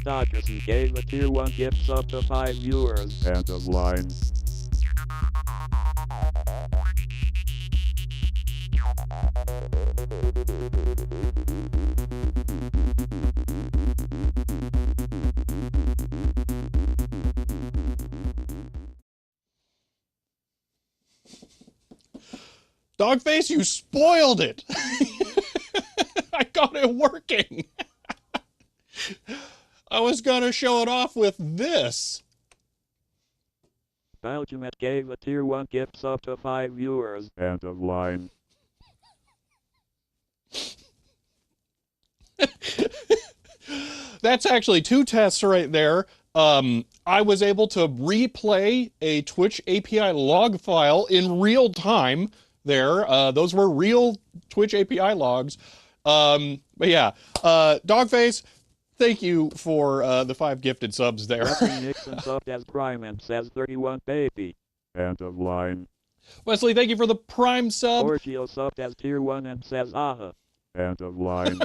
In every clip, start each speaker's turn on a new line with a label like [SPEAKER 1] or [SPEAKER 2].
[SPEAKER 1] Dodgerson gave a tier 1 gift sub to 5 viewers.
[SPEAKER 2] End of line.
[SPEAKER 3] Dogface, you spoiled it. I got it working. I was gonna show it off with this.
[SPEAKER 1] Ultimate gave a tier 1 gift sub to 5 viewers.
[SPEAKER 2] End of line.
[SPEAKER 3] That's actually 2 tests right there. I was able to replay a Twitch API log file in real time there. Those were real Twitch API logs. But yeah, Dogface, thank you for the 5 gifted subs there.
[SPEAKER 1] Nixon subbed as Prime and says 31 baby.
[SPEAKER 2] End of line.
[SPEAKER 3] Wesley, thank you for the Prime sub.
[SPEAKER 1] Orgio subbed as tier 1 and says aha.
[SPEAKER 2] End of line.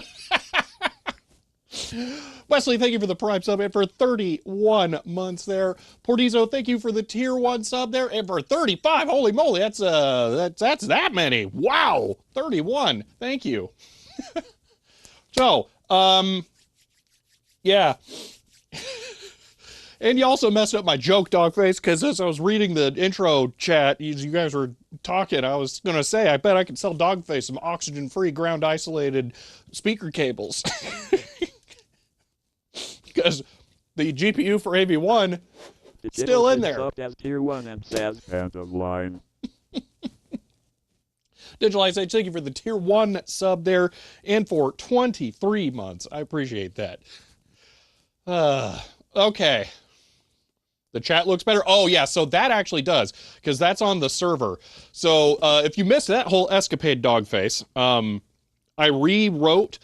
[SPEAKER 3] Wesley, thank you for the Prime sub and for 31 months there. Portizo, thank you for the tier 1 sub there and for 35. Holy moly, that's that many. Wow, 31. Thank you. So, yeah. And you also messed up my joke, Dogface, because as I was reading the intro chat, you guys were talking, I was going to say, I bet I could sell Dogface some oxygen-free, ground-isolated speaker cables. Because the GPU for AV1 still in there.
[SPEAKER 1] As tier 1 and says
[SPEAKER 2] end of line.
[SPEAKER 3] Digitalize, thank you for the tier 1 sub there and for 23 months. I appreciate that. Okay. The chat looks better. Oh yeah, so that actually does, because that's on the server. So if you missed that whole escapade, Dogface, I rewrote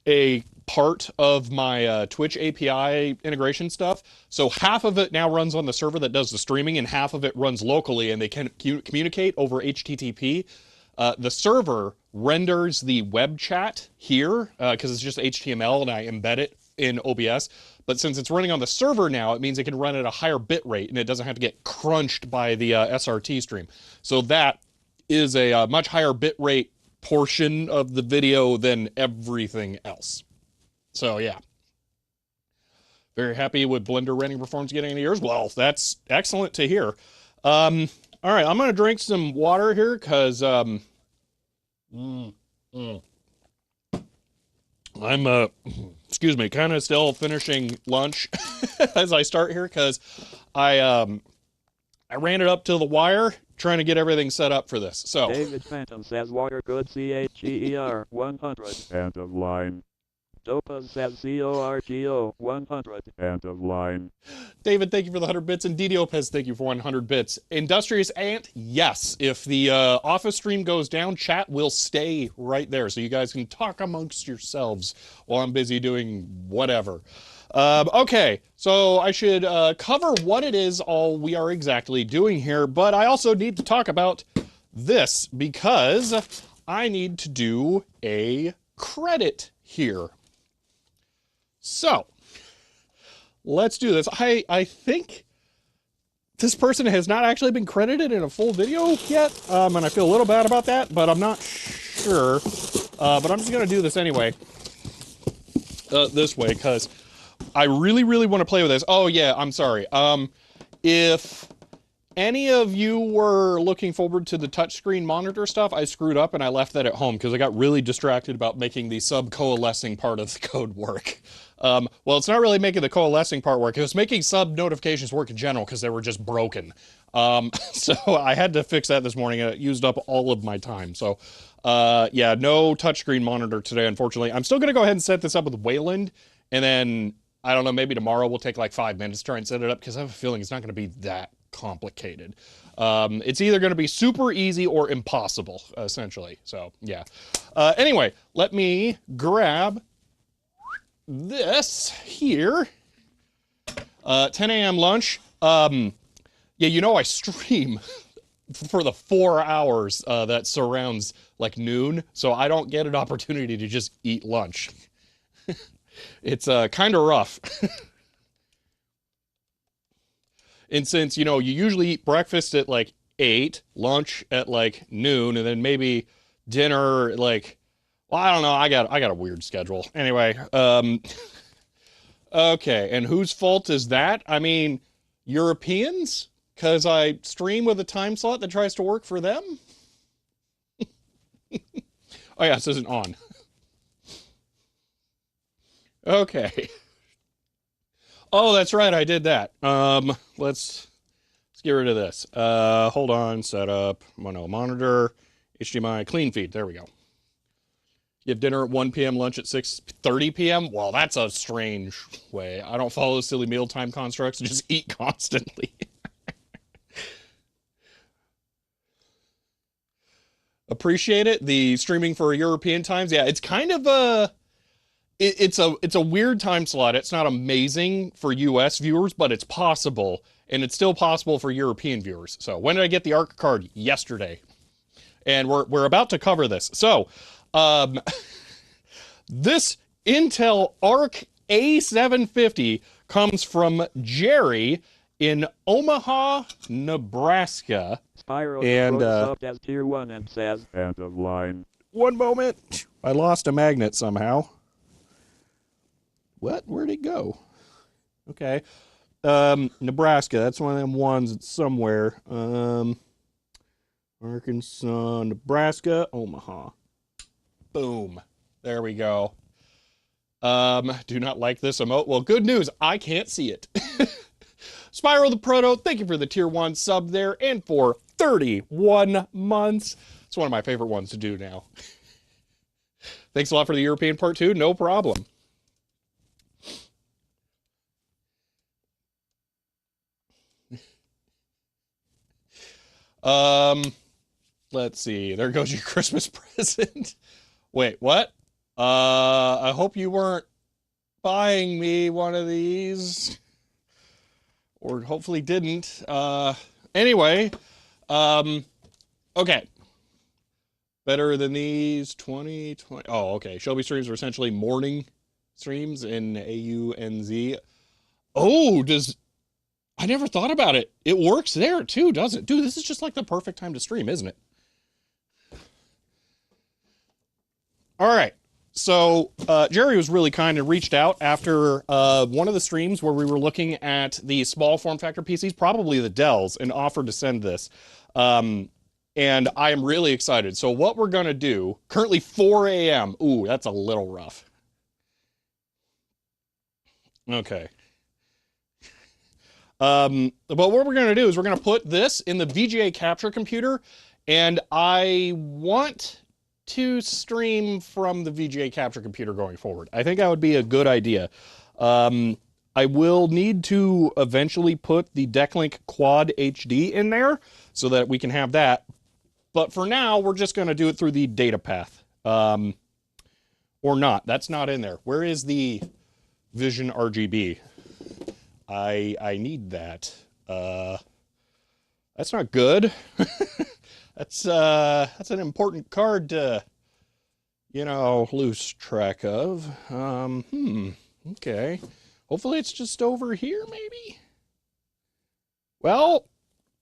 [SPEAKER 3] a part of my Twitch API integration stuff. So half of it now runs on the server that does the streaming and half of it runs locally, and they can communicate over HTTP. The server renders the web chat here because it's just HTML and I embed it in OBS. But since it's running on the server now, it means it can run at a higher bit rate and it doesn't have to get crunched by the SRT stream. So that is a much higher bit rate portion of the video than everything else. So yeah. Very happy with Blender rendering performance getting into yours. Well, that's excellent to hear. All right, I'm going to drink some water here because I'm excuse me, kind of still finishing lunch as I start here because I ran it up to the wire trying to get everything set up for this. So
[SPEAKER 1] David Phantom says water good CHER 100.
[SPEAKER 2] End of line.
[SPEAKER 1] Dopa says CORGO 100.
[SPEAKER 2] End of line.
[SPEAKER 3] David, thank you for the 100 bits, and DDOPez, thank you for 100 bits. Industrious Ant, yes. If the office stream goes down, chat will stay right there, so you guys can talk amongst yourselves while I'm busy doing whatever. Okay, so I should cover what it is all we are exactly doing here, but I also need to talk about this, because I need to do a credit here. So, let's do this. I think this person has not actually been credited in a full video yet, and I feel a little bad about that, but I'm not sure. But I'm just going to do this anyway, this way, because I really, really want to play with this. Oh, yeah, I'm sorry. If any of you were looking forward to the touchscreen monitor stuff, I screwed up and I left that at home because I got really distracted about making the sub-coalescing part of the code work. Well, it's not really making the coalescing part work. It was making sub-notifications work in general because they were just broken. So I had to fix that this morning, and it used up all of my time. So, yeah, no touchscreen monitor today, unfortunately. I'm still going to go ahead and set this up with Wayland, and then, I don't know, maybe tomorrow we'll take like 5 minutes to try and set it up because I have a feeling it's not going to be that complicated. It's either going to be super easy or impossible, essentially. So, yeah. Anyway, let me grab this here. 10 a.m. lunch. Yeah, you know I stream for the 4 hours that surrounds like noon, so I don't get an opportunity to just eat lunch. It's kind of rough. And since, you know, you usually eat breakfast at like 8, lunch at like noon, and then maybe dinner like, well, I don't know, I got a weird schedule. Anyway, okay, and whose fault is that? I mean, Europeans? Because I stream with a time slot that tries to work for them? Oh yeah, this isn't on. Okay. Oh, that's right, I did that. Let's get rid of this. Hold on, setup, monitor, HDMI, clean feed, there we go. You have dinner at 1 p.m., lunch at 6:30 p.m.? Well, that's a strange way. I don't follow silly mealtime constructs, just eat constantly. Appreciate it. The streaming for European times, yeah, it's kind of a... It's a weird time slot. It's not amazing for US viewers, but it's possible, and it's still possible for European viewers. So when did I get the ARC card? Yesterday. And we're about to cover this. So, this Intel ARC A750 comes from Jerry in Omaha, Nebraska.
[SPEAKER 1] Spyro
[SPEAKER 3] And
[SPEAKER 1] subbed as tier 1 and says,
[SPEAKER 2] End of line.
[SPEAKER 3] One moment. I lost a magnet somehow. What? Where'd it go? Okay. Nebraska. That's one of them ones that's somewhere. Arkansas, Nebraska, Omaha. Boom. There we go. Do not like this emote. Well, good news. I can't see it. Spyro the Proto, thank you for the tier 1 sub there and for 31 months. It's one of my favorite ones to do now. Thanks a lot for the European part 2. No problem. Let's see. There goes your Christmas present. Wait, what? I hope you weren't buying me one of these. Or hopefully didn't. Anyway, okay. Better than these 2020. Oh, okay. Shelby streams are essentially morning streams in AUNZ. Oh, I never thought about it. It works there too, doesn't it? Dude, this is just like the perfect time to stream, isn't it? All right. So Jerry was really kind and reached out after one of the streams where we were looking at the small form factor PCs, probably the Dells, and offered to send this. And I am really excited. So what we're going to do, currently 4 a.m. Ooh, that's a little rough. Okay. But what we're going to do is we're going to put this in the VGA capture computer, and I want to stream from the VGA capture computer going forward. I think that would be a good idea. I will need to eventually put the Decklink Quad HD in there so that we can have that. But for now, we're just going to do it through the data path. Or not. That's not in there. Where is the Vision RGB? I need that. That's not good. That's an important card to, you know, lose track of. Okay. Hopefully it's just over here, maybe? Well,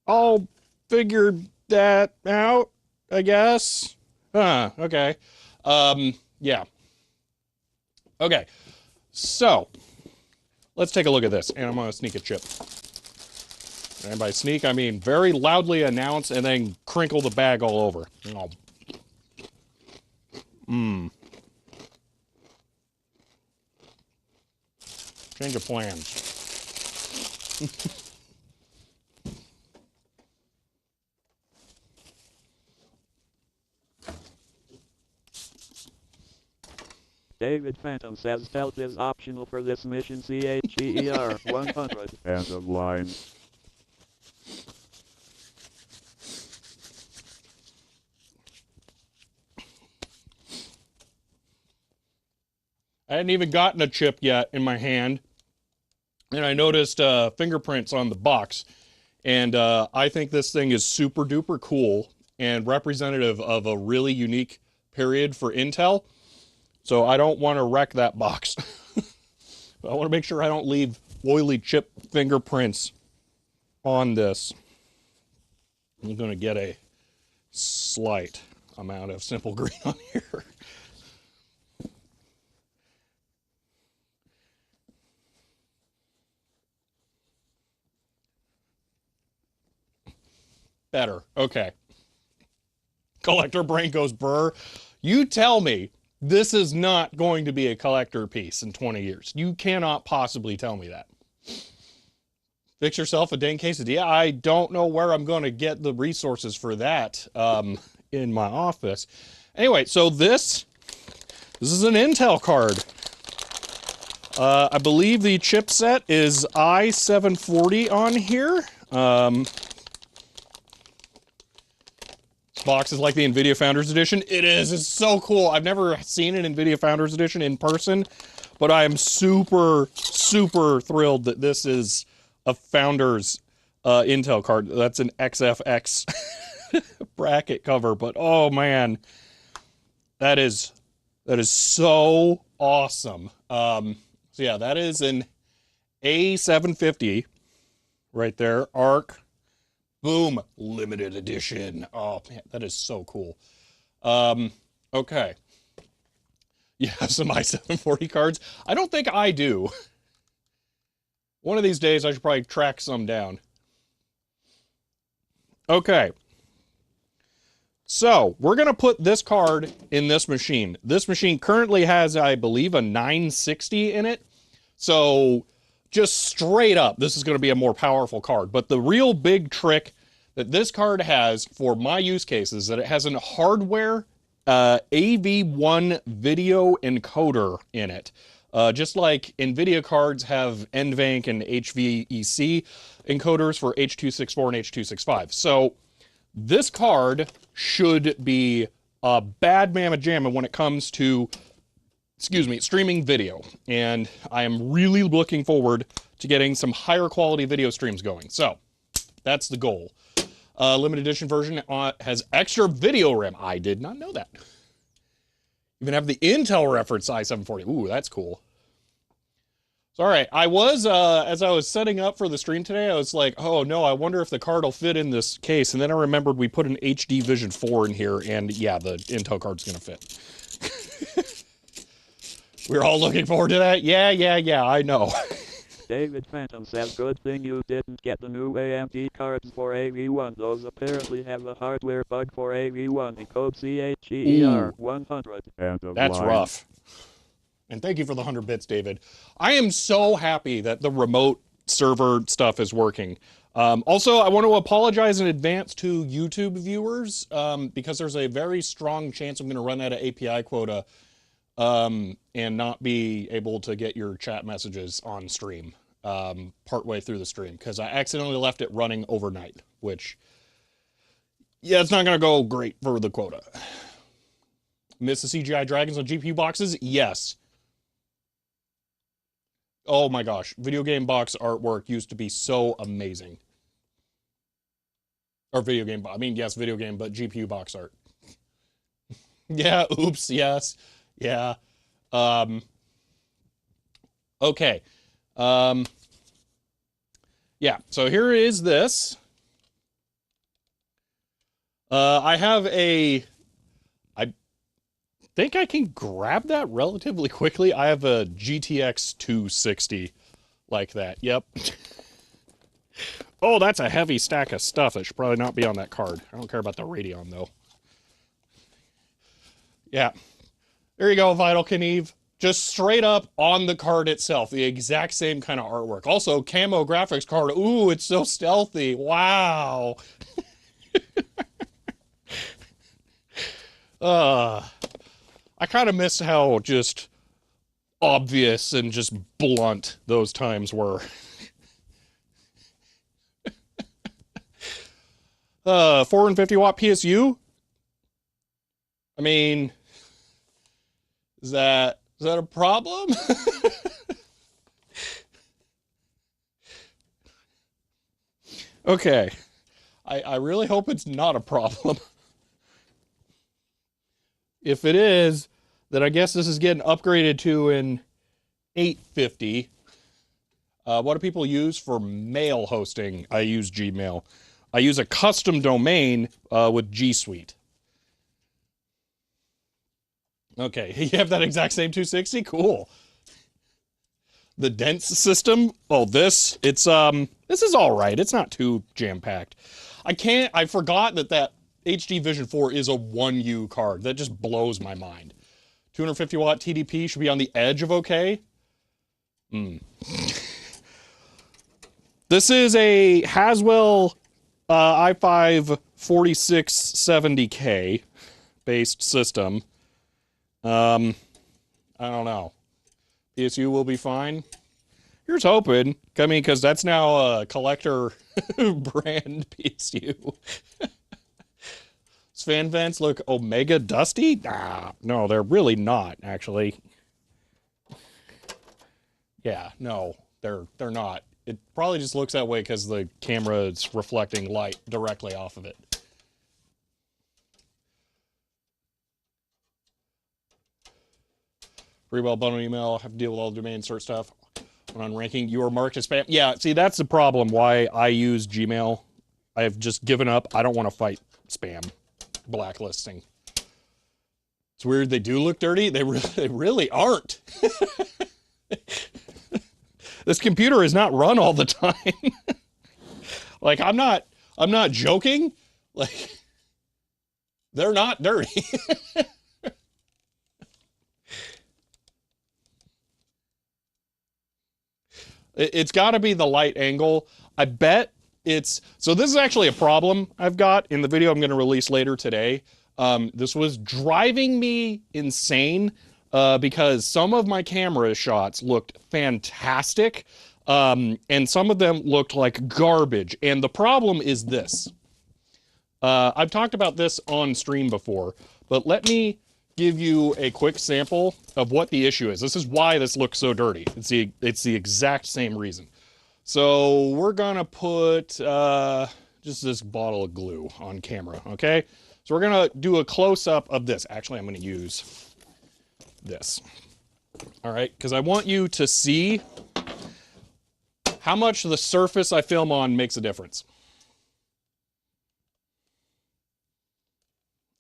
[SPEAKER 3] I'll figure that out, I guess. Okay. Yeah. Okay. So, let's take a look at this, and I'm going to sneak a chip. And by sneak, I mean very loudly announce and then crinkle the bag all over. Mmm. Change of plans.
[SPEAKER 1] David Phantom says stealth is optional for this mission. CHER 100.
[SPEAKER 2] End of line.
[SPEAKER 3] I hadn't even gotten a chip yet in my hand, and I noticed fingerprints on the box, and I think this thing is super duper cool and representative of a really unique period for Intel. So I don't want to wreck that box. I want to make sure I don't leave oily chip fingerprints on this. I'm going to get a slight amount of simple green on here. Better. Okay. Collector brain goes brr. You tell me this is not going to be a collector piece in 20 years. You cannot possibly tell me that. Fix yourself a dang quesadilla. I don't know where I'm going to get the resources for that in my office. Anyway, so this is an Intel card. I believe the chipset is i740 on here. Box is like the NVIDIA Founders Edition. It is. It's so cool. I've never seen an NVIDIA Founders Edition in person, but I am super, super thrilled that this is a Founders Intel card. That's an XFX bracket cover, but oh man, that is so awesome. So yeah, that is an A750 right there. ARC. Boom, limited edition. Oh man, that is so cool. Okay. You have some i740 cards? I don't think I do. One of these days I should probably track some down. Okay. So, we're going to put this card in this machine. This machine currently has, I believe, a 960 in it. So, just straight up, this is going to be a more powerful card. But the real big trick that this card has for my use case is that it has a hardware AV1 video encoder in it. Just like NVIDIA cards have NVENC and HVEC encoders for H.264 and H.265. So this card should be a bad mamma jamma when it comes to, streaming video. And I am really looking forward to getting some higher quality video streams going. So that's the goal. Limited edition version has extra video RAM. I did not know that. Even have the Intel reference i740. Ooh, that's cool. So, all right, I was, as I was setting up for the stream today, I was like, oh no, I wonder if the card will fit in this case. And then I remembered we put an HD Vision 4 in here, and yeah, the Intel card's gonna fit. We're all looking forward to that? Yeah, I know.
[SPEAKER 1] David Phantom says, good thing you didn't get the new AMD cards for AV1. Those apparently have a hardware bug for AV1 in code CHER 100.
[SPEAKER 2] End of
[SPEAKER 3] That's
[SPEAKER 2] line.
[SPEAKER 3] rough. And thank you for the 100 bits, David. I am so happy that the remote server stuff is working. Also, I want to apologize in advance to YouTube viewers because there's a very strong chance I'm going to run out of API quota and not be able to get your chat messages on stream partway through the stream because I accidentally left it running overnight, which, yeah, it's not going to go great for the quota. Miss the CGI dragons on GPU boxes? Yes. Oh my gosh, video game box artwork used to be so amazing. Or video game, I mean, yes, video game, but GPU box art. Yeah, oops, yes. Yeah. Okay. Yeah, so here is this. I have I think I can grab that relatively quickly. I have a GTX 260 like that. Yep. Oh, that's a heavy stack of stuff that should probably not be on that card. I don't care about the Radeon, though. Yeah. There you go, Vital Knieve. Just straight up on the card itself. The exact same kind of artwork. Also, camo graphics card. Ooh, it's so stealthy. Wow. I kind of miss how just obvious and just blunt those times were. 450 watt PSU? I mean, is that a problem? Okay. I really hope it's not a problem. If it is, then I guess this is getting upgraded to an 850. What do people use for mail hosting? I use Gmail. I use a custom domain with G Suite. Okay, you have that exact same 260? Cool. The dense system? Oh, this is all right. It's not too jam-packed. I forgot that HD Vision 4 is a 1U card. That just blows my mind. 250 watt TDP should be on the edge of okay. This is a Haswell i5 4670K based system. I don't know. PSU will be fine. Here's hoping. I mean, because that's now a collector brand PSU. Does fan vents look Omega dusty? Nah, no, they're really not, actually. Yeah, no, they're not. It probably just looks that way because the camera is reflecting light directly off of it. Freewell bundle email, have to deal with all the domain search stuff. When on ranking, you are marked as spam. Yeah, see, that's the problem why I use Gmail. I have just given up. I don't want to fight spam blacklisting. It's weird. They do look dirty. They really aren't. This computer is not run all the time. Like, I'm not joking. Like, they're not dirty. It's got to be the light angle. I bet it's... So this is actually a problem I've got in the video I'm going to release later today. This was driving me insane because some of my camera shots looked fantastic and some of them looked like garbage. And the problem is this. I've talked about this on stream before, but let me give you a quick sample of what the issue is. This is why this looks so dirty. It's the exact same reason. So we're gonna put just this bottle of glue on camera, okay? So we're gonna do a close-up of this. Actually, I'm gonna use this. All right, because I want you to see how much the surface I film on makes a difference.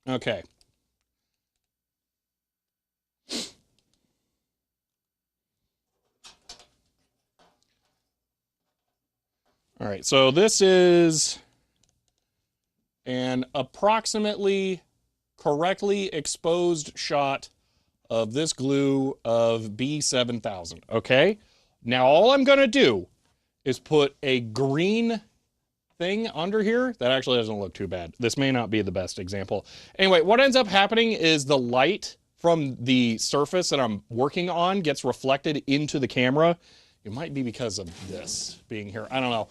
[SPEAKER 3] Okay. All right, so this is an approximately correctly exposed shot of this glue of B7000, okay? Now all I'm gonna do is put a green thing under here. That actually doesn't look too bad. This may not be the best example. Anyway, what ends up happening is the light from the surface that I'm working on gets reflected into the camera. It might be because of this being here. I don't know.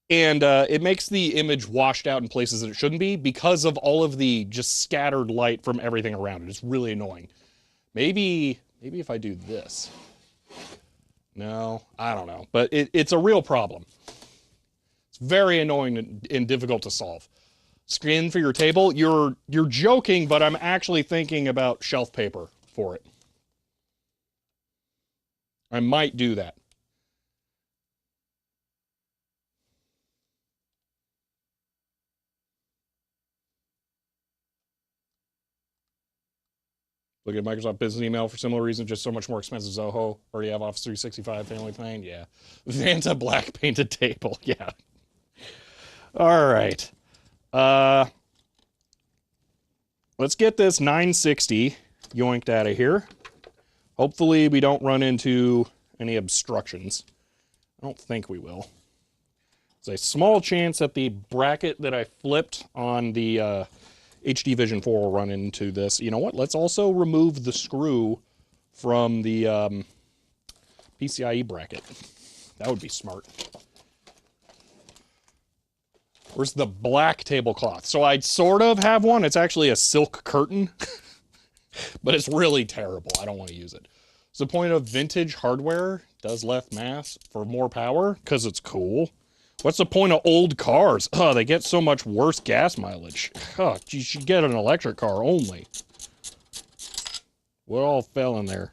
[SPEAKER 3] It makes the image washed out in places that it shouldn't be because of all of the just scattered light from everything around it. It's really annoying. Maybe if I do this. No, I don't know. But it's a real problem. It's very annoying and difficult to solve. Skin for your table. You're joking, but I'm actually thinking about shelf paper for it. I might do that. Look at Microsoft Business Email for similar reasons, just so much more expensive. Zoho. Already have Office 365 family plan. Yeah. Vanta black painted table. Yeah. All right. Let's get this 960 yoinked out of here. Hopefully we don't run into any obstructions. I don't think we will. There's a small chance that the bracket that I flipped on the HD Vision 4 will run into this. You know what? Let's also remove the screw from the PCIe bracket. That would be smart. Where's the black tablecloth? So I sort of have one. It's actually a silk curtain, but it's really terrible. I don't want to use it. So the point of vintage hardware does less mass for more power because it's cool. What's the point of old cars? Oh, they get so much worse gas mileage. Oh, you should get an electric car only. What all fell in there?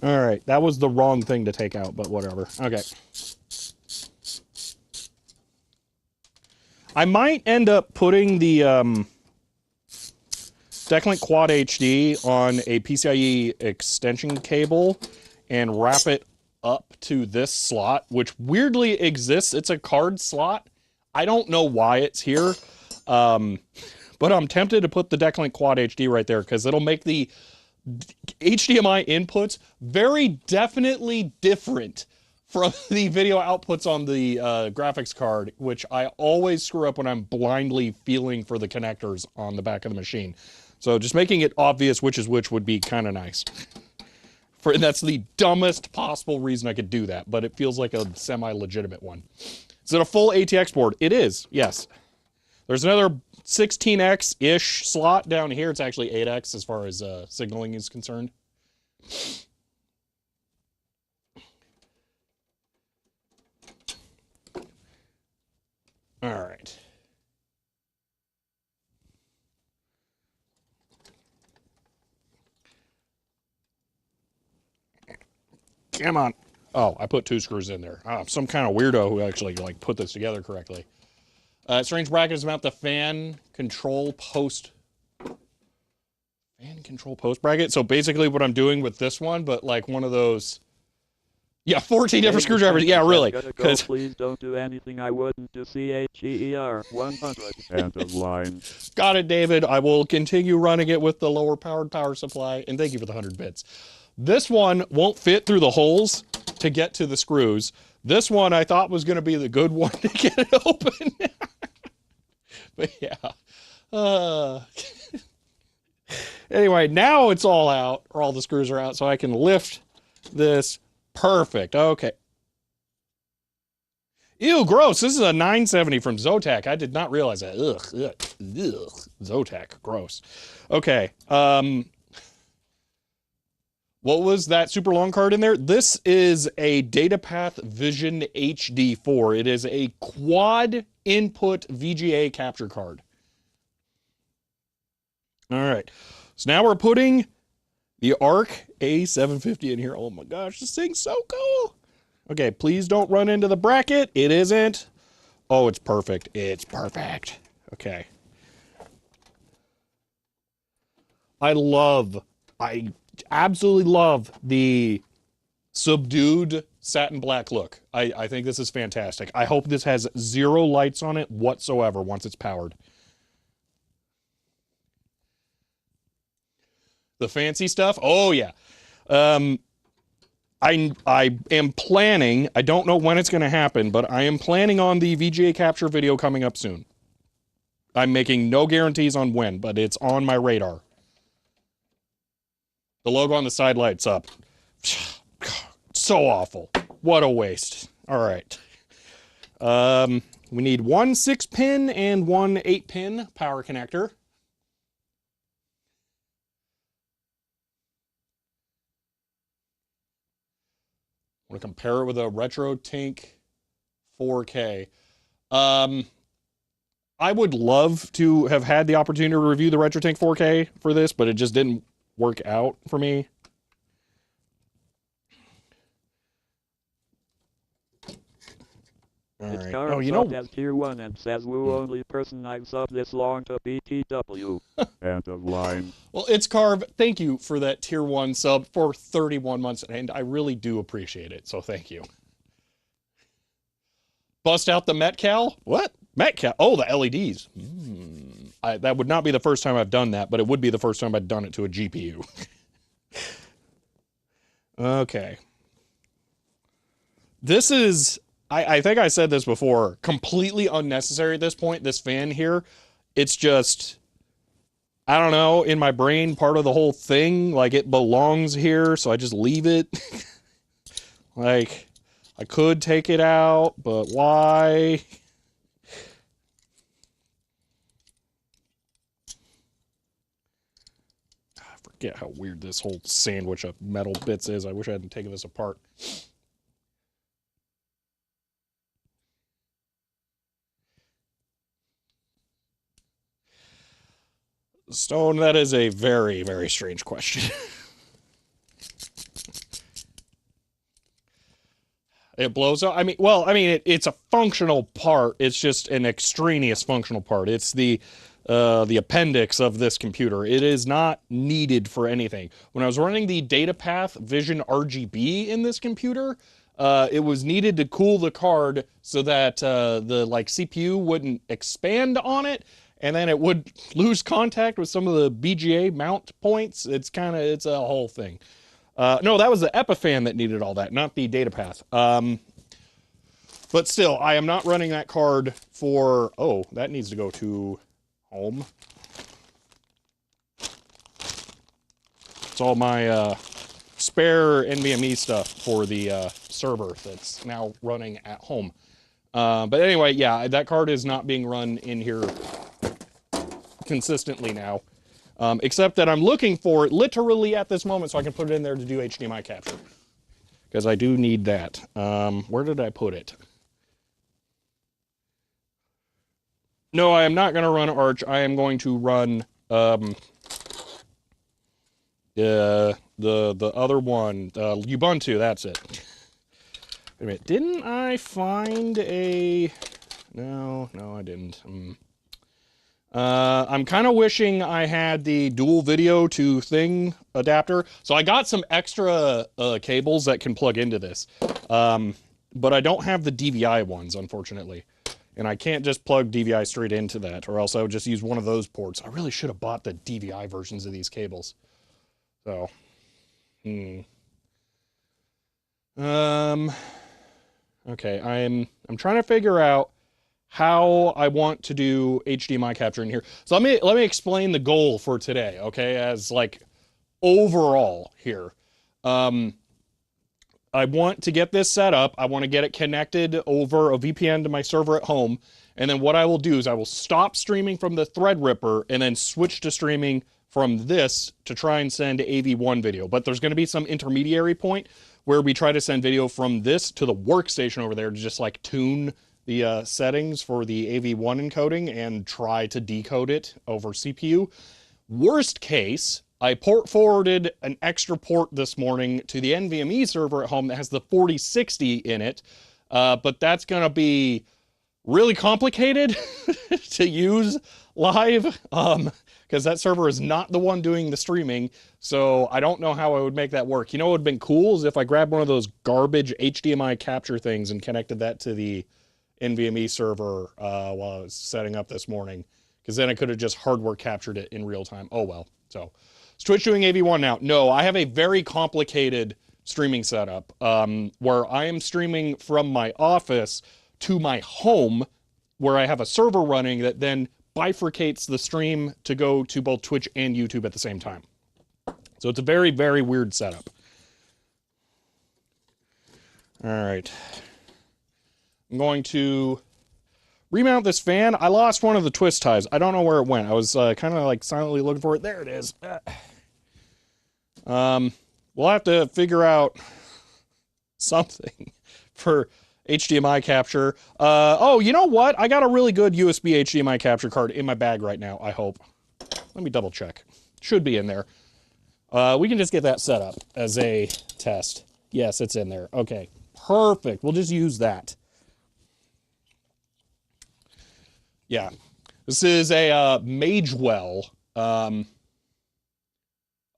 [SPEAKER 3] All right, that was the wrong thing to take out, but whatever. Okay. I might end up putting the Decklink Quad HD on a PCIe extension cable and wrap it up to this slot, which weirdly exists. It's a card slot. I don't know why it's here, but I'm tempted to put the Decklink Quad HD right there because it'll make the HDMI inputs very definitely different from the video outputs on the graphics card, which I always screw up when I'm blindly feeling for the connectors on the back of the machine. So just making it obvious which is which would be kind of nice. That's the dumbest possible reason I could do that, but it feels like a semi-legitimate one. Is it a full ATX board? It is, yes. There's another 16x-ish slot down here. It's actually 8x as far as signaling is concerned. All right. Come on. Oh, I put 2 screws in there. I'm some kind of weirdo who actually like put this together correctly. Strange brackets mount the fan control post bracket. So basically what I'm doing with this one, but like one of those, yeah, 14 different screwdrivers. Yeah, really. Because
[SPEAKER 1] please don't do anything I wouldn't do. CHER 100.
[SPEAKER 2] End of line.
[SPEAKER 3] Got it, David. I will continue running it with the lower powered power supply. And thank you for the 100 bits. This one won't fit through the holes to get to the screws. This one I thought was going to be the good one to get it open. But yeah. Anyway, now it's all out, or all the screws are out, so I can lift this. Perfect. Okay. Ew, gross. This is a 970 from Zotac. I did not realize that. Ugh. Zotac. Gross. Okay. What was that super long card in there? This is a DataPath Vision HD4. It is a quad input VGA capture card. All right. So now we're putting the ARC A750 in here. Oh my gosh, this thing's so cool. Okay, please don't run into the bracket. It isn't. Oh, it's perfect. It's perfect. Okay. I absolutely love the subdued satin black look. I think this is fantastic. I hope this has 0 lights on it whatsoever once it's powered. The fancy stuff? Oh, yeah. I am planning, I don't know when it's going to happen, but I am planning on the VGA capture video coming up soon. I'm making no guarantees on when, but it's on my radar. The logo on the side lights up. So awful. What a waste. All right. We need 1 6-pin and 1 8-pin power connector. I want to compare it with a RetroTink 4K. I would love to have had the opportunity to review the RetroTank 4K for this, but it just didn't work out for me. All
[SPEAKER 1] Its
[SPEAKER 3] right.
[SPEAKER 1] card
[SPEAKER 3] Oh, you
[SPEAKER 1] subbed
[SPEAKER 3] know,
[SPEAKER 1] as tier 1 and says woo only person I've subbed this long to BTW.
[SPEAKER 2] End of line.
[SPEAKER 3] well, it's Carve. Thank you for that tier 1 sub for 31 months, and I really do appreciate it. So thank you. Bust out the Metcal? What? Metcal? Oh, the LEDs. That would not be the first time I've done that, but it would be the first time I've done it to a GPU. Okay. This is, I think I said this before, completely unnecessary at this point, this fan here. It's just, I don't know, in my brain, part of the whole thing, like it belongs here, so I just leave it. Like, I could take it out, but why? I forget how weird this whole sandwich of metal bits is. I wish I hadn't taken this apart. Stone, that is a very, very strange question. It blows up. I mean, well, I mean, it's a functional part. It's just an extraneous functional part. It's the appendix of this computer. It is not needed for anything. When I was running the DataPath Vision RGB in this computer, it was needed to cool the card so that the like CPU wouldn't expand on it, and then it would lose contact with some of the BGA mount points. It's a whole thing. No, that was the Epiphan that needed all that, not the DataPath. But still, I am not running that card for... Oh, that needs to go to home. It's all my spare NVMe stuff for the server that's now running at home. But anyway, yeah, that card is not being run in here consistently now. Except that I'm looking for it literally at this moment so I can put it in there to do HDMI capture. Because I do need that. Where did I put it? No, I am not going to run Arch. I am going to run the other one, Ubuntu. That's it. Wait a minute. Didn't I find a... No, I didn't. I'm kind of wishing I had the dual video to thing adapter. So I got some extra cables that can plug into this. But I don't have the DVI ones, unfortunately. And I can't just plug DVI straight into that, or else I would just use one of those ports. I really should have bought the DVI versions of these cables. So, okay, I'm trying to figure out how I want to do HDMI capture in here. So let me explain the goal for today, okay, as like overall here. I want to get this set up. I want to get it connected over a VPN to my server at home. And then what I will do is I will stop streaming from the Threadripper and then switch to streaming from this to try and send AV1 video. But there's going to be some intermediary point where we try to send video from this to the workstation over there to just like tune the settings for the AV1 encoding and try to decode it over CPU. Worst case, I port forwarded an extra port this morning to the NVMe server at home that has the 4060 in it, but that's going to be really complicated to use live because that server is not the one doing the streaming, so I don't know how I would make that work. You know what would have been cool is if I grabbed one of those garbage HDMI capture things and connected that to the NVMe server while I was setting up this morning, because then I could have just hardware captured it in real time. Oh well. So is Twitch doing AV1 now? No, I have a very complicated streaming setup where I am streaming from my office to my home, where I have a server running that then bifurcates the stream to go to both Twitch and YouTube at the same time. So it's a very, very weird setup. All right. I'm going to remount this fan. I lost one of the twist ties. I don't know where it went. I was kind of like silently looking for it. There it is. We'll have to figure out something for HDMI capture. Oh, you know what? I got a really good USB HDMI capture card in my bag right now, I hope. Let me double check. Should be in there. We can just get that set up as a test. Yes, it's in there. Okay, perfect. We'll just use that. Yeah. This is a Magewell.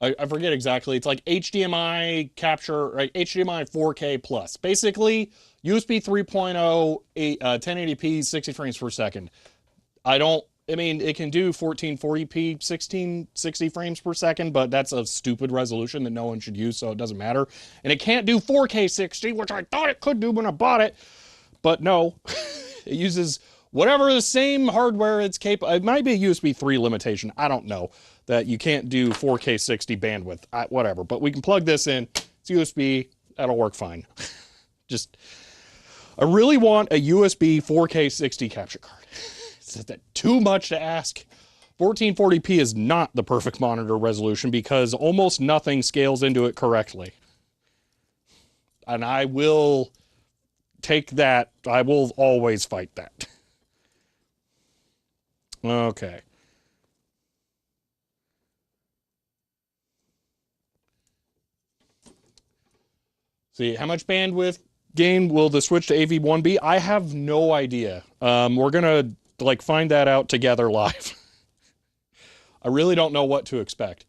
[SPEAKER 3] I forget exactly. It's like HDMI capture, right? HDMI 4K plus. Basically, USB 3.0, 1080p, 60 frames per second. I mean, it can do 1440p, 1660 frames per second, but that's a stupid resolution that no one should use, so it doesn't matter. And it can't do 4K 60, which I thought it could do when I bought it, but no. It uses whatever the same hardware it's capable. It might be a USB 3 limitation. I don't know that you can't do 4K 60 bandwidth. Whatever. But we can plug this in. It's USB. That'll work fine. Just, I really want a USB 4K 60 capture card. Is that too much to ask? 1440p is not the perfect monitor resolution because almost nothing scales into it correctly. And I will take that. I will always fight that. Okay. See, how much bandwidth gain will the switch to AV1 be? I have no idea. We're gonna find that out together live. I really don't know what to expect.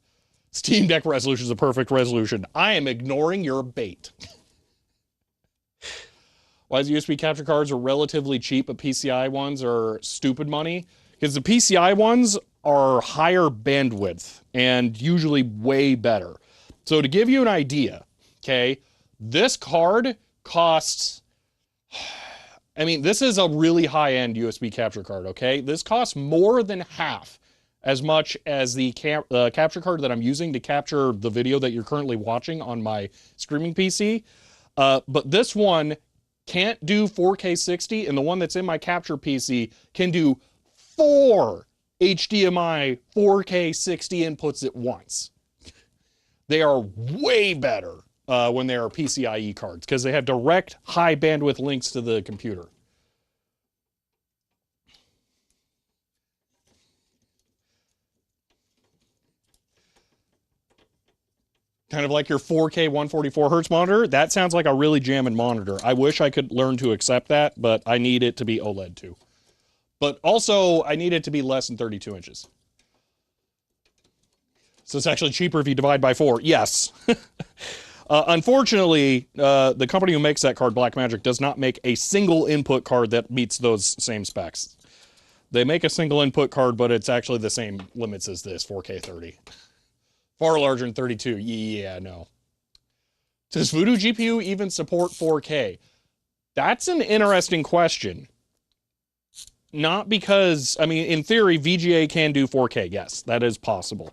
[SPEAKER 3] Steam Deck resolution is a perfect resolution. I am ignoring your bait. Why is USB capture cards are relatively cheap, but PCI ones are stupid money? Because the PCI ones are higher bandwidth and usually way better. So to give you an idea, okay, this card costs, I mean, this is a really high-end USB capture card, okay? This costs more than half as much as the capture card that I'm using to capture the video that you're currently watching on my streaming PC. But this one can't do 4K 60, and the one that's in my capture PC can do 4 HDMI 4K 60 inputs at once. They are way better when they are PCIe cards because they have direct high bandwidth links to the computer. Kind of like your 4K 144 hertz monitor. That sounds like a really jamming monitor. I wish I could learn to accept that, but I need it to be OLED too. But also, I need it to be less than 32 inches. So it's actually cheaper if you divide by 4. Yes. Unfortunately, the company who makes that card, Blackmagic, does not make a single input card that meets those same specs. They make a single input card, but it's actually the same limits as this, 4K 30. Far larger than 32. Yeah, no. Does Voodoo GPU even support 4K? That's an interesting question. Not because, I mean, in theory, VGA can do 4K. Yes, that is possible.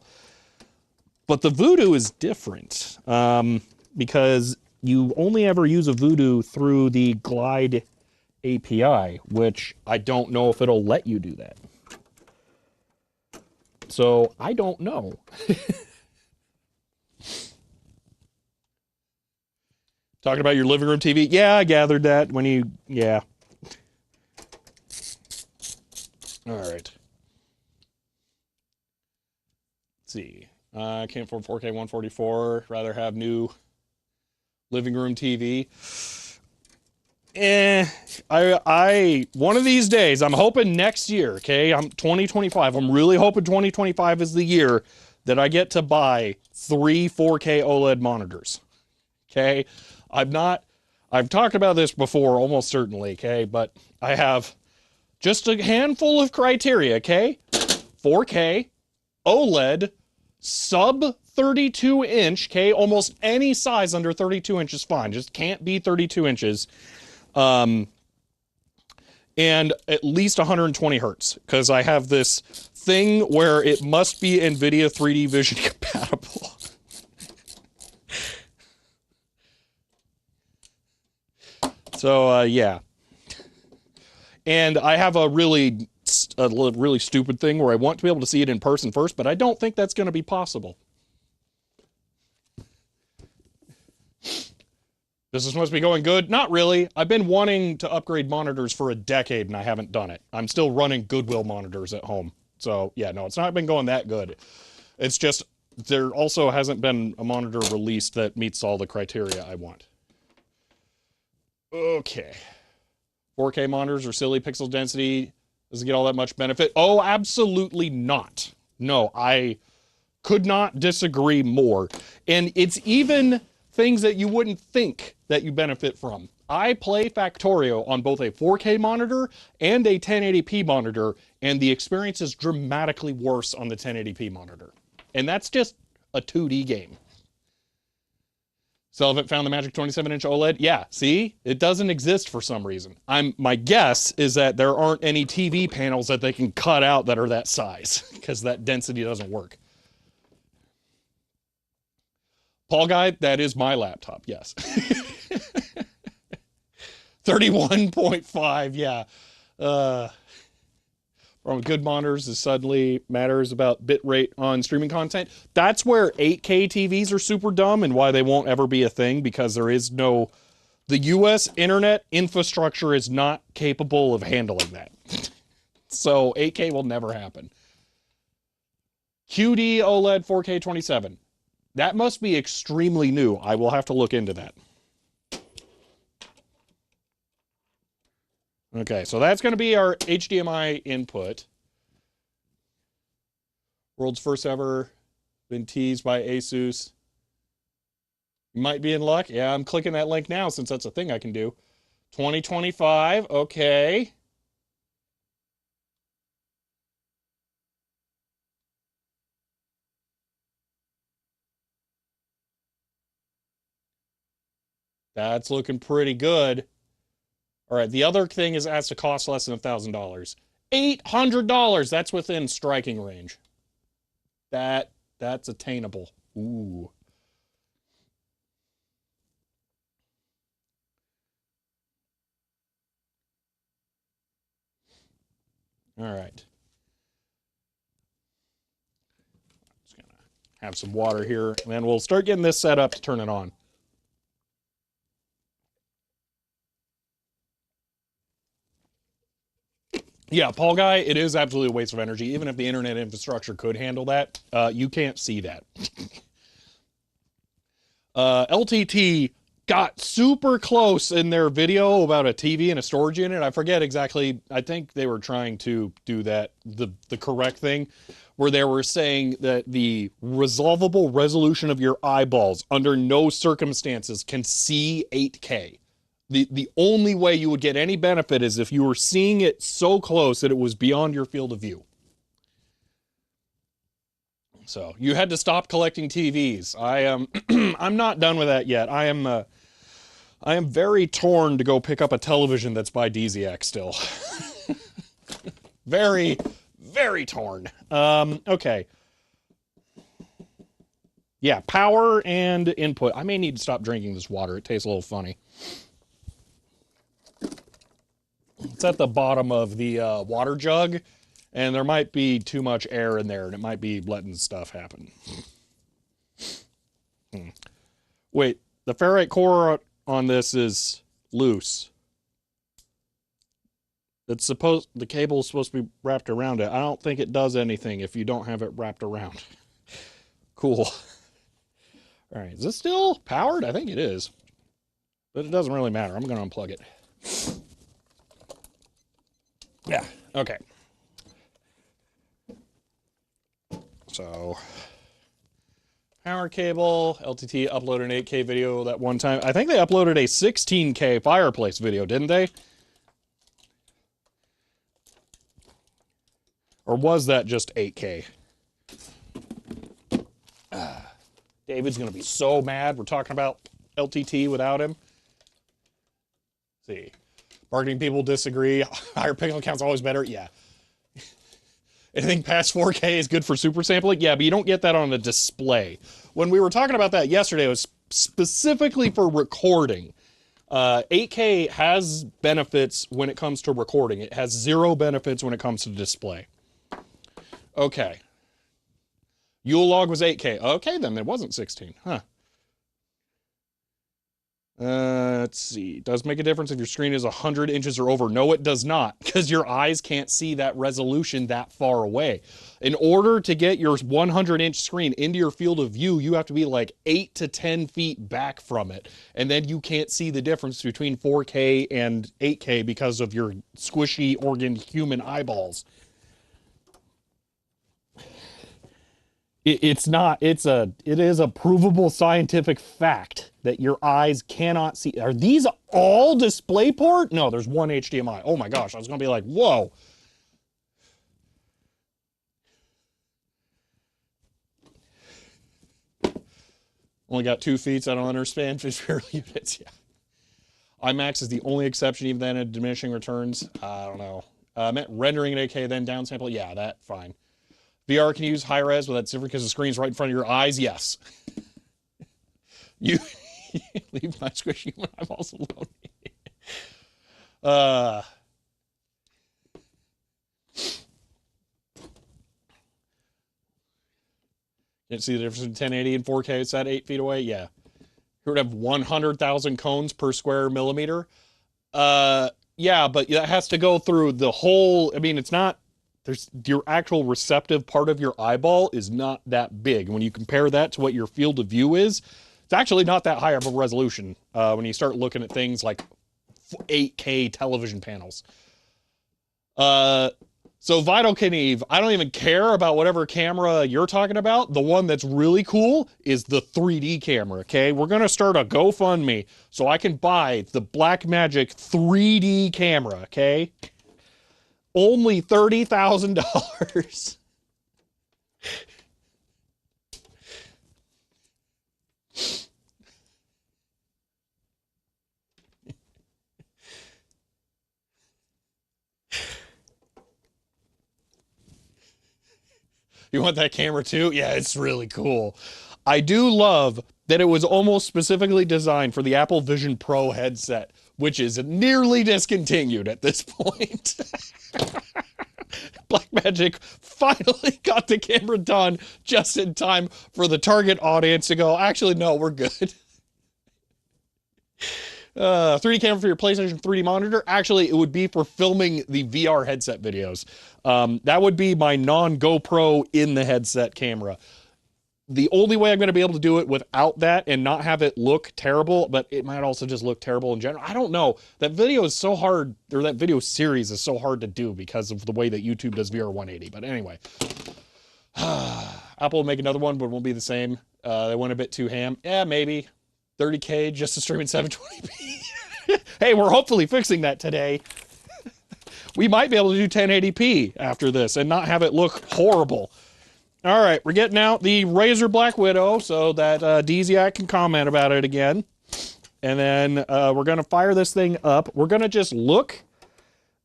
[SPEAKER 3] But the Voodoo is different because you only ever use a Voodoo through the Glide API, which I don't know if it'll let you do that. So I don't know. Talking about your living room TV? Yeah, I gathered that when you, yeah. All right. Let's see. I can't afford 4K 144. Rather have new living room TV. One of these days, I'm hoping next year, okay? I'm 2025. I'm really hoping 2025 is the year that I get to buy 3 4K OLED monitors. Okay? I've talked about this before, almost certainly, okay? But I have just a handful of criteria, okay? 4K, OLED, sub 32 inch, okay? Almost any size under 32 inches is fine. Just can't be 32 inches. And at least 120 hertz, because I have this thing where it must be NVIDIA 3D Vision compatible. So, yeah. And I have a really stupid thing where I want to be able to see it in person first, but I don't think that's going to be possible. This is supposed to be going good? Not really. I've been wanting to upgrade monitors for a decade and I haven't done it. I'm still running Goodwill monitors at home. So yeah, no, it's not been going that good. It's just there also hasn't been a monitor released that meets all the criteria I want. Okay. 4K monitors are silly. Pixel density doesn't get all that much benefit. Oh, absolutely not. No, I could not disagree more. And it's even things that you wouldn't think that you benefit from. I play Factorio on both a 4K monitor and a 1080p monitor, and the experience is dramatically worse on the 1080p monitor. And that's just a 2D game. Sullivan found the magic 27-inch OLED. Yeah, see? It doesn't exist for some reason. My guess is that there aren't any TV panels that they can cut out that are that size, because that density doesn't work. Paul Guy, that is my laptop, yes. 31.5, yeah. From good monitors is suddenly matters about bit rate on streaming content. That's where 8K TVs are super dumb and why they won't ever be a thing, because there is no... The US internet infrastructure is not capable of handling that. So 8K will never happen. QD OLED 4K 27. That must be extremely new. I will have to look into that. Okay, so that's going to be our HDMI input. World's first ever, been teased by Asus. You might be in luck. Yeah, I'm clicking that link now since that's a thing I can do. 2025, okay. That's looking pretty good. All right, the other thing is it has to cost less than $1,000. $800, that's within striking range. That's attainable. Ooh. All right. Just gonna have some water here, and then we'll start getting this set up to turn it on. Yeah, Paul Guy, it is absolutely a waste of energy. Even if the internet infrastructure could handle that, you can't see that. LTT got super close in their video about a TV and a storage unit. I forget exactly. I think they were trying to do that, the correct thing, where they were saying that the resolvable resolution of your eyeballs under no circumstances can see 8K. The only way you would get any benefit is if you were seeing it so close that it was beyond your field of view. So you had to stop collecting TVs. I'm not done with that yet. I am very torn to go pick up a television that's by DZX still. Very, very torn. Okay. Yeah, power and input. I may need to stop drinking this water. It tastes a little funny. It's at the bottom of the water jug, and there might be too much air in there, and it might be letting stuff happen. Wait, the ferrite core on this is loose. The cable is supposed to be wrapped around it. I don't think it does anything if you don't have it wrapped around. Cool. All right, is this still powered? I think it is, but it doesn't really matter. I'm going to unplug it. Yeah, okay. So, power cable, LTT uploaded an 8K video that one time. I think they uploaded a 16K fireplace video, didn't they? Or was that just 8K? David's going to be so mad we're talking about LTT without him. Let's see. Marketing people disagree. Higher pixel count's always better. Yeah. Anything past 4K is good for super sampling. Yeah, but you don't get that on a display. When we were talking about that yesterday, it was specifically for recording. 8K has benefits when it comes to recording. It has zero benefits when it comes to display. Okay. Yule log was 8K. Okay, then it wasn't 16. Huh. Let's see. Does make a difference if your screen is 100 inches or over? No, it does not, because your eyes can't see that resolution that far away. In order to get your 100-inch screen into your field of view, you have to be like 8 to 10 feet back from it. And then you can't see the difference between 4K and 8K because of your squishy organ human eyeballs. It is a provable scientific fact that your eyes cannot see. Are these all DisplayPort? No, there's one HDMI. Oh my gosh, I was gonna be like, whoa. Only got 2 feet, so I don't understand visual units. Yeah. IMAX is the only exception, even then in diminishing returns. I don't know. Meant rendering in 8K, then downsample. Yeah, that fine. VR can use high res, but that's different because the screen's right in front of your eyes. Yes. You leave my squishy when I'm also alone. Can't see the difference in 1080 and 4K. It's at 8 feet away. Yeah. You would have 100,000 cones per square millimeter. Yeah, but that has to go through the whole. I mean, it's not. There's your actual receptive part of your eyeball is not that big. When you compare that to what your field of view is, it's actually not that high of a resolution when you start looking at things like 8K television panels. So Vital Kneve, I don't even care about whatever camera you're talking about. The one that's really cool is the 3D camera, okay? We're going to start a GoFundMe so I can buy the Blackmagic 3D camera, okay? Only $30,000. You want that camera too? Yeah, it's really cool. I do love that it was almost specifically designed for the Apple Vision Pro headset, which is nearly discontinued at this point. Blackmagic finally got the camera done just in time for the target audience to go, actually, no, we're good. 3D camera for your PlayStation 3D monitor. Actually, it would be for filming the VR headset videos. That would be my non-GoPro in the headset camera. The only way I'm going to be able to do it without that and not have it look terrible, but it might also just look terrible in general. I don't know. That video is so hard, or that video series is so hard to do because of the way that YouTube does VR 180. But anyway, Apple will make another one, but it won't be the same. They went a bit too ham. Yeah, maybe. 30K just to stream in 720p. Hey, we're hopefully fixing that today. We might be able to do 1080p after this and not have it look horrible. All right, we're getting out the Razer Black Widow so that Deziak can comment about it again. And then we're going to fire this thing up. We're going to just look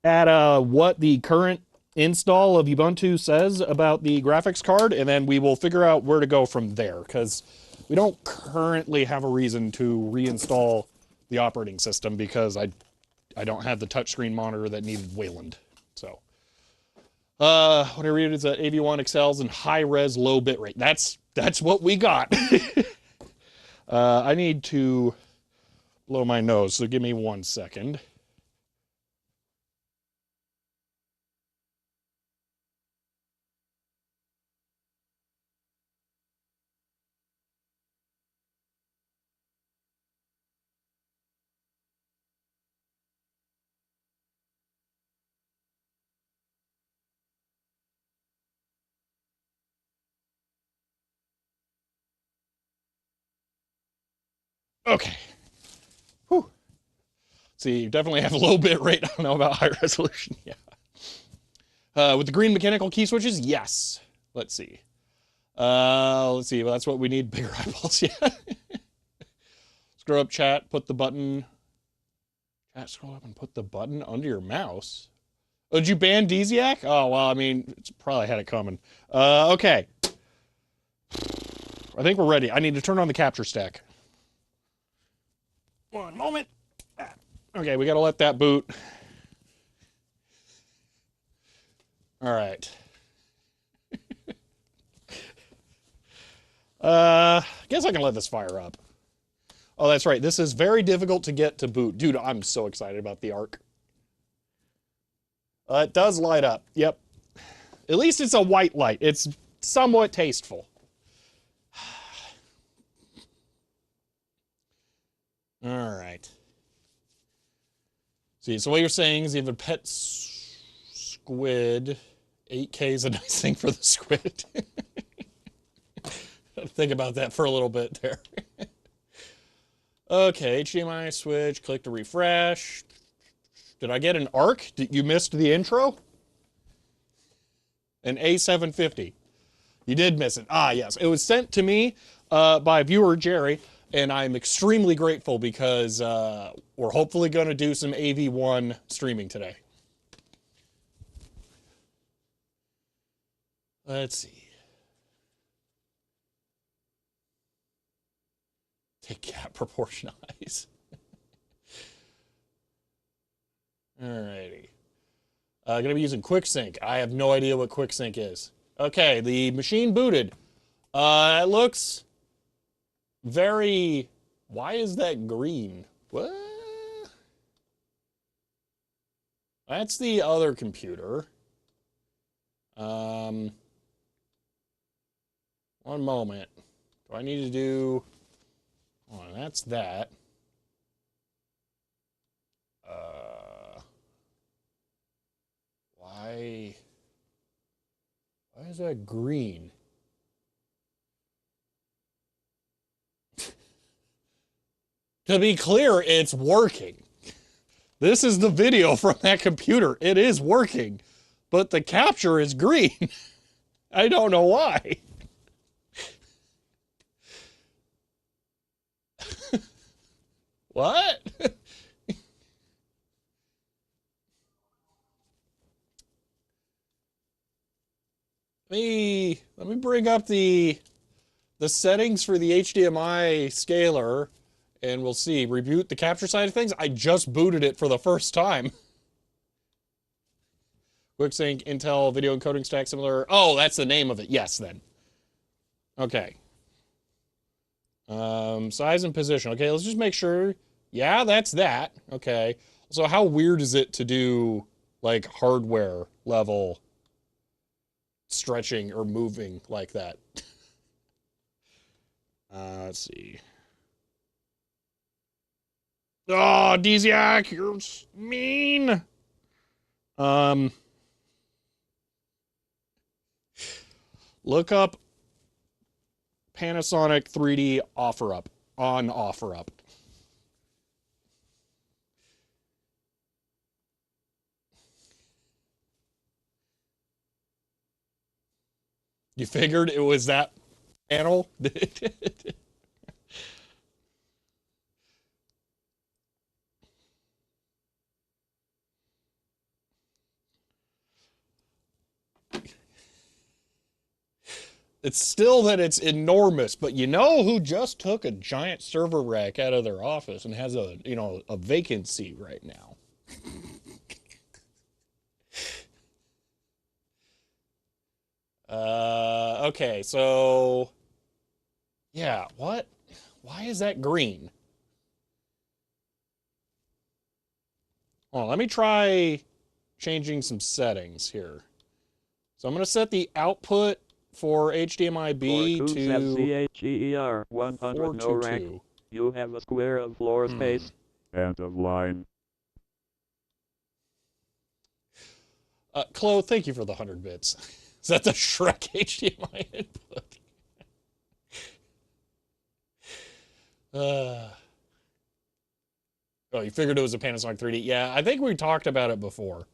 [SPEAKER 3] at what the current install of Ubuntu says about the graphics card, and then we will figure out where to go from there, because we don't currently have a reason to reinstall the operating system because I don't have the touchscreen monitor that needed Wayland. So, what I read is that AV1 excels in high-res, low bitrate. That's what we got. I need to blow my nose, so give me 1 second. Okay. Whew. See, you definitely have a low bit rate. I don't know about high resolution. Yeah. With the green mechanical key switches, yes. Let's see. Well, that's what we need. Bigger eyeballs. Yeah. Scroll up chat, put the button. Chat, scroll up and put the button under your mouse. Oh, did you ban Deziak? Oh, well, I mean, it's probably had it coming. Okay. I think we're ready. I need to turn on the capture stack. 1 moment. Okay, we got to let that boot. All right. I guess I can let this fire up. Oh, that's right. This is very difficult to get to boot. Dude, I'm so excited about the Arc. It does light up. Yep. At least it's a white light. It's somewhat tasteful. All right. See, so what you're saying is you have a pet squid. 8K is a nice thing for the squid. Think about that for a little bit there. Okay, HDMI switch, click to refresh. Did I get an ARC? You missed the intro? An A750. You did miss it. Ah, yes. It was sent to me by viewer Jerry, and I'm extremely grateful because we're hopefully going to do some AV1 streaming today. Let's see. Take cat proportion eyes. Alrighty. Gonna be using QuickSync. I have no idea what QuickSync is. Okay, the machine booted. It looks very... Why is that green? What? That's the other computer. One moment. Do I need to do... Oh, that's that. Why is that green? To be clear, it's working. This is the video from that computer. It is working, but the capture is green. I don't know why. What? Let me bring up the settings for the HDMI scaler, and we'll see. Reboot the capture side of things. I just booted it for the first time. QuickSync, Intel, video encoding stack similar. Oh, that's the name of it. Yes, then. Okay. Size and position. Okay, let's just make sure. Yeah, that's that. Okay. So how weird is it to do like hardware level stretching or moving like that? Let's see. Oh, Desiac, you're mean. Look up Panasonic 3D OfferUp on OfferUp. You figured it was that panel? It's still that it's enormous, but you know who just took a giant server rack out of their office and has a, you know, a vacancy right now? Okay, so yeah, what? Why is that green? Oh, let me try changing some settings here. So I'm going to set the output for HDMI B to
[SPEAKER 1] CHER 100 no rack.
[SPEAKER 3] 422.
[SPEAKER 1] You have a square of floor space.
[SPEAKER 2] End of line.
[SPEAKER 3] Chloe, thank you for the 100 bits. Is that the Shrek HDMI input? Oh, you figured it was a Panasonic 3D? Yeah, I think we talked about it before.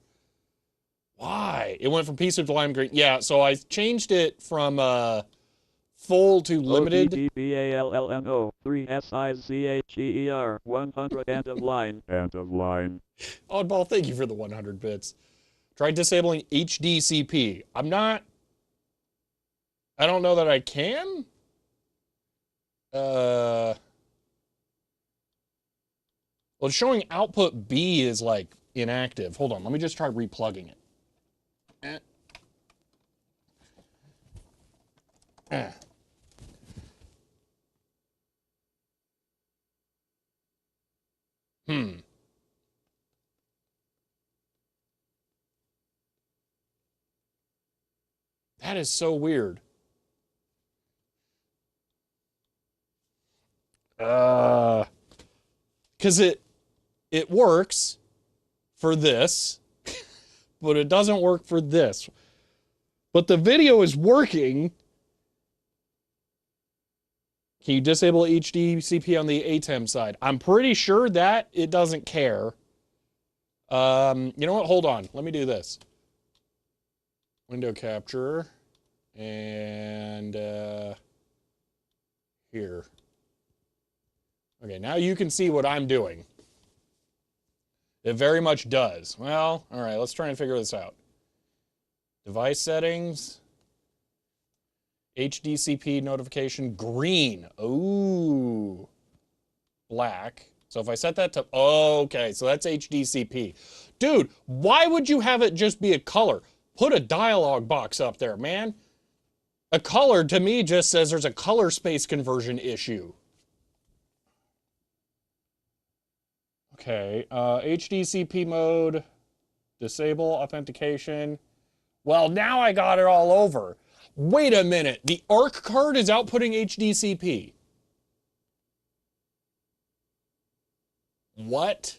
[SPEAKER 3] Why? It went from piece to lime green. Yeah, so I changed it from full to limited.
[SPEAKER 1] OTTBALLNO 3SICHER 100 end of line.
[SPEAKER 2] End of line.
[SPEAKER 3] Oddball, thank you for the 100 bits. Tried disabling HDCP. I don't know that I can. Well, it's showing output B is like inactive. Hold on, let me just try replugging it. That is so weird. Because it works for this, but it doesn't work for this. But the video is working. Can you disable HDCP on the ATEM side? I'm pretty sure that it doesn't care. You know what? Hold on. Let me do this. Window capture. And here. Okay, now you can see what I'm doing. It very much does. Well, all right, let's try and figure this out. Device settings. HDCP notification, green. Ooh. Black. So if I set that to, okay, so that's HDCP. Dude, why would you have it just be a color? Put a dialog box up there, man. A color, to me, just says there's a color space conversion issue. Okay, HDCP mode, disable authentication. Well, now I got it all over. Wait a minute, the ARC card is outputting HDCP. What?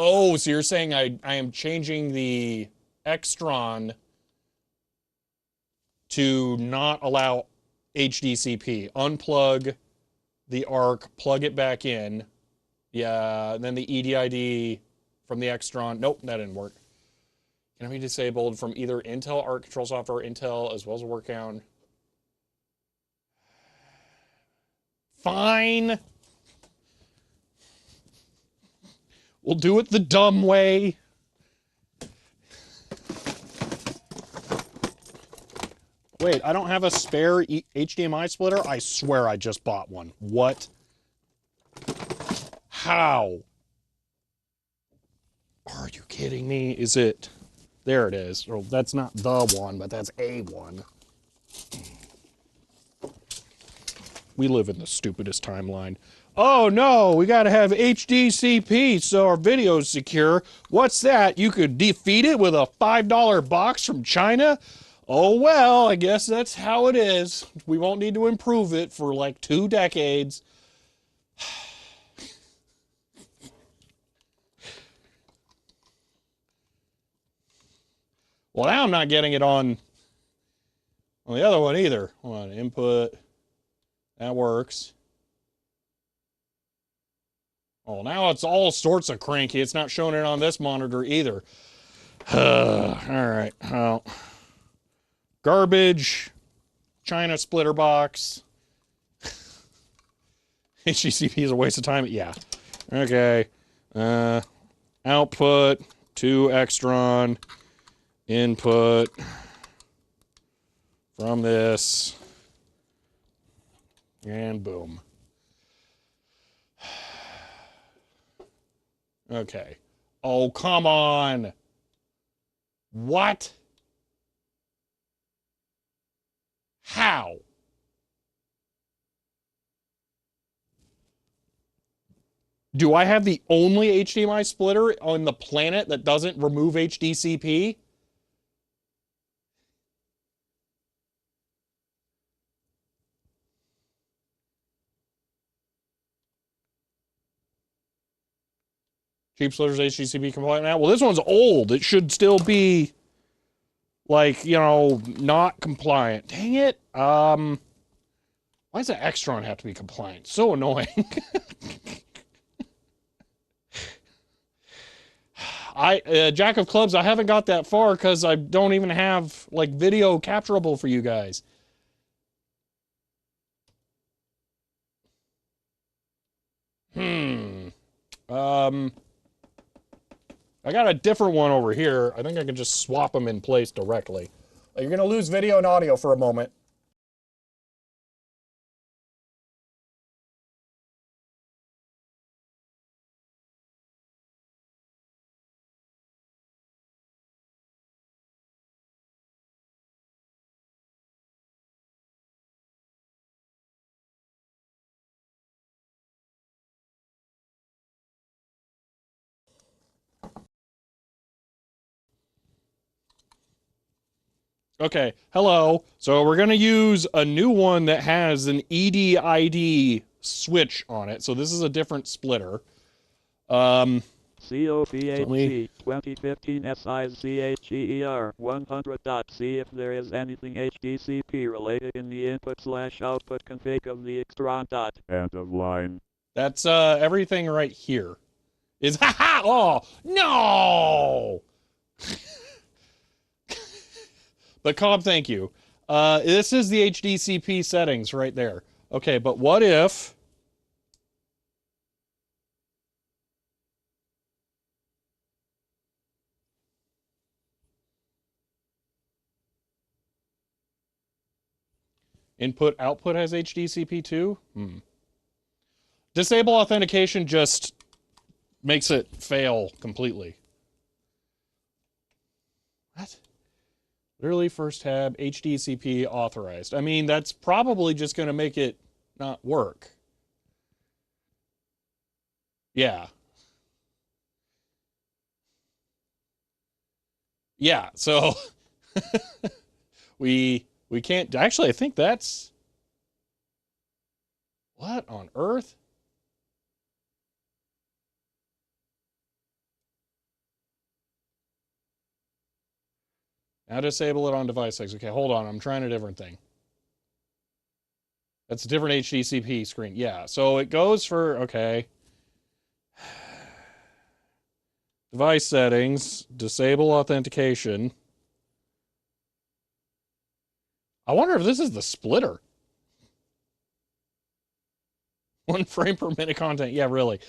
[SPEAKER 3] Oh, so you're saying I am changing the Extron to not allow HDCP. Unplug the ARC, plug it back in. Yeah, and then the EDID from the Extron. Nope, that didn't work. Can it be disabled from either Intel ARC control software, Intel, as well as a work count? Fine. We'll do it the dumb way. Wait, I don't have a spare HDMI splitter? I swear I just bought one. What? How? Are you kidding me? Is it? There it is. Well, that's not the one, but that's a one. We live in the stupidest timeline. Oh no, we gotta have HDCP so our video's secure. What's that? You could defeat it with a $5 box from China? Oh well, I guess that's how it is. We won't need to improve it for like 2 decades. Well, now I'm not getting it on the other one either. Hold on, input. That works. Oh, now it's all sorts of cranky. It's not showing it on this monitor either. All right. Well, garbage. China splitter box. HDCP is a waste of time. Yeah. Okay. Output to Extron. Input from this. And boom. Okay. Oh, come on. What? How? Do I have the only HDMI splitter on the planet that doesn't remove HDCP? Cheap splitters HDCP compliant now? Well, this one's old. It should still be, like, you know, not compliant. Dang it. Why does the Extron have to be compliant? So annoying. Jack of Clubs, I haven't got that far because I don't even have, like, video capturable for you guys. I got a different one over here. I think I can just swap them in place directly. You're going to lose video and audio for a moment. Okay, hello. So we're going to use a new one that has an EDID switch on it. So this is a different splitter. Let me...
[SPEAKER 1] COPHC 2015 SICHER 100. See if there is anything HDCP related in the input/output config of the Extron.
[SPEAKER 2] End of line.
[SPEAKER 3] That's everything right here. Is haha! Oh no! But Cobb, thank you. This is the HDCP settings right there. Okay, but what if... Input output has HDCP too? Disable authentication just makes it fail completely. What? Literally first tab, HDCP authorized. I mean, that's probably just going to make it not work. Yeah. Yeah, so we can't... Actually, I think that's... What on earth? Now disable it on device 6. Okay, hold on. I'm trying a different thing. That's a different HDCP screen. Yeah, so it goes for... Okay. Device settings. Disable authentication. I wonder if this is the splitter. 1 frame per minute content. Yeah, really.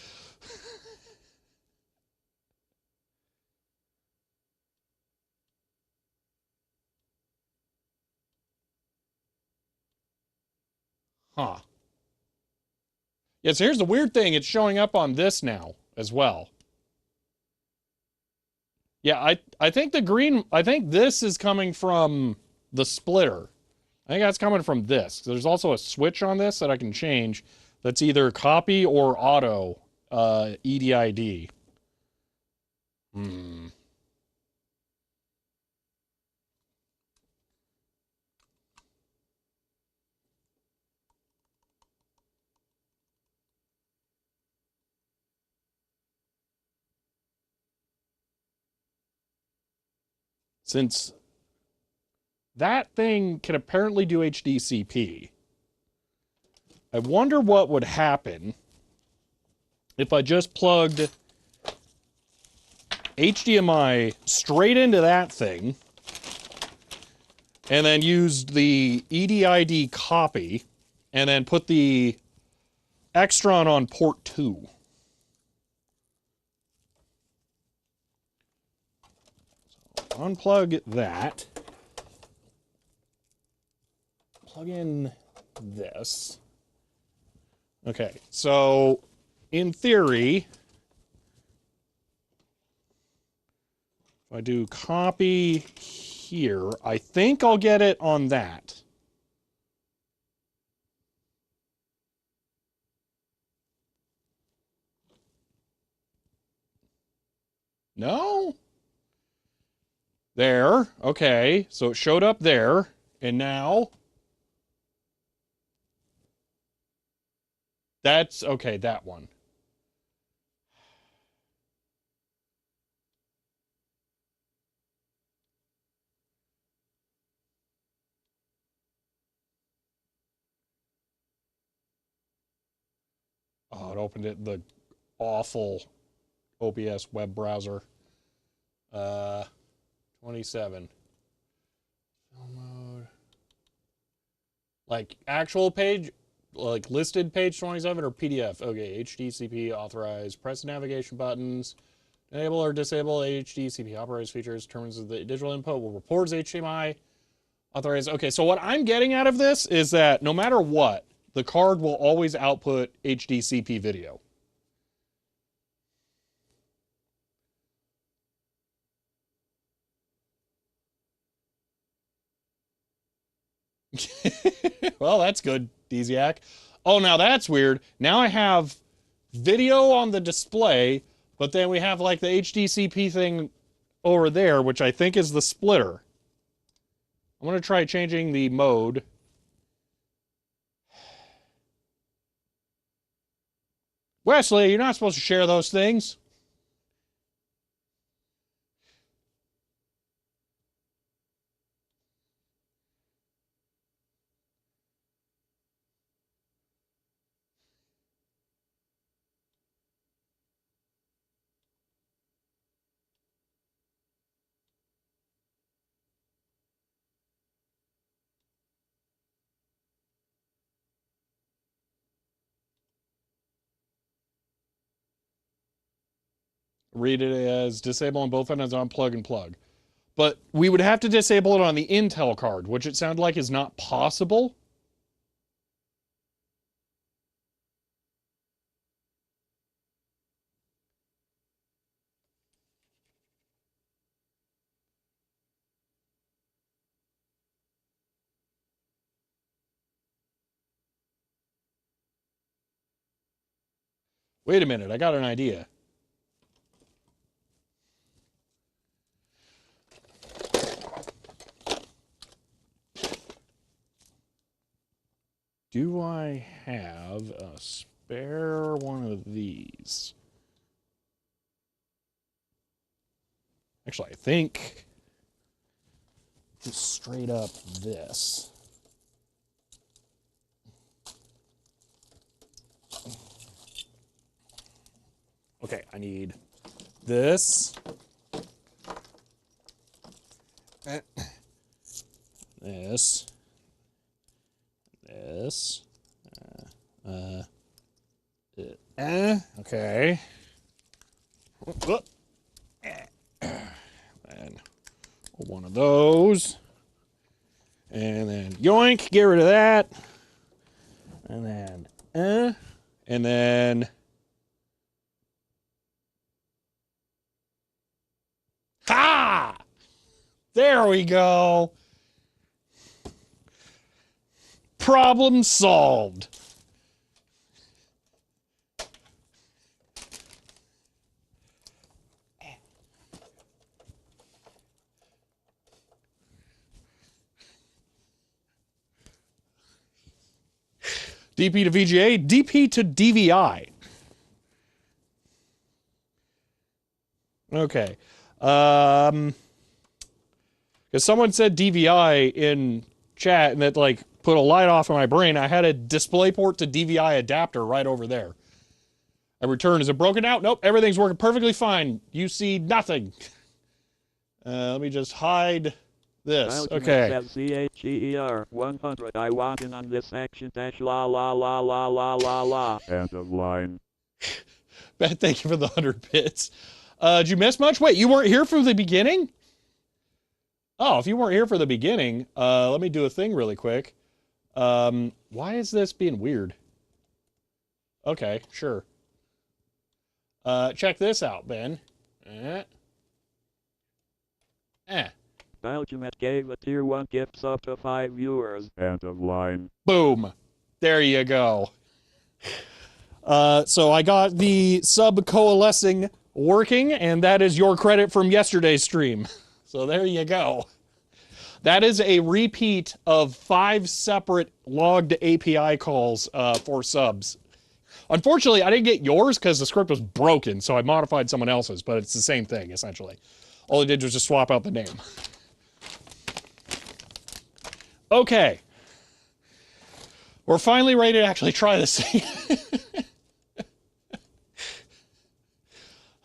[SPEAKER 3] Huh. Yeah, so here's the weird thing. It's showing up on this now as well. Yeah, I think the green... I think this is coming from the splitter. I think that's coming from this. There's also a switch on this that I can change that's either copy or auto EDID. Since that thing can apparently do HDCP, I wonder what would happen if I just plugged HDMI straight into that thing and then used the EDID copy and then put the Extron on port 2. So unplug that. Plug in this. Okay, so in theory, if I do copy here, I think I'll get it on that. No? There. Okay, so it showed up there, and now... That's, okay, that one. Oh, it opened it in the awful OBS web browser. 27. Film mode. Like, actual page... Like listed page 27 or PDF? Okay, HDCP authorized. Press the navigation buttons. Enable or disable HDCP authorized features. Determines that the digital input will report as HDMI authorized. Okay, so what I'm getting out of this is that no matter what, the card will always output HDCP video. Well, that's good, Desiac. Oh, now that's weird. Now I have video on the display, but then we have like the HDCP thing over there, which I think is the splitter. I'm going to try changing the mode. Wesley, you're not supposed to share those things. Read it as disable on both ends on plug and plug. But we would have to disable it on the Intel card, which it sounded like is not possible. Wait a minute, I got an idea. Do I have a spare one of these? Actually, I think just straight up this. Okay, I need this. This. This. Okay. And one of those. And then yoink, get rid of that. And then, and then, ha! There we go. Problem solved. DP to VGA, DP to DVI. Okay. Because someone said DVI in chat and that like put a light off in my brain. I had a DisplayPort to DVI adapter right over there. I returned. Is it broken out? Nope. Everything's working perfectly fine. You see nothing. Let me just hide this. Okay.
[SPEAKER 1] CHER 100. I want in on this action dash la la la la la la la.
[SPEAKER 2] End of line.
[SPEAKER 3] Ben, thank you for the 100 bits. Did you miss much? Wait, you weren't here from the beginning? Oh, if you weren't here for the beginning, let me do a thing really quick. Why is this being weird? Okay, sure. Check this out, Ben.
[SPEAKER 1] Ultimate gave a tier 1 gift sub to 5 viewers.
[SPEAKER 2] End of line.
[SPEAKER 3] Boom. There you go. So I got the sub coalescing working, and that is your credit from yesterday's stream. So there you go. That is a repeat of 5 separate logged API calls for subs. Unfortunately, I didn't get yours because the script was broken, so I modified someone else's, but it's the same thing, essentially. All I did was just swap out the name. Okay. We're finally ready to actually try this thing.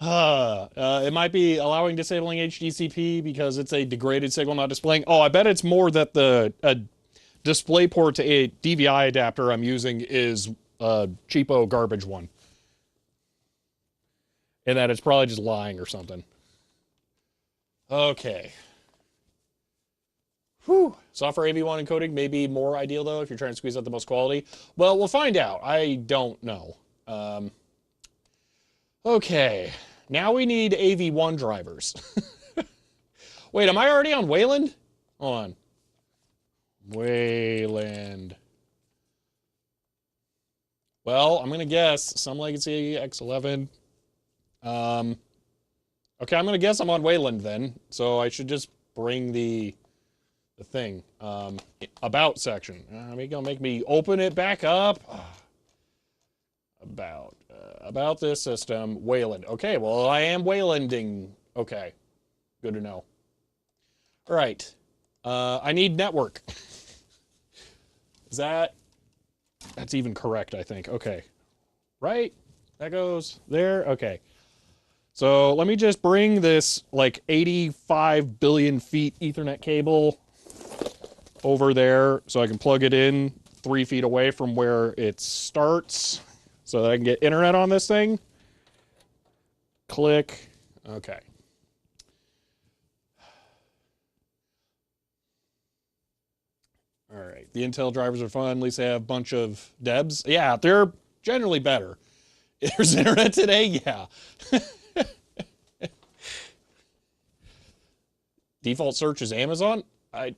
[SPEAKER 3] It might be allowing disabling HDCP because it's a degraded signal not displaying. Oh, I bet it's more that the DisplayPort to a DVI adapter I'm using is a cheapo garbage one. And that it's probably just lying or something. Okay. Whew. Software AV1 encoding may be more ideal, though, if you're trying to squeeze out the most quality. Well, we'll find out. I don't know. Okay. Now we need AV1 drivers. Wait, am I already on Wayland? Hold on. Wayland. Well, I'm going to guess some legacy X11. Okay, I'm going to guess I'm on Wayland then. So I should just bring the the thing. About section. Gonna make me open it back up. About this system. Wayland. Okay, well, I am Waylanding. Okay, good to know. All right. I need network. That's even correct, I think. Okay. Right? That goes there? Okay. So let me just bring this like 85 billion feet Ethernet cable over there so I can plug it in 3 feet away from where it starts so that I can get internet on this thing. Click. Okay. All right. The Intel drivers are fun. At least they have a bunch of debs. Yeah, they're generally better. There's internet today? Yeah. Default search is Amazon?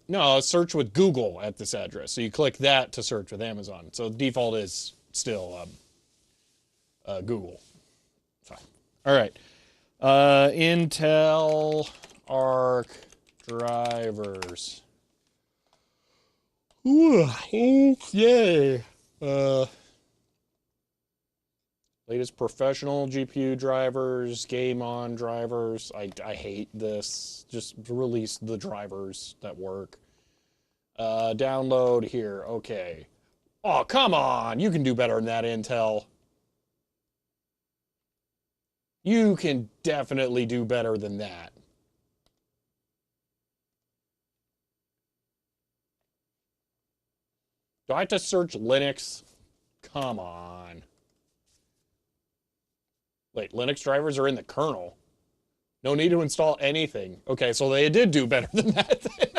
[SPEAKER 3] No, search with Google at this address. So you click that to search with Amazon. So the default is still Google. Fine. All right. Intel Arc drivers. Ooh, yay. Latest professional GPU drivers, game on drivers. I hate this. Just release the drivers that work. Download here. Okay. Oh, come on. You can do better than that, Intel. You can definitely do better than that. Do I have to search Linux? Come on. Wait, Linux drivers are in the kernel. No need to install anything. Okay, so they did do better than that then.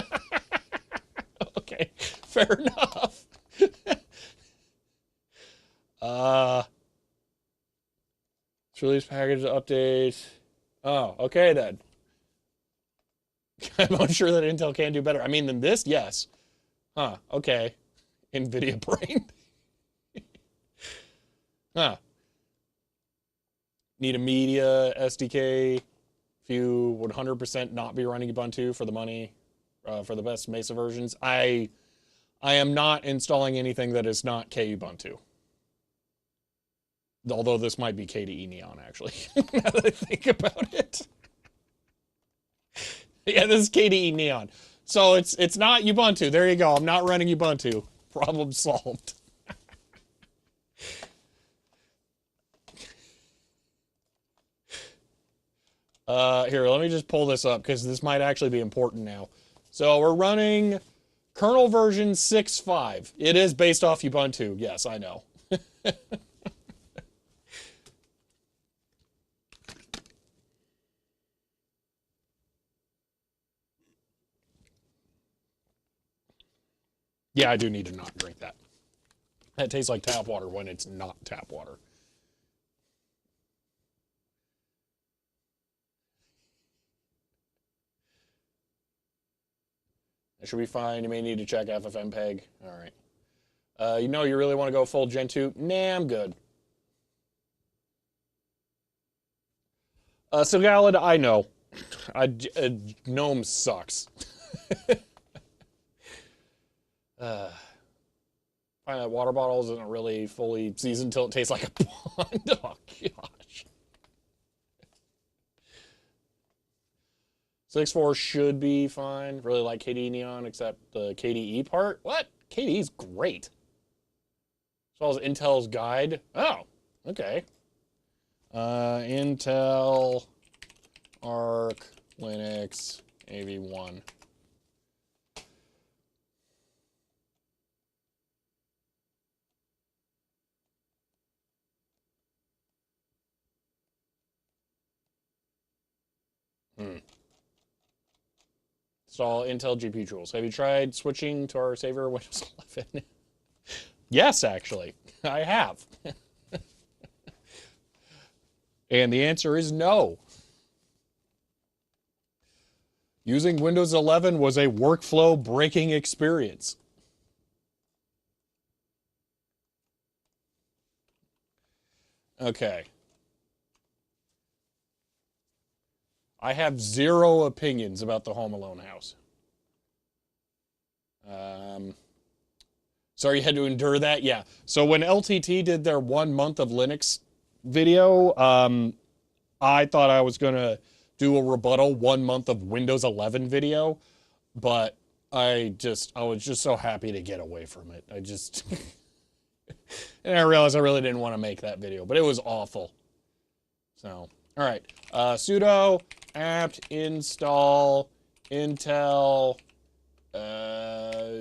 [SPEAKER 3] Okay, fair enough. Release package update. Oh, okay then. I'm unsure that Intel can do better. I mean, than this, yes. Huh, okay. NVIDIA brain. Huh. Need a media SDK. Few would 100% not be running Ubuntu for the money, for the best Mesa versions. I am not installing anything that is not Kubuntu. Although this might be KDE Neon, actually, now that I think about it. Yeah, this is KDE Neon. So it's not Ubuntu. There you go. I'm not running Ubuntu. Problem solved. Here, let me just pull this up because this might actually be important now. So we're running kernel version 6.5. It is based off Ubuntu. Yes, I know. Yeah, I do need to not drink that. That tastes like tap water when it's not tap water. That should be fine. You may need to check FFmpeg. All right. You know you really want to go full Gen 2? Nah, I'm good. Sigalid, I know. GNOME sucks. Find that water bottle isn't really fully seasoned until it tastes like a pond. Oh, gosh. 6.4 should be fine. Really like KDE Neon, except the KDE part. What? KDE's great. As well as Intel's guide. Oh, okay. Intel Arc Linux AV1. Install Intel GPU tools. Have you tried switching to our saver Windows 11? Yes, actually, I have. And the answer is no. Using Windows 11 was a workflow breaking experience. Okay. I have zero opinions about the Home Alone house. Sorry you had to endure that. Yeah. So when LTT did their 1 month of Linux video, I thought I was going to do a rebuttal 1 month of Windows 11 video, but I was just so happy to get away from it. And I realized I really didn't want to make that video, but it was awful. So, all right. Sudo apt install Intel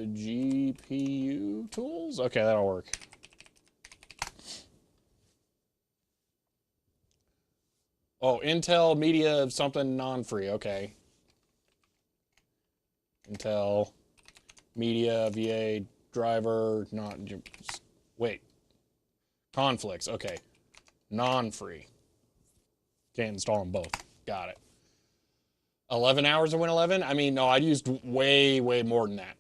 [SPEAKER 3] GPU tools. Okay, that'll work. Oh, Intel media something non-free. Okay. Intel media VA driver not wait. Conflicts. Okay. Non-free. Can't install them both. Got it. 11 hours of Win 11? I mean, no, I'd used way, way more than that.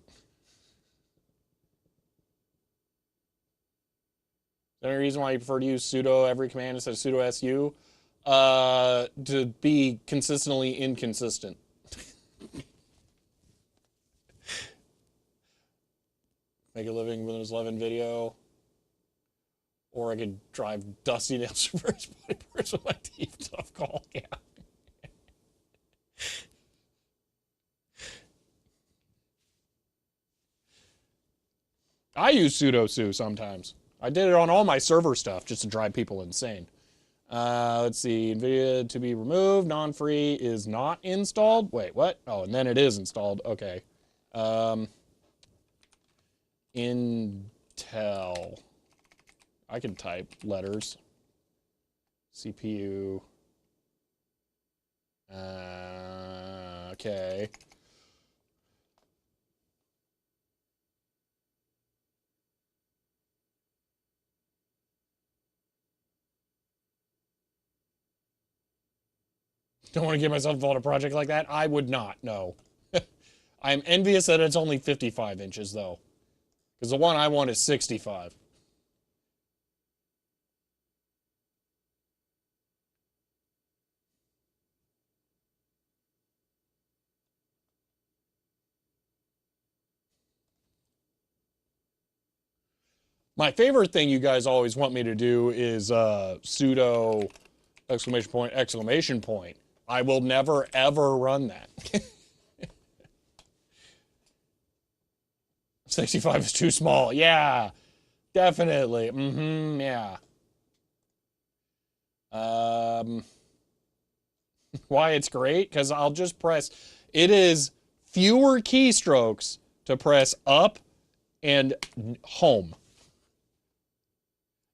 [SPEAKER 3] Is there any reason why you prefer to use sudo every command instead of sudo su? To be consistently inconsistent. Make a living Windows 11 video. Or I could drive Dusty Nails reverse body parts with my teeth. Tough call. Yeah. I use sudo su sometimes. I did it on all my server stuff just to drive people insane. Let's see. NVIDIA to be removed. Non-free is not installed. Wait, what? Oh, and then it is installed. Okay. Intel. I can type letters. CPU. Okay. Don't want to give myself involved in a project like that. I would not, no. I'm envious that it's only 55 inches, though. Because the one I want is 65. My favorite thing you guys always want me to do is sudo exclamation point, exclamation point. I will never, ever run that. 65 is too small. Yeah, definitely. Yeah. Why it's great? Because I'll just press, it is fewer keystrokes to press up and home.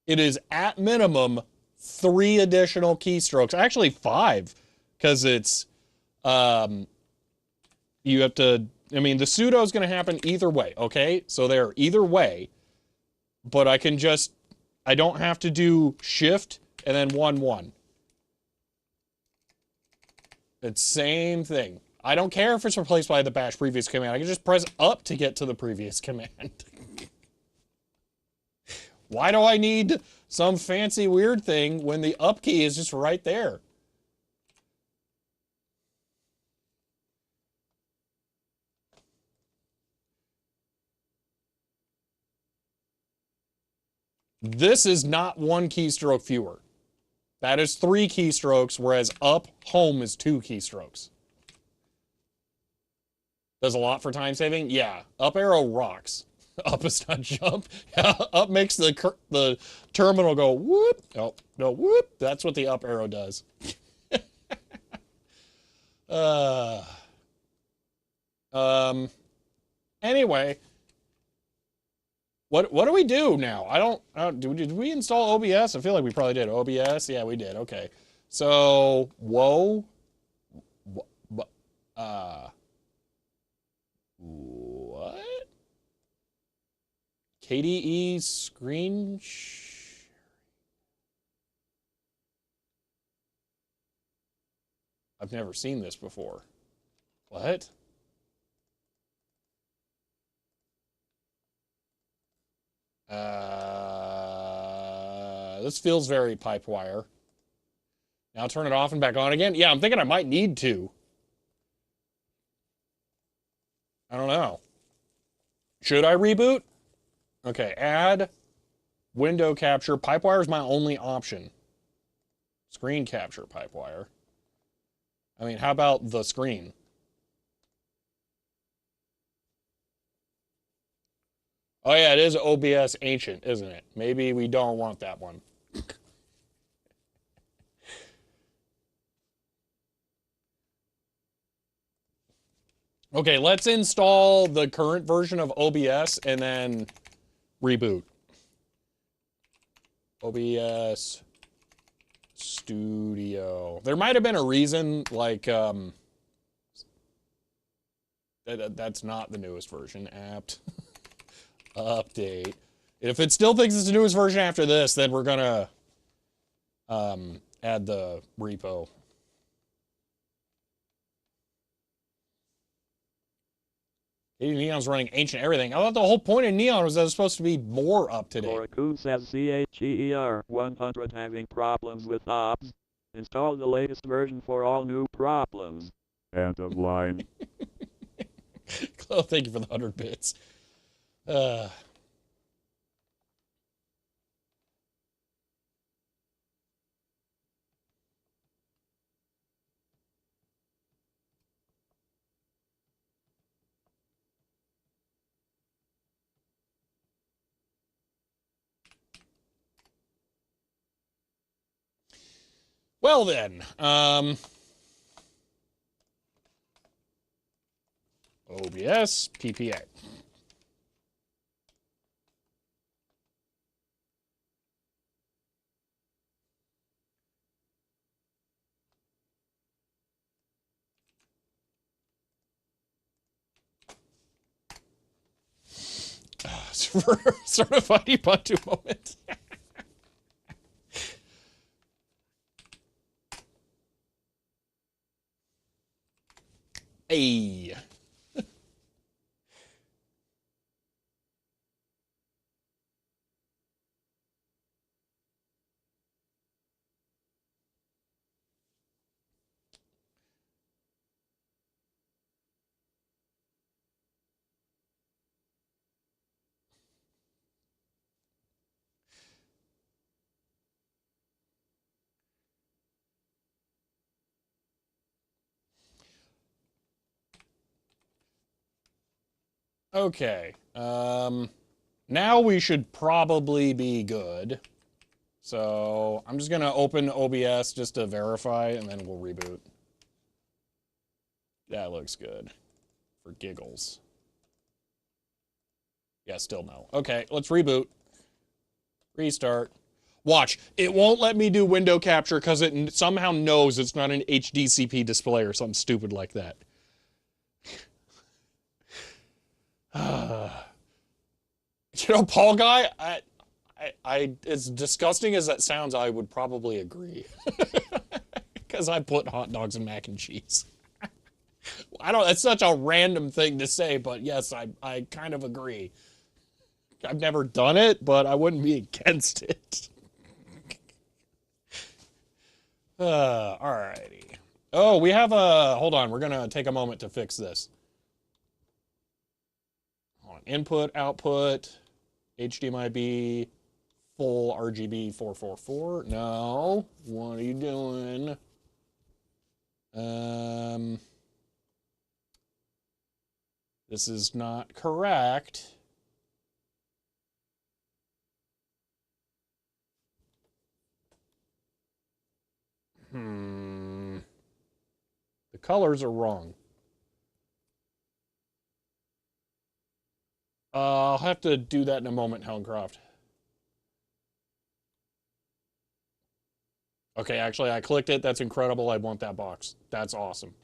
[SPEAKER 3] It is at minimum 3 additional keystrokes, actually 5, because it's, you have to, I mean, the sudo is going to happen either way, okay? So they're either way, but I can just, I don't have to do shift and then 1. It's same thing. I don't care if it's replaced by the bash previous command. I can just press up to get to the previous command. Why do I need some fancy weird thing when the up key is just right there? This is not 1 keystroke fewer. That is 3 keystrokes, whereas up, home is 2 keystrokes. Does a lot for time saving? Yeah. Up arrow rocks. Up is not jump. Up makes the terminal go whoop. Oh, no, whoop. That's what the up arrow does. Anyway, what do we do now? I don't did we install OBS? I feel like we probably did. OBS? Yeah, we did. Okay. So, whoa. What? KDE screen I've never seen this before. What? This feels very pipe wire. Now turn it off and back on again. Yeah, I'm thinking I might need to. I don't know. Should I reboot? Okay, add window capture. Pipewire is my only option. Screen capture Pipewire. I mean, how about the screen? Oh yeah, it is OBS Ancient, isn't it? Maybe we don't want that one. Okay, let's install the current version of OBS and then reboot. OBS Studio. There might have been a reason, like, that's not the newest version. Apt update. If it still thinks it's the newest version after this, then we're gonna add the repo. Neon's running Ancient everything. I thought the whole point of Neon was that it was supposed to be more up to date.
[SPEAKER 1] Oracle says CHER 100 having problems with ops. Install the latest version for all new problems.
[SPEAKER 2] End of line.
[SPEAKER 3] Oh, thank you for the 100 bits. Well then, OBS PPA. Certified Ubuntu moment. Hey. Okay. Now we should probably be good. So I'm just going to open OBS just to verify, and then we'll reboot. That looks good. For giggles. Yeah, still no. Okay, let's reboot. Restart. Watch. It won't let me do window capture because it somehow knows it's not an HDCP display or something stupid like that. You know, Paul Guy, as disgusting as that sounds, I would probably agree. Because I put hot dogs and mac and cheese. It's such a random thing to say, but yes, I kind of agree. I've never done it, but I wouldn't be against it. Alrighty. Oh, we have hold on, we're gonna take a moment to fix this. Hold on. Input, output, HDMI, full RGB 444. No, what are you doing? This is not correct. The colors are wrong. I'll have to do that in a moment, Helencroft. Okay, actually, I clicked it. That's incredible. I want that box. That's awesome.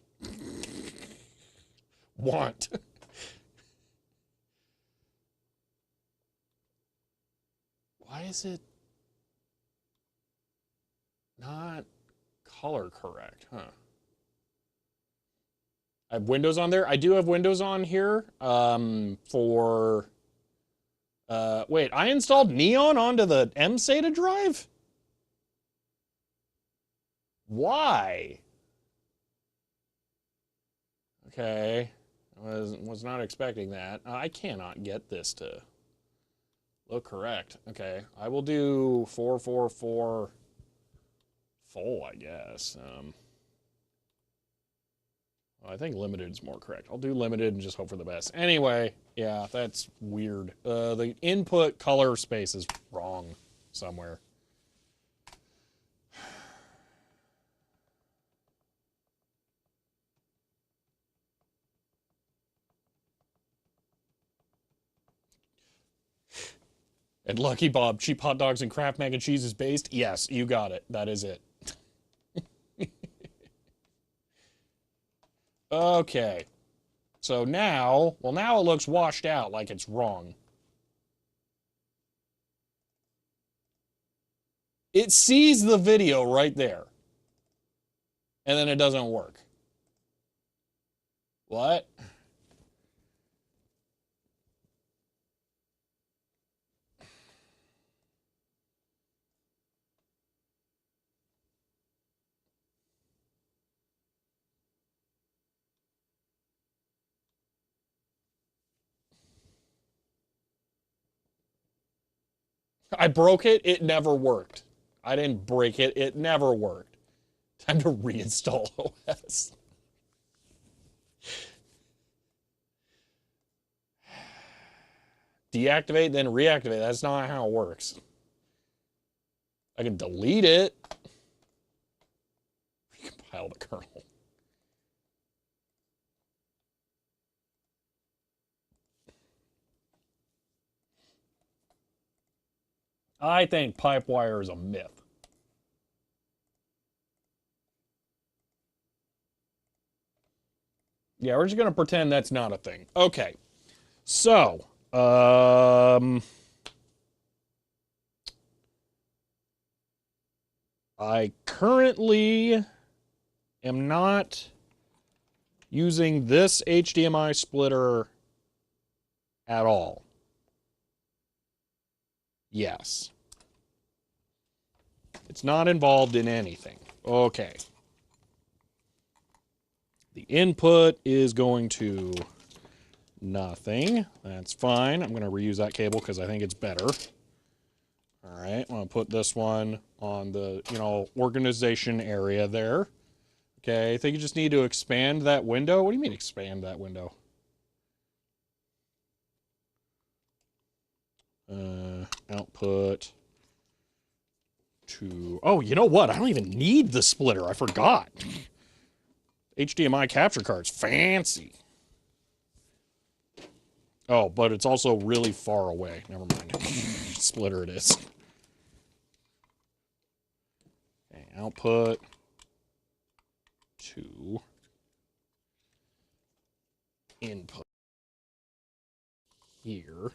[SPEAKER 3] Want. Why is it not color correct, huh? I have Windows on there. I do have Windows on here for... wait, I installed Neon onto the MSATA drive? Why? Okay. Was not expecting that. I cannot get this to look correct. Okay, I will do 444 full, I guess. I think limited is more correct. I'll do limited and just hope for the best. Anyway, yeah, that's weird. The input color space is wrong somewhere. And Lucky Bob, cheap hot dogs and Kraft mac and cheese is based? Yes, you got it. That is it. Okay. So now, well, now it looks washed out like it's wrong. It sees the video right there. And then it doesn't work. What? I broke it. It never worked. I didn't break it. It never worked. Time to reinstall OS. Deactivate, then reactivate. That's not how it works. I can delete it. Recompile the kernel. I think Pipewire is a myth. Yeah, we're just going to pretend that's not a thing. Okay. So, I currently am not using this HDMI splitter at all. Yes. It's not involved in anything. Okay. The input is going to nothing. That's fine. I'm going to reuse that cable because I think it's better. All right. I'm going to put this one on the, organization area there. Okay. I think you just need to expand that window. What do you mean expand that window? Output to, oh, you know what? I don't even need the splitter. I forgot. HDMI capture card's fancy. Oh, but it's also really far away. Never mind. Splitter it is. Okay, output to input here.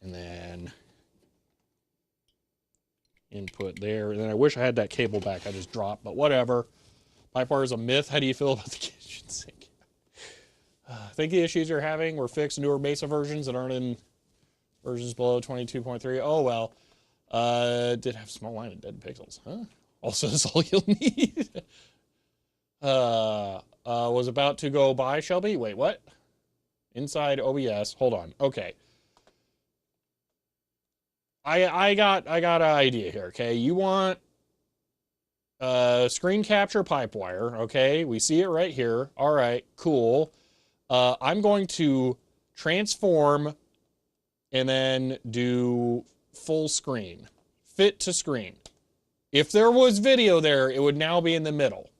[SPEAKER 3] And then input there. And then I wish I had that cable back. I just dropped, but whatever. Pipewire is a myth. How do you feel about the kitchen sink? I think the issues you're having were fixed in newer Mesa versions that aren't in versions below 22.3. Oh, well. Did have small line of dead pixels. Huh? Also, that's all you'll need. Was about to go by, Shelby? Wait, what? Inside OBS. Hold on. Okay. I got an idea here, okay? You want screen capture Pipewire, okay? We see it right here. All right, cool. I'm going to transform and then do full screen. Fit to screen. If there was video there, it would now be in the middle.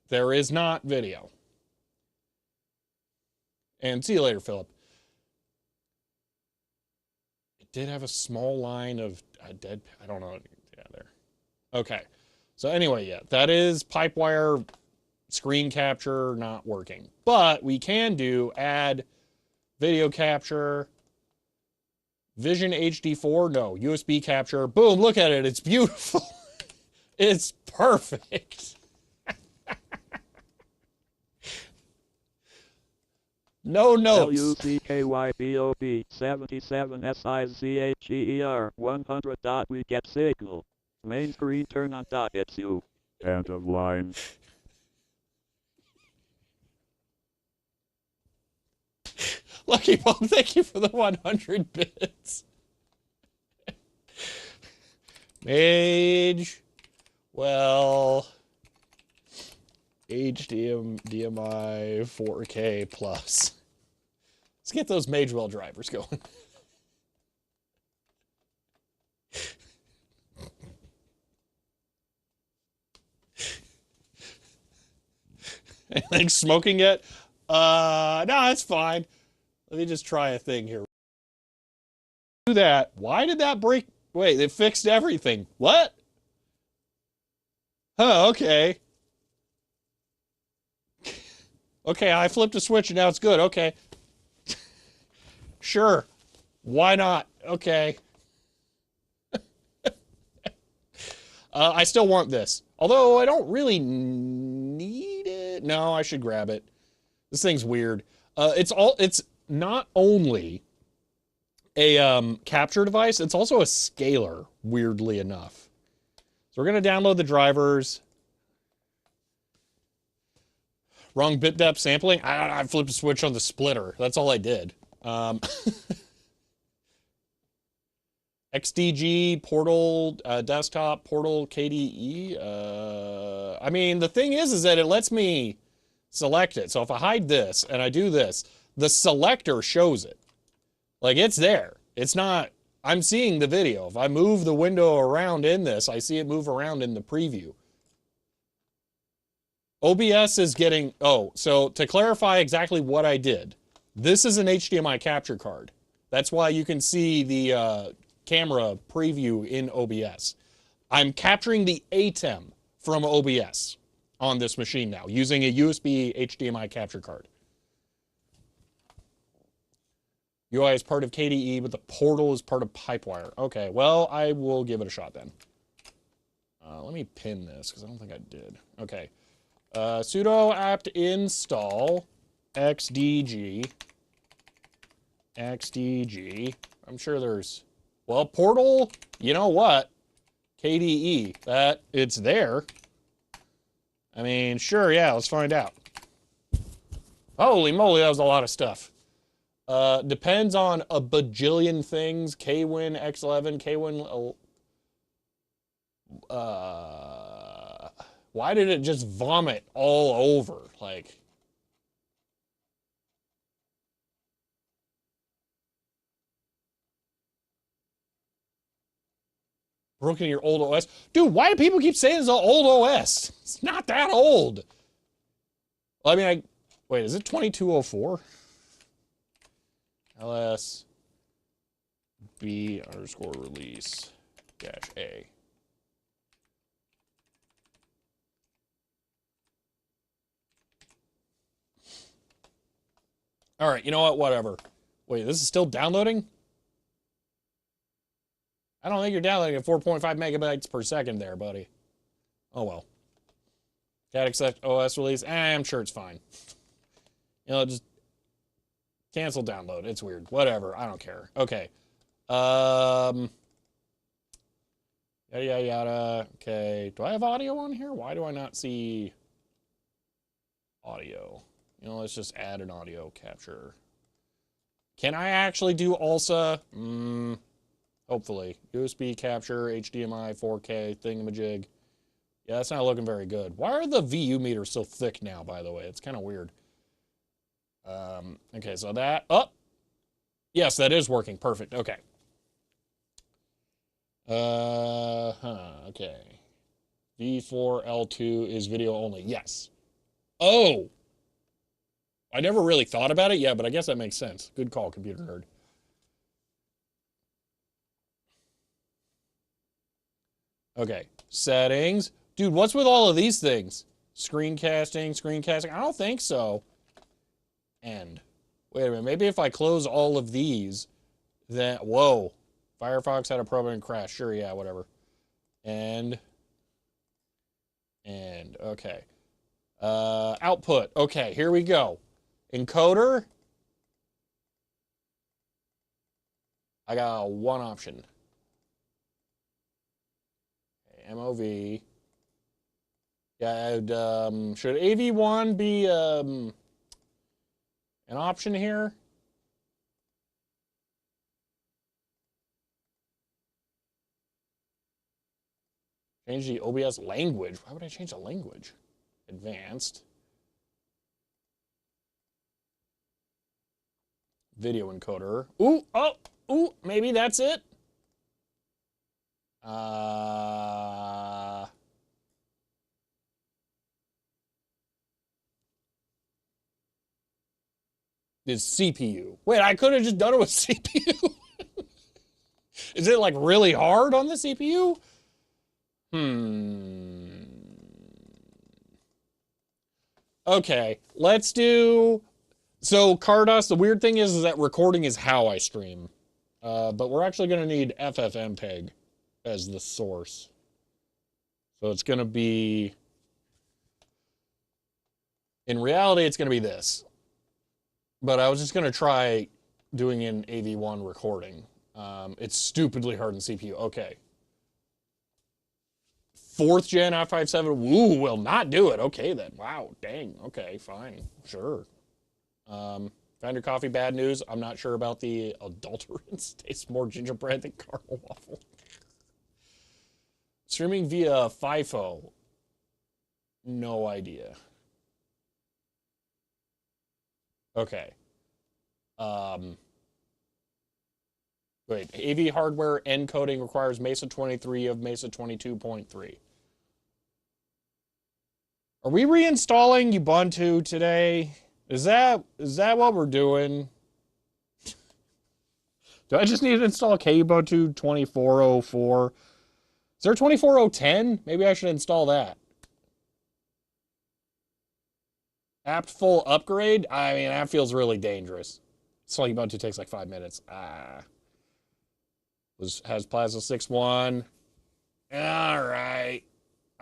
[SPEAKER 3] There is not video. And see you later, Philip. Did have a small line of dead, I don't know, yeah, there. Okay, so anyway, yeah, that is Pipewire screen capture not working. But we can do add video capture, Vision HD4, no, USB capture, boom, look at it, it's beautiful. It's perfect. No notes.
[SPEAKER 1] LUCKYBOB 77 SIZHER 100. We get signal. Main screen turn on. It's you.
[SPEAKER 2] End of line.
[SPEAKER 3] Lucky Bob, thank you for the 100 bits. Mage, well, HDMI 4K plus. Let's get those Magewell drivers going. Anything smoking yet? No, it's fine. Let me just try a thing here. Do that. Why did that break? Wait, it fixed everything. What? Huh, okay. Okay, I flipped a switch and now it's good. Okay. Sure. Why not? Okay. I still want this. Although I don't really need it. No, I should grab it. This thing's weird. It's not only a capture device, it's also a scaler, weirdly enough. So we're gonna download the drivers. Wrong bit depth sampling. I flipped a switch on the splitter. That's all I did. XDG, Portal, Desktop, Portal, KDE. I mean, the thing is that it lets me select it. So if I hide this and I do this, the selector shows it. Like, it's there. It's not, I'm seeing the video. If I move the window around in this, I see it move around in the preview. OBS is getting, oh, so to clarify exactly what I did, this is an HDMI capture card. That's why you can see the camera preview in OBS. I'm capturing the ATEM from OBS on this machine now using a USB HDMI capture card. UI is part of KDE, but the portal is part of Pipewire. Okay, well, I will give it a shot then. Let me pin this because I don't think I did. Okay. Sudo apt install xdg. I'm sure there's, well, portal, you know what? KDE, that it's there. I mean, sure, yeah, let's find out. Holy moly, that was a lot of stuff. Depends on a bajillion things. KWin X11, KWin. Why did it just vomit all over? Like, broken your old OS. Dude, why do people keep saying it's an old OS? It's not that old. Well, I mean, wait, is it 2204? LS B underscore release dash A. All right, you know what? Whatever. Wait, this is still downloading? I don't think you're downloading at 4.5 megabytes per second there, buddy. Oh, well. Cat accept OS release. I'm sure it's fine. You know, just cancel download. It's weird. Whatever. I don't care. Okay. Yada, yada, yada. Okay. Do I have audio on here? Why do I not see audio? You know, let's just add an audio capture. Can I actually do ALSA? Hopefully. USB capture, HDMI, 4K, thingamajig. Yeah, that's not looking very good. Why are the VU meters so thick now, by the way? It's kind of weird. Okay, so that, oh, yes, that is working. Perfect. Okay. Okay. V4L2 is video only. Yes. Oh, I never really thought about it. Yeah, but I guess that makes sense. Good call, computer nerd. Okay, settings. Dude, what's with all of these things? Screencasting. I don't think so. End. Wait a minute, maybe if I close all of these, then, whoa. Firefox had a permanent crash. Sure, yeah, whatever. And, okay. Output. Okay, here we go. Encoder. I got one option. MOV. Yeah, should AV1 be an option here? Change the OBS language. Why would I change the language? Advanced. Video encoder. Ooh, oh, ooh, maybe that's it. Is CPU. Wait, I could have just done it with CPU. Is it like really hard on the CPU? Okay, let's do... So, Cardust, the weird thing is that recording is how I stream. But we're actually going to need FFmpeg as the source. So it's going to be... In reality, it's going to be this. But I was just going to try doing an AV1 recording. It's stupidly hard in CPU. Okay. 4th gen i5-7. Woo, will not do it. Okay, then. Wow, dang. Okay, fine. Sure. Found your coffee, bad news. I'm not sure about the adulterants. Tastes more gingerbread than caramel waffle. Streaming via FIFO. No idea. Okay. Wait, AV hardware encoding requires Mesa 23 of Mesa 22.3. Are we reinstalling Ubuntu today? Is that what we're doing? Do I just need to install Kubuntu 2404? Is there 24010? Maybe I should install that. Apt full upgrade? I mean, that feels really dangerous. Installing Ubuntu takes like 5 minutes. Has Plasma 6.1. All right.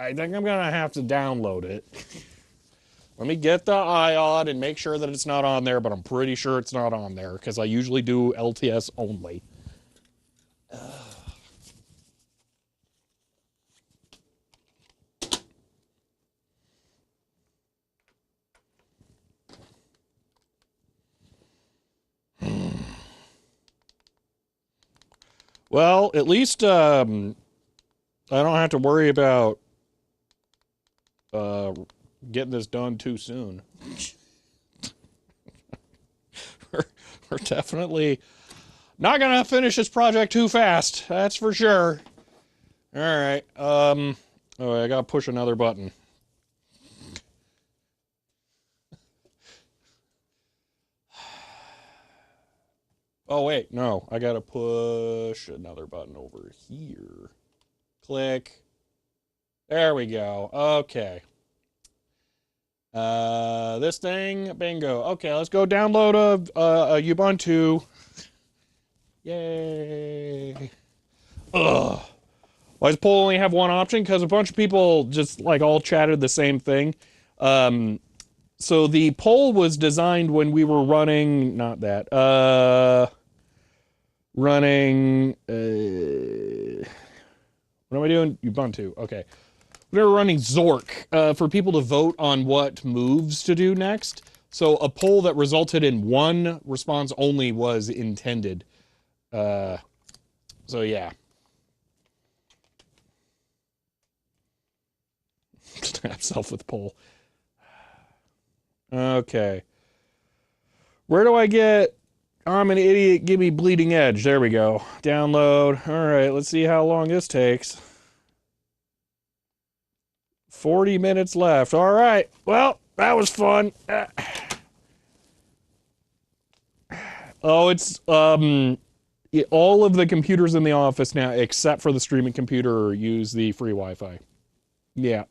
[SPEAKER 3] I think I'm going to have to download it. Let me get the iOD and make sure that it's not on there, but I'm pretty sure it's not on there because I usually do LTS only. Well, at least I don't have to worry about getting this done too soon. we're definitely not gonna finish this project too fast. That's for sure. All right. Oh, I gotta push another button. Oh wait, no, I gotta push another button over here. Click. There we go. Okay. This thing, bingo. Okay, let's go download a Ubuntu. Yay. Ugh. Why does poll only have one option? Because a bunch of people just like all chatted the same thing. So the poll was designed when we were running, not that, running, what am I doing? Ubuntu, okay. We were running Zork for people to vote on what moves to do next. So a poll that resulted in one response only was intended. So yeah. Snap self with poll. Okay. Where do I get... I'm an idiot, give me bleeding edge. There we go. Download. All right, let's see how long this takes. 40 minutes left. All right. Well, that was fun. Oh, it's all of the computers in the office now, except for the streaming computer, use the free Wi-Fi. Yeah.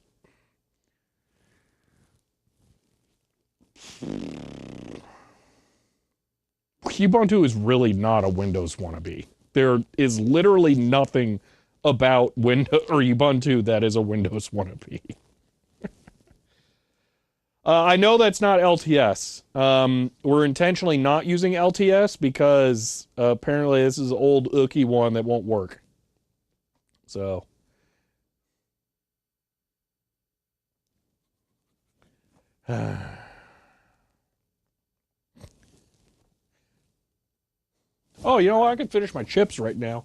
[SPEAKER 3] Ubuntu is really not a Windows wannabe. There is literally nothing about Windows or Ubuntu that is a Windows wannabe. I know that's not LTS. We're intentionally not using LTS because apparently this is an old ooky one that won't work. So. Oh, you know what? I can finish my chips right now.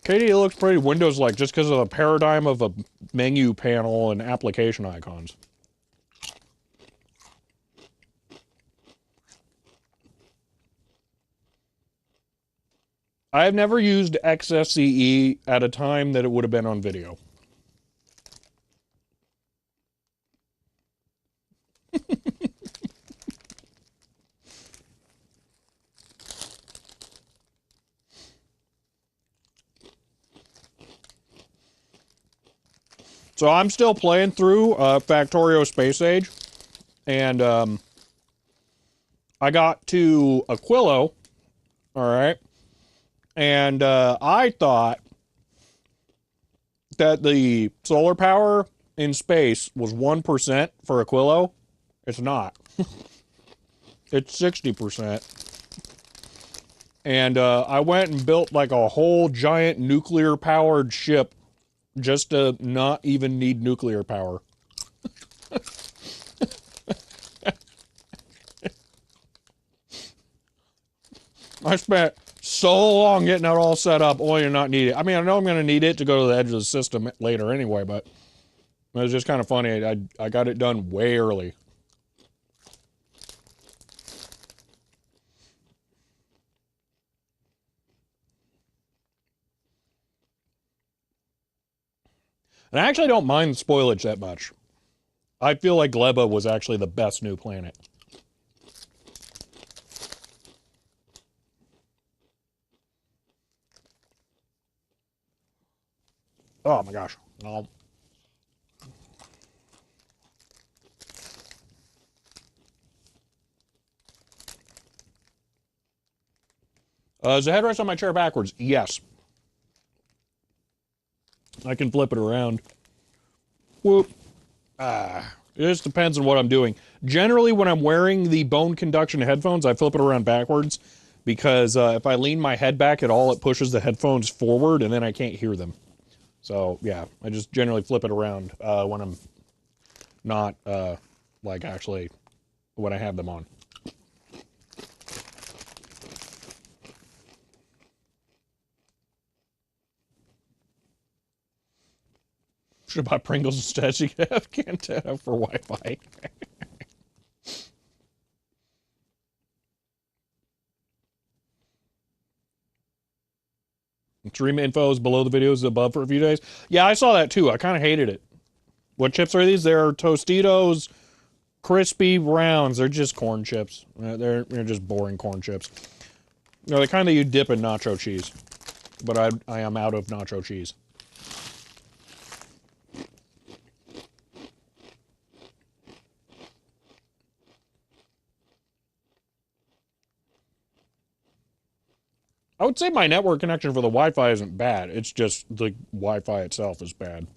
[SPEAKER 3] Katie looks pretty Windows-like just because of the paradigm of a menu panel and application icons. I have never used XFCE at a time that it would have been on video. So I'm still playing through Factorio Space Age, and I got to Aquilo, all right, and I thought that the solar power in space was 1% for Aquilo. It's not. It's 60%. And I went and built like a whole giant nuclear-powered ship just to not even need nuclear power. I spent so long getting that all set up, only to not need it. I mean, I know I'm going to need it to go to the edge of the system later anyway, but it was just kind of funny. I got it done way early. And I actually don't mind the spoilage that much. I feel like Gleba was actually the best new planet. Oh my gosh. No. Is the headrest on my chair backwards? Yes. I can flip it around. Whoop. It just depends on what I'm doing. Generally, when I'm wearing the bone conduction headphones, I flip it around backwards because if I lean my head back at all, it pushes the headphones forward and then I can't hear them. So, yeah, I just generally flip it around when I'm not, like, actually, when I have them on. Should have bought Pringles instead. So you could have Cantata for Wi-Fi. Stream info is below the videos above for a few days. Yeah, I saw that too. I kind of hated it. What chips are these? They're Tostitos Crispy Rounds. They're just corn chips. They're just boring corn chips. They're the kind that you dip in nacho cheese. But I am out of nacho cheese. I would say my network connection for the Wi-Fi isn't bad. It's just the Wi-Fi itself is bad.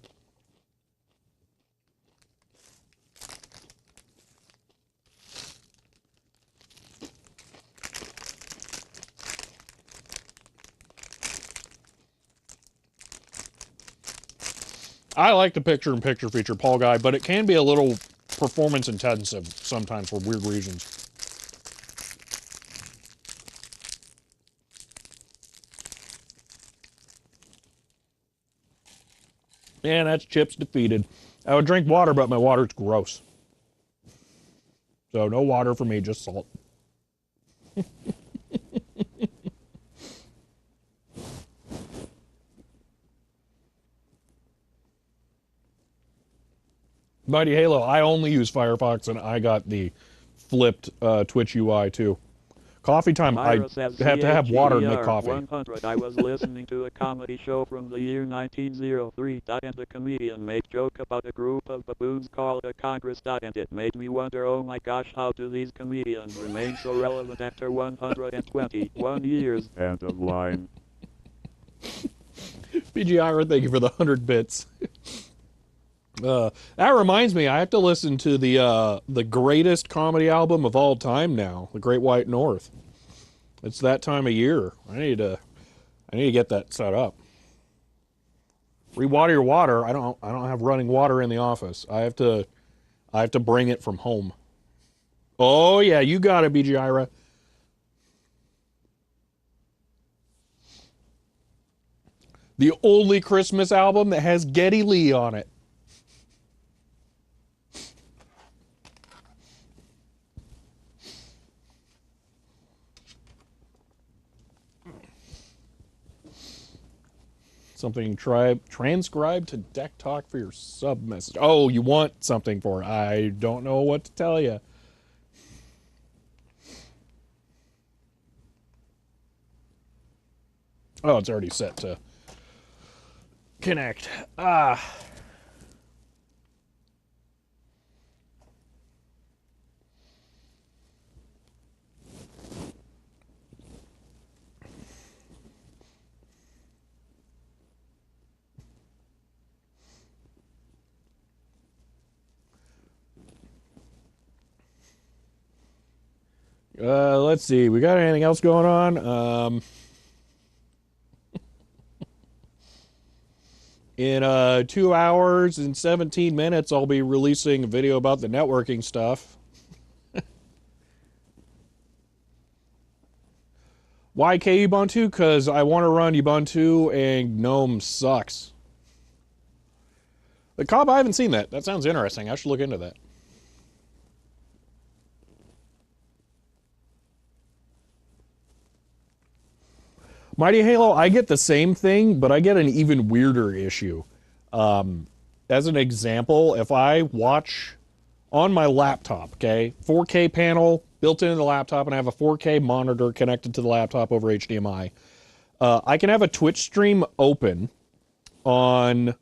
[SPEAKER 3] I like the picture-in-picture feature, Paul Guy, but it can be a little performance intensive sometimes for weird reasons. Man, that's chips defeated. I would drink water, but my water's gross. So no water for me, just salt. Mighty Halo, I only use Firefox, and I got the flipped Twitch UI too. Coffee time, I have to have water to make coffee.
[SPEAKER 1] 100. I was listening to a comedy show from the year 1903, and the comedian made joke about a group of baboons called a Congress, and it made me wonder, oh my gosh, how do these comedians remain so relevant after 121 years?
[SPEAKER 2] End of line.
[SPEAKER 3] BGI, thank you for the 100 bits. That reminds me, I have to listen to the greatest comedy album of all time now, The Great White North. It's that time of year. I need to get that set up. Rewater your water. I don't have running water in the office. I have to bring it from home. Oh yeah, you got it, BGIRA. The only Christmas album that has Geddy Lee on it. Something transcribe to deck talk for your sub message. Oh, you want something for it. I don't know what to tell you. Oh, it's already set to connect. Let's see. We got anything else going on? In 2 hours and 17 minutes, I'll be releasing a video about the networking stuff. Why KU Ubuntu? Because I want to run Ubuntu and GNOME sucks. The Cobb, I haven't seen that. That sounds interesting. I should look into that. Mighty Halo, I get the same thing, but I get an even weirder issue. As an example, if I watch on my laptop, okay, 4K panel built into the laptop, and I have a 4K monitor connected to the laptop over HDMI, I can have a Twitch stream open on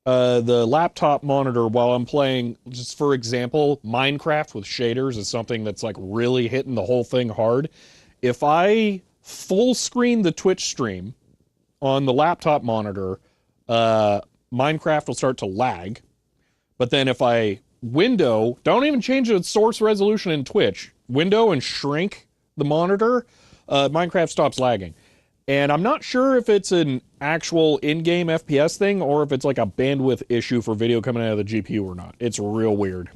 [SPEAKER 3] the laptop monitor while I'm playing, just for example, Minecraft with shaders is something that's like really hitting the whole thing hard. If I full screen the Twitch stream on the laptop monitor, Minecraft will start to lag. But then if I window, don't even change the source resolution in Twitch, window and shrink the monitor, Minecraft stops lagging. And I'm not sure if it's an actual in-game FPS thing or if it's like a bandwidth issue for video coming out of the GPU or not. It's real weird.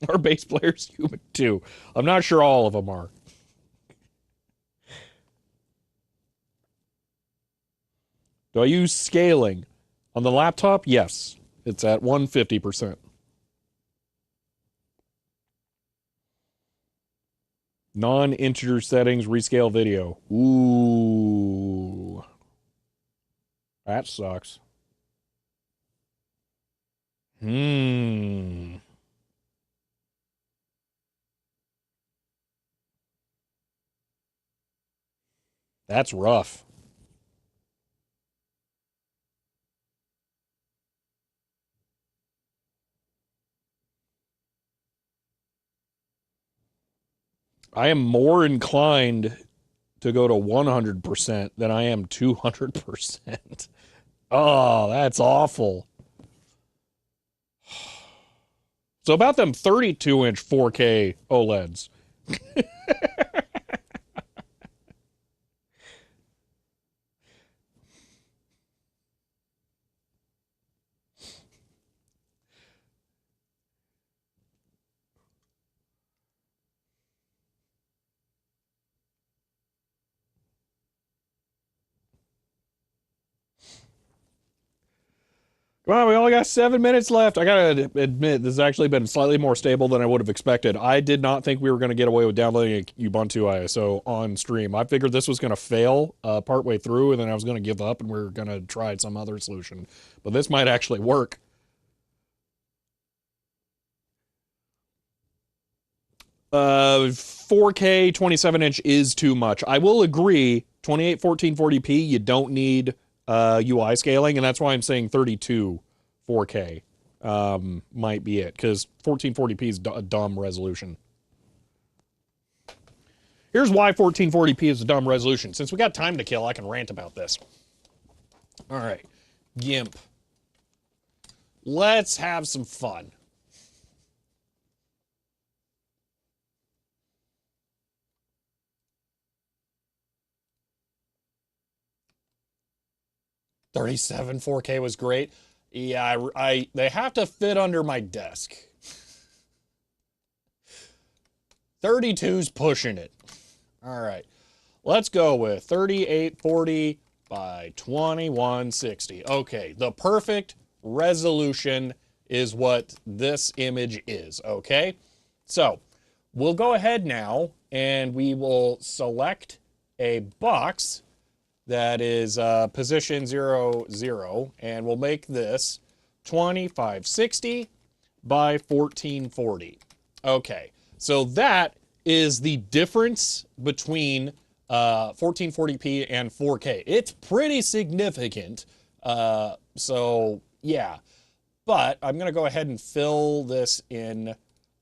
[SPEAKER 3] Our bass player's human too. I'm not sure all of them are. Do I use scaling? On the laptop, yes. It's at 150%. Non-integer settings, rescale video. Ooh. That sucks. That's rough. I am more inclined to go to 100% than I am 200%. Oh, that's awful. So about them 32-inch 4K OLEDs. Well, we only got 7 minutes left. I gotta admit, this has actually been slightly more stable than I would have expected. I did not think we were going to get away with downloading a Ubuntu ISO on stream. I figured this was going to fail partway through, and then I was going to give up, and we were going to try some other solution. But this might actually work. Uh, 4K 27-inch is too much. I will agree, 281440p, you don't need UI scaling, and that's why I'm saying 32 4K might be it, because 1440p is a dumb resolution. Here's why 1440p is a dumb resolution. Since we got time to kill, I can rant about this. All right, GIMP. Let's have some fun. $37 4K was great. Yeah, they have to fit under my desk. 32's pushing it. All right. Let's go with 3840 by 2160. Okay, the perfect resolution is what this image is, okay? So we'll go ahead now and we will select a box that is position 0, 0, and we'll make this 2560 by 1440. Okay, so that is the difference between 1440p and 4K. It's pretty significant. So yeah, but I'm going to go ahead and fill this in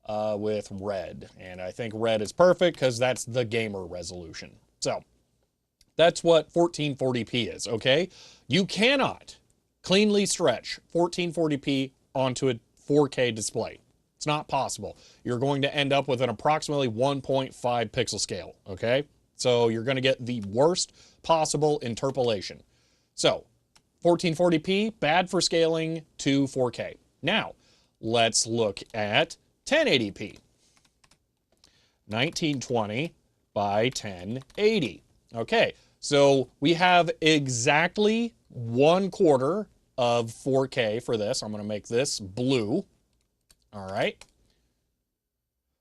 [SPEAKER 3] with red. And I think red is perfect because that's the gamer resolution. So that's what 1440p is, okay? You cannot cleanly stretch 1440p onto a 4K display. It's not possible. You're going to end up with an approximately 1.5 pixel scale, okay? So you're going to get the worst possible interpolation. So 1440p, bad for scaling to 4K. Now, let's look at 1080p. 1920 by 1080. Okay, so we have exactly 1/4 of 4K for this. I'm going to make this blue. All right.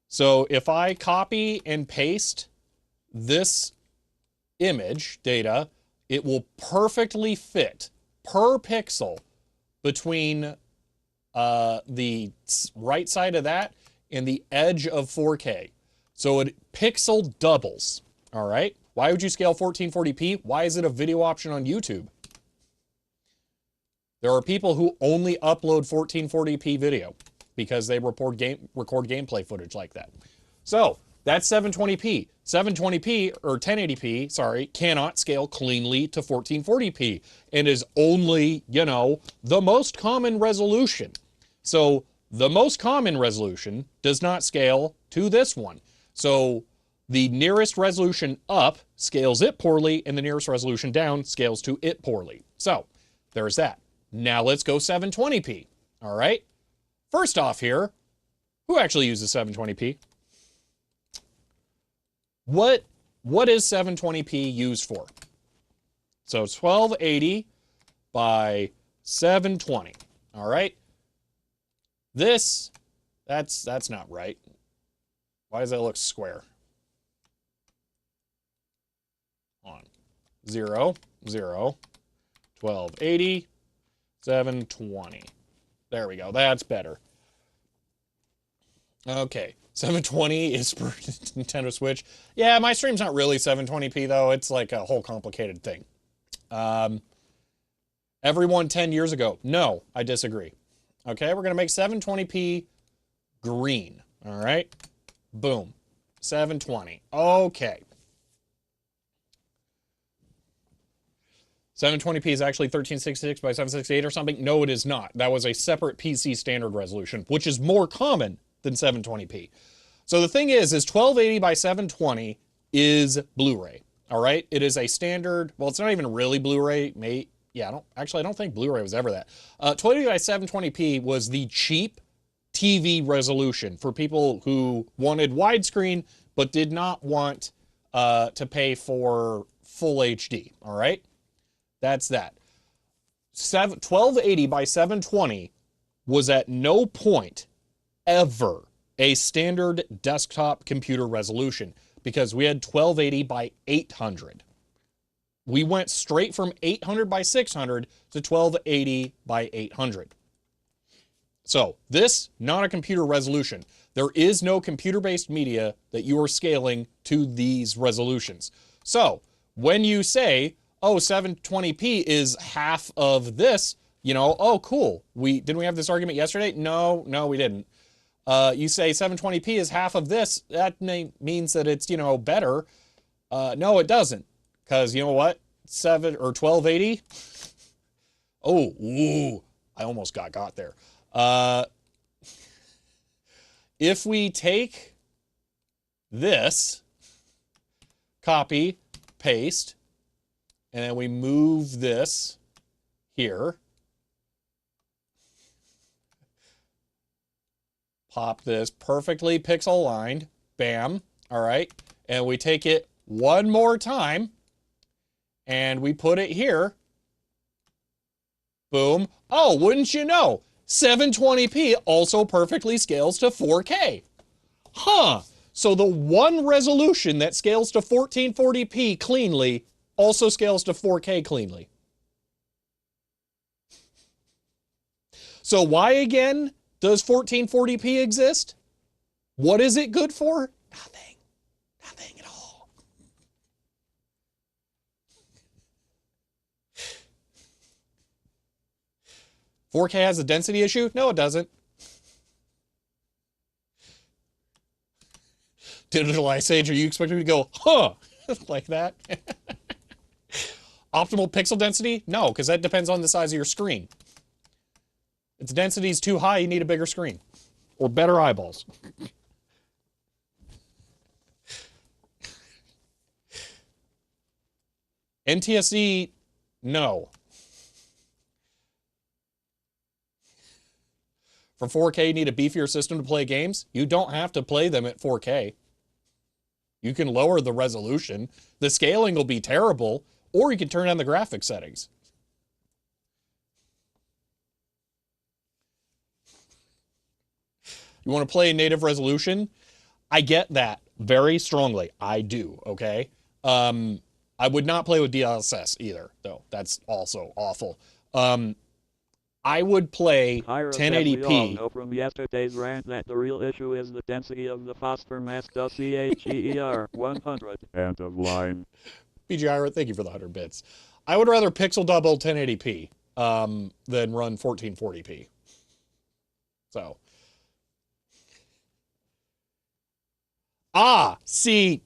[SPEAKER 3] So if I copy and paste this image data, it will perfectly fit per pixel between the right side of that and the edge of 4K. So it pixel doubles. All right. Why would you scale 1440p? Why is it a video option on YouTube? There are people who only upload 1440p video because they record gameplay footage like that. So that's 720p. 720p or 1080p, sorry, cannot scale cleanly to 1440p and is only, you know, the most common resolution. So the most common resolution does not scale to this one. So the nearest resolution up scales it poorly and the nearest resolution down scales to it poorly. So there's that. Now let's go 720p. All right. First off here, who actually uses 720p? What is 720p used for? So it's 1280 by 720. All right. This, that's not right. Why does that look square? On 0, 0, 1280, 720. There we go. That's better. Okay. 720 is for Nintendo Switch. Yeah, my stream's not really 720p though. It's like a whole complicated thing. Everyone 10 years ago. No, I disagree. Okay, we're going to make 720p green. All right. Boom. 720. Okay. 720p is actually 1366 by 768 or something? No, it is not. That was a separate PC standard resolution, which is more common than 720p. So the thing is 1280 by 720 is Blu-ray. All right. It is a standard. Well, it's not even really Blu-ray. Yeah, I don't think Blu-ray was ever that. 1280 by 720p was the cheap TV resolution for people who wanted widescreen but did not want to pay for full HD. All right. That's that. 1280 by 720 was at no point ever a standard desktop computer resolution because we had 1280 by 800. We went straight from 800 by 600 to 1280 by 800. So this, not a computer resolution. There is no computer-based media that you are scaling to these resolutions. So when you say, oh, 720p is half of this, you know, oh, cool. Didn't we have this argument yesterday? No, we didn't. You say 720p is half of this, that means that it's, you know, better. No, it doesn't. Because you know what? 1280. Oh, ooh, I almost got there. If we take this, copy, paste, and then we move this here, pop this perfectly pixel aligned, bam, all right, and we take it one more time, and we put it here. Boom. Oh, wouldn't you know, 720p also perfectly scales to 4K. Huh. So the one resolution that scales to 1440p cleanly also scales to 4K cleanly. So why again does 1440p exist? What is it good for? Nothing. Nothing at all. $4K has a density issue? No, it doesn't. Digital Ice Age, are you expecting me to go, huh, like that? Optimal pixel density? No, because that depends on the size of your screen. If the density is too high, you need a bigger screen. Or better eyeballs. NTSC, no. For 4K, you need a beefier system to play games. You don't have to play them at 4K. You can lower the resolution. The scaling will be terrible, or you can turn on the graphic settings. You want to play native resolution? I get that very strongly. I do, okay? I would not play with DLSS either, though. That's also awful. I would play 1080p.
[SPEAKER 1] We all know from yesterday's rant that the real issue is the density of the phosphor mask CHER 100.
[SPEAKER 2] End of line.
[SPEAKER 3] BGIRA, thank you for the 100 bits. I would rather pixel double 1080p than run 1440p. So. See,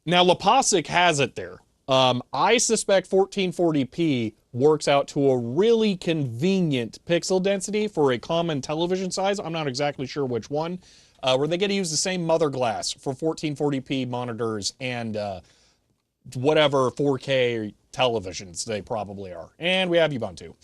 [SPEAKER 3] now Leposic has it there. I suspect 1440p works out to a really convenient pixel density for a common television size. I'm not exactly sure which one, where they get to use the same mother glass for 1440p monitors and whatever 4K televisions they probably are. And we have Ubuntu.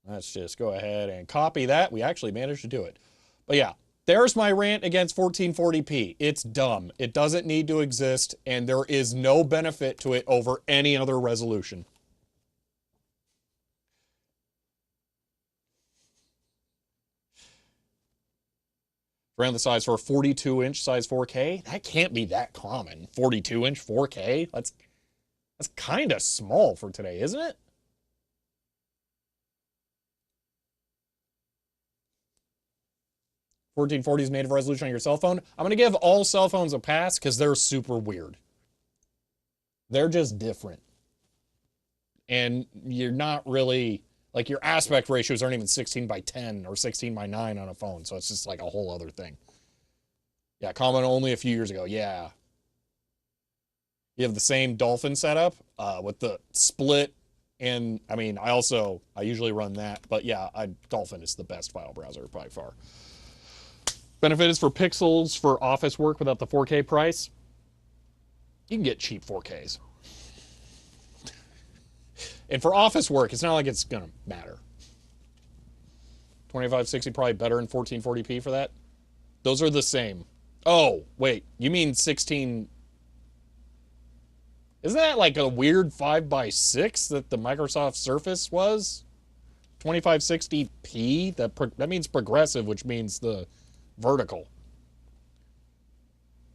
[SPEAKER 3] Let's just go ahead and copy that. We actually managed to do it. But yeah. There's my rant against 1440p. It's dumb. It doesn't need to exist, and there is no benefit to it over any other resolution. Around the size for a 42-inch size 4K? That can't be that common. 42-inch 4K? That's kind of small for today, isn't it? 1440's native resolution on your cell phone. I'm going to give all cell phones a pass because they're super weird. They're just different. And you're not really, like your aspect ratios aren't even 16:10 or 16:9 on a phone. So it's just like a whole other thing. Yeah, common only a few years ago. Yeah. You have the same Dolphin setup with the split. And I mean, I usually run that. But yeah, Dolphin is the best file browser by far. Benefit is for pixels for office work without the 4K price. You can get cheap 4Ks. And for office work, it's not like it's going to matter. 2560 probably better than 1440p for that. Those are the same. Oh, wait. You mean 16... Isn't that like a weird 5x6 that the Microsoft Surface was? 2560p? That means progressive, which means the vertical.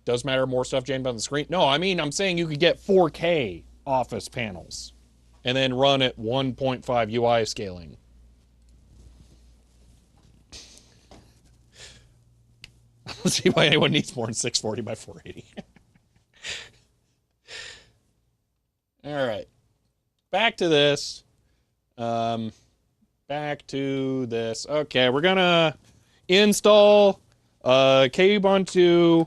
[SPEAKER 3] Does matter more stuff jammed on the screen? No, I mean, I'm saying you could get 4K Office panels and then run at 1.5 UI scaling. I don't see why anyone needs more than 640 by 480. All right. Back to this. Back to this. Okay, we're going to install Kubuntu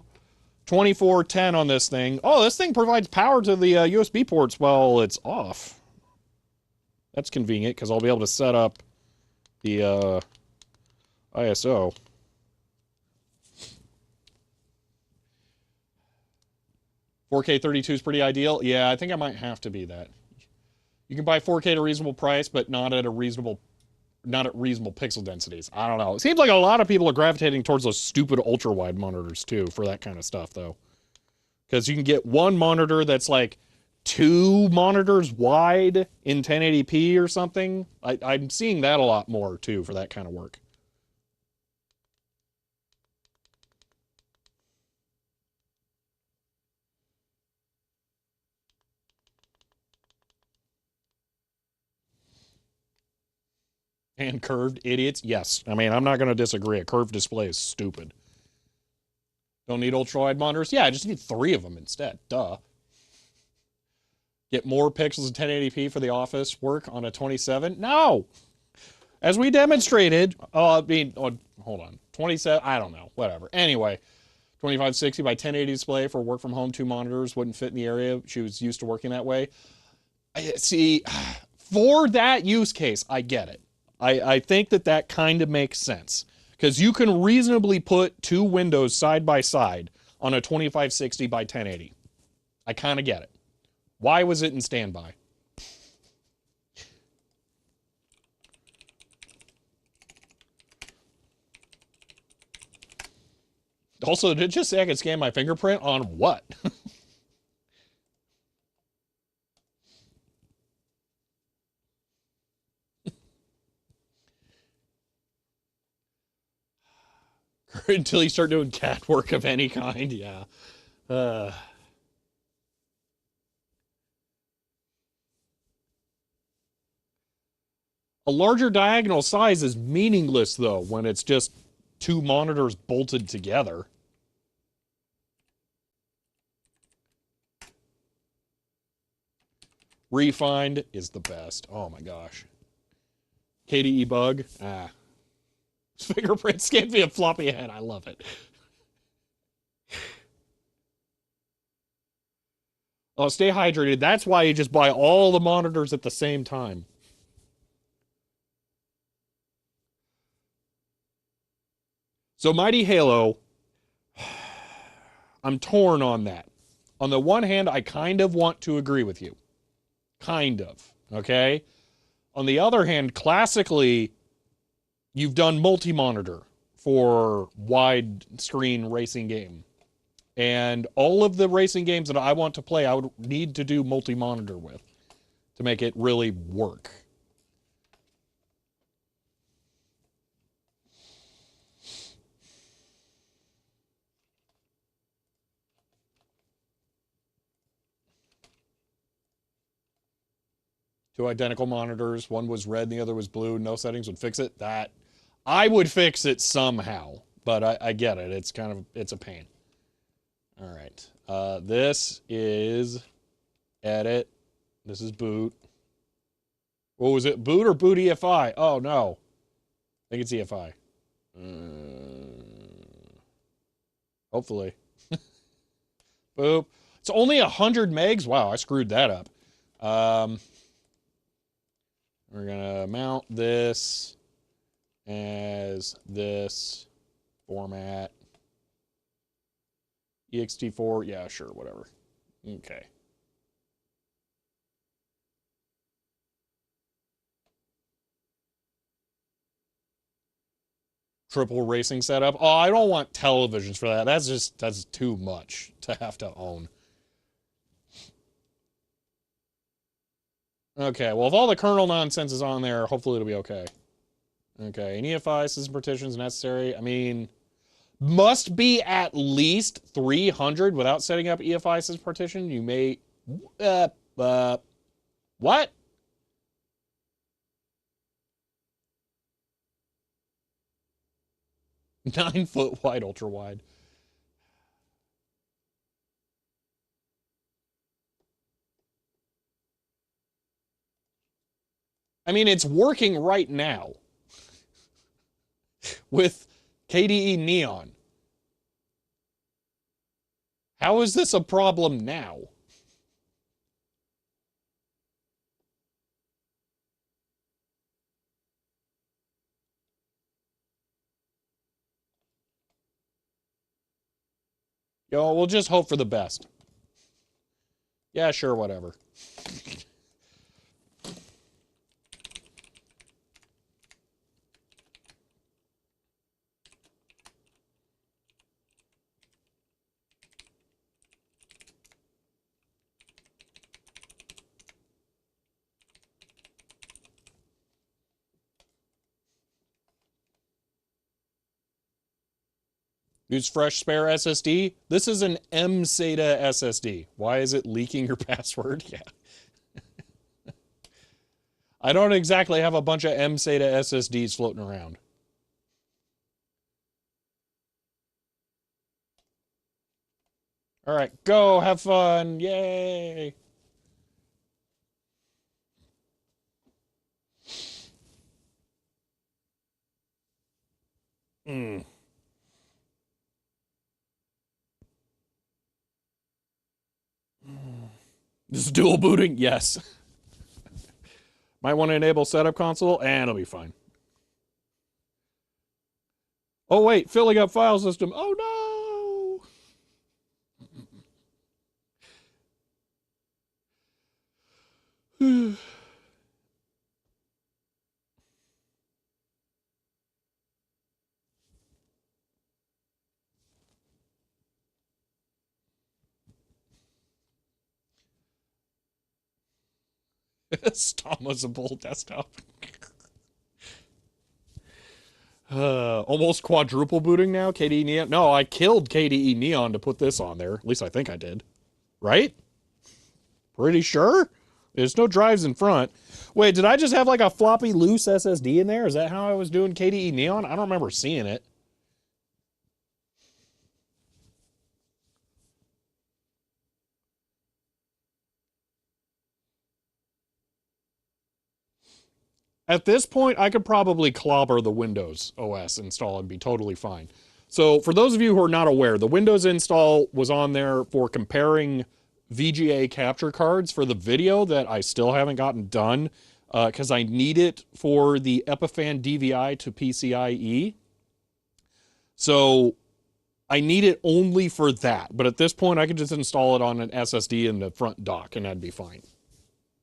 [SPEAKER 3] 2410 on this thing. Oh, this thing provides power to the USB ports while it's off. That's convenient because I'll be able to set up the ISO. $4K 32 is pretty ideal. Yeah, I think I might have to be that. You can buy 4K at a reasonable price, but not at a reasonable not at reasonable pixel densities. I don't know. It seems like a lot of people are gravitating towards those stupid ultra wide monitors too for that kind of stuff though. Because you can get one monitor that's like 2 monitors wide in 1080p or something. I'm seeing that a lot more too for that kind of work. And curved idiots? Yes. I mean, I'm not going to disagree. A curved display is stupid. Don't need ultra-wide monitors? Yeah, I just need 3 of them instead. Duh. Get more pixels in 1080p for the office work on a 27? No! As we demonstrated, hold on. 27, I don't know. Whatever. Anyway, 2560 by 1080 display for work from home, 2 monitors wouldn't fit in the area. She was used to working that way. See, for that use case, I get it. I think that kind of makes sense. Because you can reasonably put 2 windows side by side on a 2560 by 1080. I kind of get it. Why was it in standby? Also, did it just say I could scan my fingerprint on what? Until you start doing cat work of any kind, yeah. A larger diagonal size is meaningless, though, when it's just 2 monitors bolted together. Refined is the best. Oh my gosh. KDE bug. Fingerprint scanned via floppy head. I love it. Oh, stay hydrated. That's why you just buy all the monitors at the same time. So Mighty Halo, I'm torn on that. On the one hand, I kind of want to agree with you. Kind of, okay? On the other hand, classically, you've done multi-monitor for wide-screen racing game. And all of the racing games that I want to play, I would need to do multi-monitor with to make it really work. Two identical monitors. One was red and the other was blue. No settings would fix it. That I would fix it somehow, but I get it. It's kind of, it's a pain. All right. This is edit. This is boot. What was it? Boot or boot EFI? Oh, no. I think it's EFI. Hopefully. Boop. It's only 100 megs? Wow, I screwed that up. We're going to mount this as this format. ext4, yeah, sure, whatever. Okay. Triple racing setup. Oh, I don't want televisions for that. That's too much to have to own. Okay, well, if all the kernel nonsense is on there, hopefully it'll be okay. Okay, and EFI system partitions necessary. I mean, must be at least 300 without setting up EFI system partition. You may, what? Nine-foot wide, ultra wide. I mean, it's working right now with KDE Neon. How is this a problem now? Yo, we'll just hope for the best. Yeah, sure, whatever. Use fresh spare SSD. This is an M-SATA SSD. Why is it leaking your password? Yeah. I don't exactly have a bunch of M-SATA SSDs floating around. All right, go, have fun, yay! This is dual booting? Yes. Might want to enable setup console, and it'll be fine. Oh wait, filling up file system. Oh no! Stomazable desktop. Almost quadruple booting now. KDE Neon. No, I killed KDE Neon to put this on there. At least I think I did. Right? Pretty sure? There's no drives in front. Wait, did I just have like a floppy loose SSD in there? Is that how I was doing KDE Neon? I don't remember seeing it. At this point, I could probably clobber the Windows OS install and be totally fine. So for those of you who are not aware, the Windows install was on there for comparing VGA capture cards for the video that I still haven't gotten done because I need it for the Epiphan DVI to PCIe. So I need it only for that. But at this point, I could just install it on an SSD in the front dock and that'd be fine.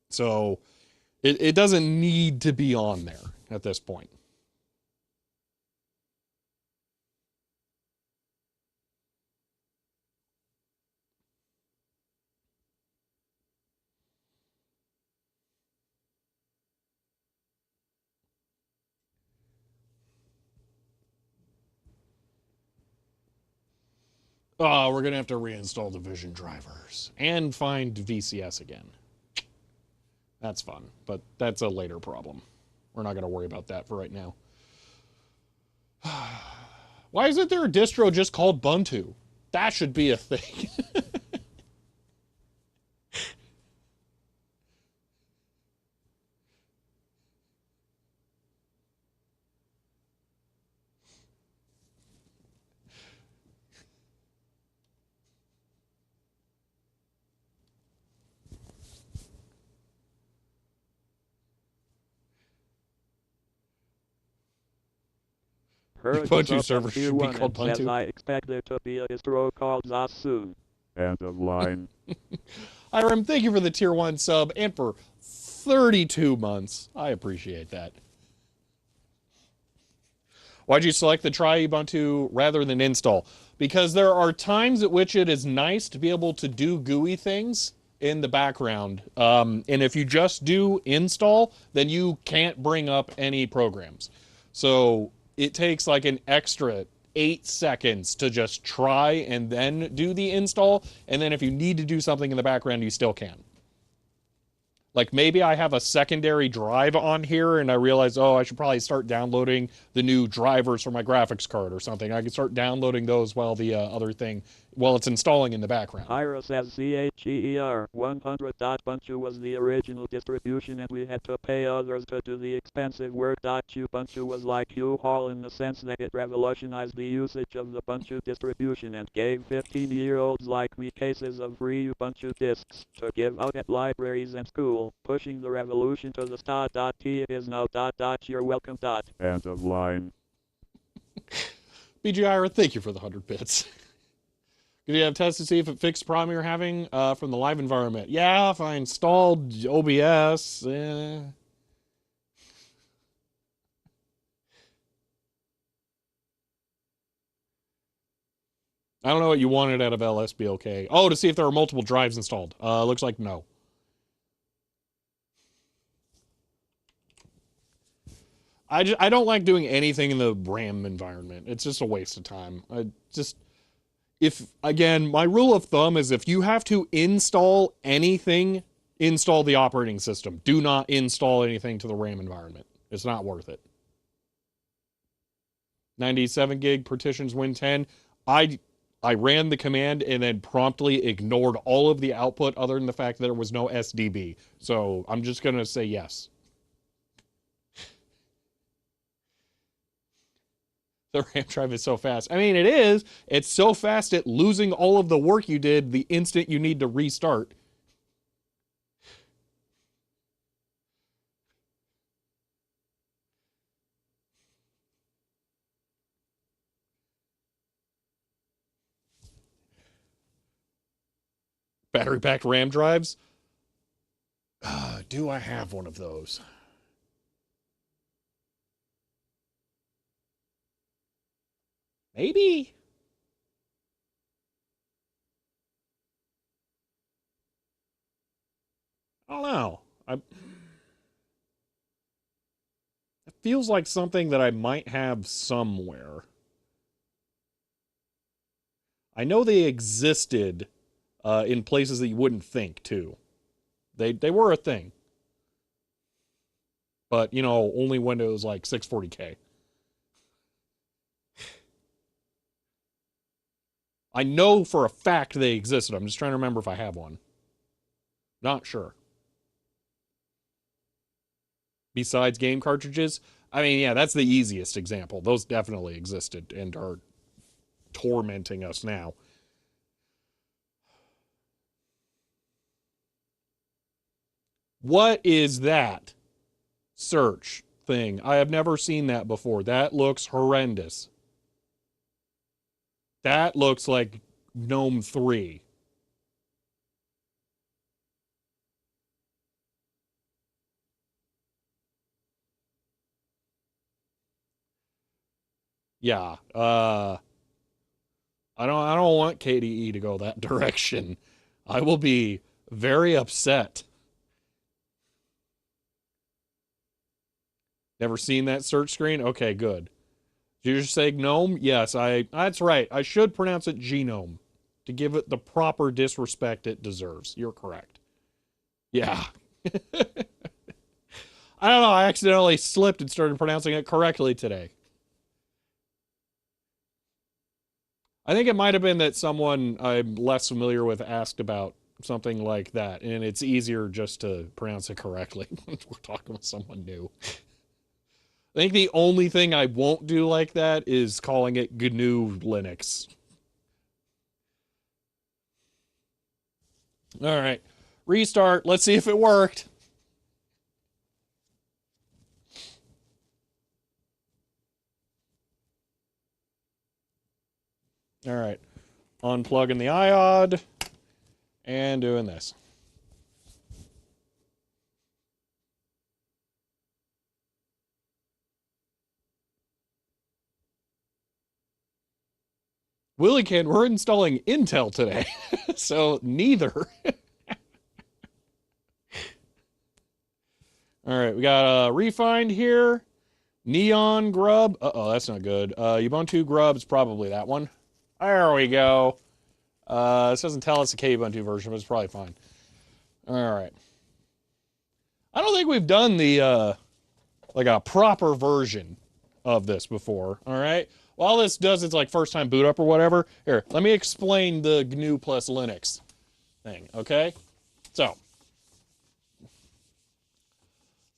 [SPEAKER 3] So it doesn't need to be on there at this point. Oh, we're going to have to reinstall the Vision drivers and find VCS again. That's fun, but that's a later problem. We're not going to worry about that for right now. Why isn't there a distro just called Ubuntu? That should be a thing. Ubuntu server should be called Ubuntu.
[SPEAKER 1] Says I expect there to be a distro called ZOS soon.
[SPEAKER 2] End of line.
[SPEAKER 3] Hiram, thank you for the tier 1 sub and for 32 months. I appreciate that. Why'd you select the try Ubuntu rather than install? Because there are times at which it is nice to be able to do GUI things in the background. And if you just do install, then you can't bring up any programs. So it takes like an extra 8 seconds to just try and then do the install. And then if you need to do something in the background, you still can. Like maybe I have a secondary drive on here and I realize, oh, I should probably start downloading the new drivers for my graphics card or something. I can start downloading those while the other thing, while it's installing in the background.
[SPEAKER 1] Ira says CHEER 100.Ubuntu was the original distribution and we had to pay others to do the expensive work. Ubuntu was like U-Haul in the sense that it revolutionized the usage of the Ubuntu distribution and gave 15-year-olds like me cases of free Ubuntu disks to give out at libraries and school, pushing the revolution to the start. T it is now ... You're welcome.
[SPEAKER 2] End of line.
[SPEAKER 3] BG Ira, thank you for the 100 bits. Did you have tests to see if it fixed the problem you're having from the live environment? Yeah, if I installed OBS. I don't know what you wanted out of LSBLK. Oh, to see if there are multiple drives installed. Looks like no. I don't like doing anything in the RAM environment. It's just a waste of time. Again, my rule of thumb is if you have to install anything, install the operating system. Do not install anything to the RAM environment. It's not worth it. 97 gig partitions Win 10. I ran the command and then promptly ignored all of the output other than the fact that there was no SDB. So I'm just going to say yes. The RAM drive is so fast. I mean, it is. It's so fast at losing all of the work you did the instant you need to restart. Battery-packed RAM drives? Do I have one of those? Maybe. I don't know. It feels like something that I might have somewhere. I know they existed in places that you wouldn't think, too. They were a thing. But, you know, only when it was like 640K. I know for a fact they existed. I'm just trying to remember if I have one. Not sure. Besides game cartridges, I mean, yeah, that's the easiest example. Those definitely existed and are tormenting us now. What is that search thing? I have never seen that before. That looks horrendous. That looks like GNOME 3. Yeah. I don't want KDE to go that direction. I will be very upset. Never seen that search screen? Okay, good. Did you just say GNOME? Yes, that's right. I should pronounce it GNOME to give it the proper disrespect it deserves. You're correct. Yeah. I don't know. I accidentally slipped and started pronouncing it correctly today. I think it might have been that someone I'm less familiar with asked about something like that, and it's easier just to pronounce it correctly when we're talking with someone new. I think the only thing I won't do like that is calling it GNU Linux. All right. Restart. Let's see if it worked. All right. Unplugging the iOD and doing this. Willykin, we're installing Intel today, so neither. All right, we got a Refind here. Neon Grub. Uh-oh, that's not good. Ubuntu Grub is probably that one. There we go. This doesn't tell us the Kubuntu version, but it's probably fine. All right. I don't think we've done the, like a proper version of this before, all right? While this does its like first time boot up or whatever, here, let me explain the GNU plus Linux thing, okay? So,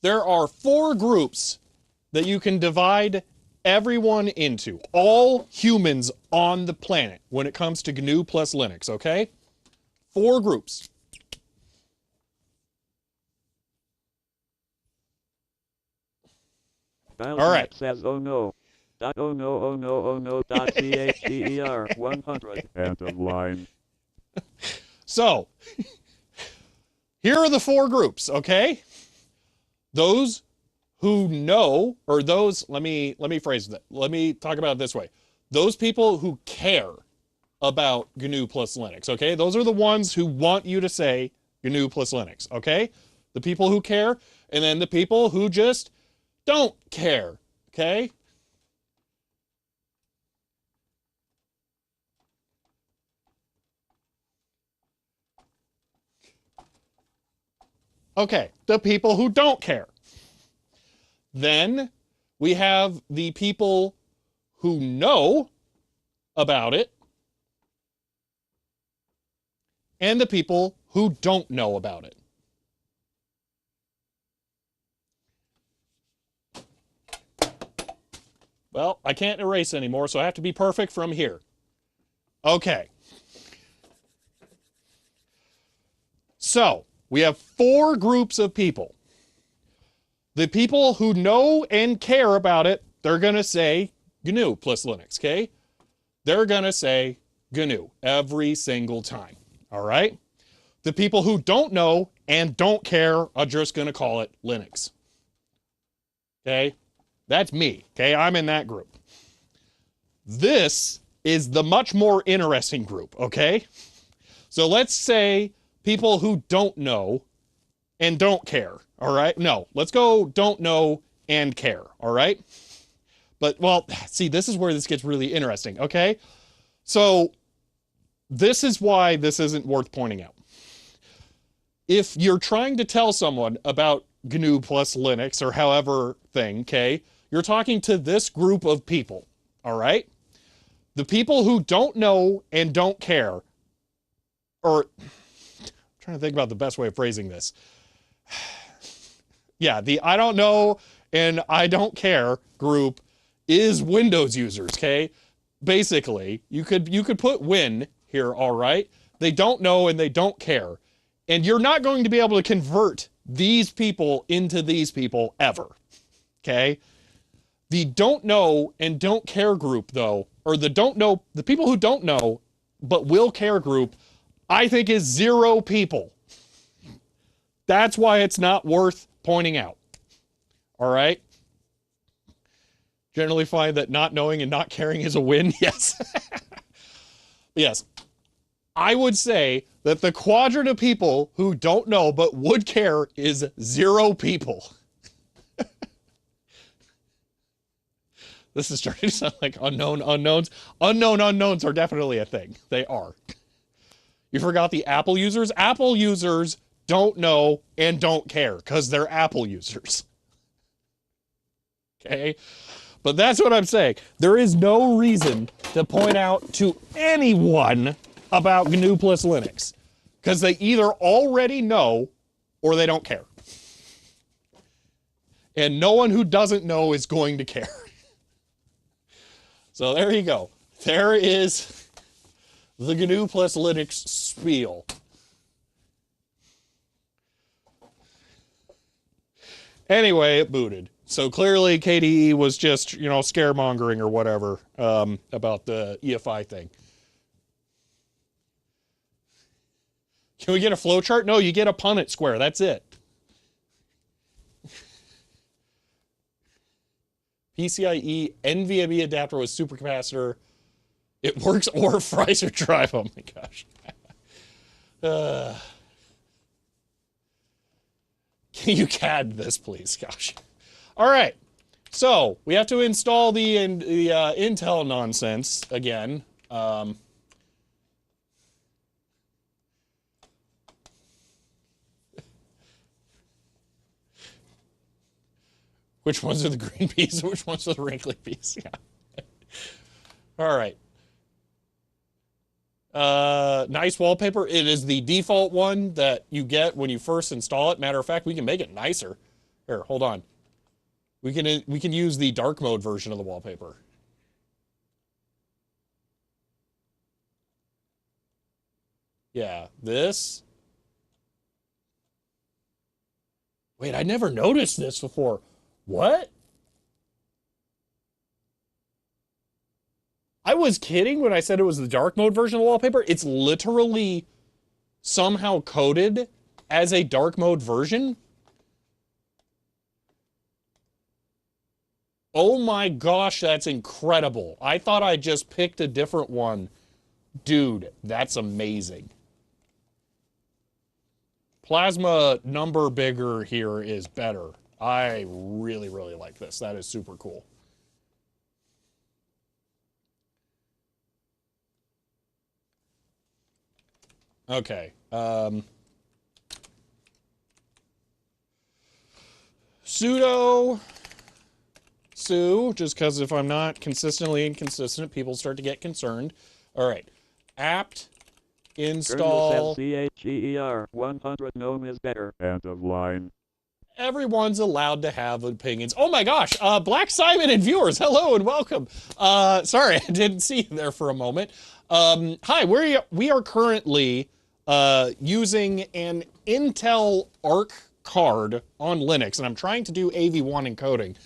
[SPEAKER 3] there are 4 groups that you can divide everyone into, all humans on the planet when it comes to GNU plus Linux, okay? 4 groups.
[SPEAKER 1] All
[SPEAKER 3] right.
[SPEAKER 1] Says, oh no. Oh no, oh no, oh no, .chder 100.
[SPEAKER 2] End of line.
[SPEAKER 3] So, here are the 4 groups, okay? Those who know, or those, let me phrase that. Let me talk about it this way. Those people who care about GNU plus Linux, okay? Those are the ones who want you to say GNU plus Linux, okay? The people who care, and then the people who just don't care, okay? Okay, the people who don't care. Then we have the people who know about it and the people who don't know about it. Well, I can't erase anymore, so I have to be perfect from here. Okay. So, we have 4 groups of people. The people who know and care about it, they're going to say GNU plus Linux, okay? They're going to say GNU every single time, all right? The people who don't know and don't care are just going to call it Linux, okay? That's me, okay? I'm in that group. This is the much more interesting group, okay? So let's say people who don't know and don't care, all right? No, let's go don't know and care, all right? But, well, see, this is where this gets really interesting, okay? So this is why this isn't worth pointing out. If you're trying to tell someone about GNU plus Linux or however thing, okay, you're talking to this group of people, all right? The people who don't know and don't care, or I'm trying to think about the best way of phrasing this. Yeah, the I don't know and I don't care group is Windows users, okay? Basically, you could put Win here, all right? They don't know and they don't care. And you're not going to be able to convert these people into these people ever, okay? The don't know and don't care group, though, or the people who don't know but will care group, I think is 0 people. That's why it's not worth pointing out. All right? Generally find that not knowing and not caring is a win. Yes. Yes. I would say that the quadrant of people who don't know but would care is 0 people. This is starting to sound like unknown unknowns. Unknown unknowns are definitely a thing. They are. You forgot the Apple users? Apple users don't know and don't care because they're Apple users. Okay? But that's what I'm saying. There is no reason to point out to anyone about GNU plus Linux because they either already know or they don't care. And no one who doesn't know is going to care. So there you go. There is the GNU plus Linux spiel. Anyway, it booted. So clearly KDE was just, scaremongering or whatever about the EFI thing. Can we get a flowchart? No, you get a Punnett square. That's it. PCIe NVMe adapter with supercapacitor. It works or fries or drive. Oh my gosh. Can you CAD this, please? Gosh. All right. So we have to install the Intel nonsense again. Which ones are the green peas and which ones are the wrinkly peas? Yeah. All right. Nice wallpaper. It is the default one that you get when you first install it. Matter of fact, we can make it nicer. Here, hold on. We can use the dark mode version of the wallpaper. Yeah, this. Wait, I never noticed this before. What? I was kidding when I said it was the dark mode version of the wallpaper. It's literally somehow coded as a dark mode version. Oh my gosh, that's incredible. I thought I just picked a different one. Dude, that's amazing. Plasma number bigger here is better. I really, really like this. That is super cool. Okay. Sudo Sue, just because if I'm not consistently inconsistent, people start to get concerned. All right. Apt install.
[SPEAKER 1] Kernel says CHEER 100 GNOME is better.
[SPEAKER 2] End of line.
[SPEAKER 3] Everyone's allowed to have opinions. Oh my gosh, Black Simon and viewers, hello and welcome. Sorry, I didn't see you there for a moment. Hi, we are currently using an Intel Arc card on Linux, and I'm trying to do AV1 encoding.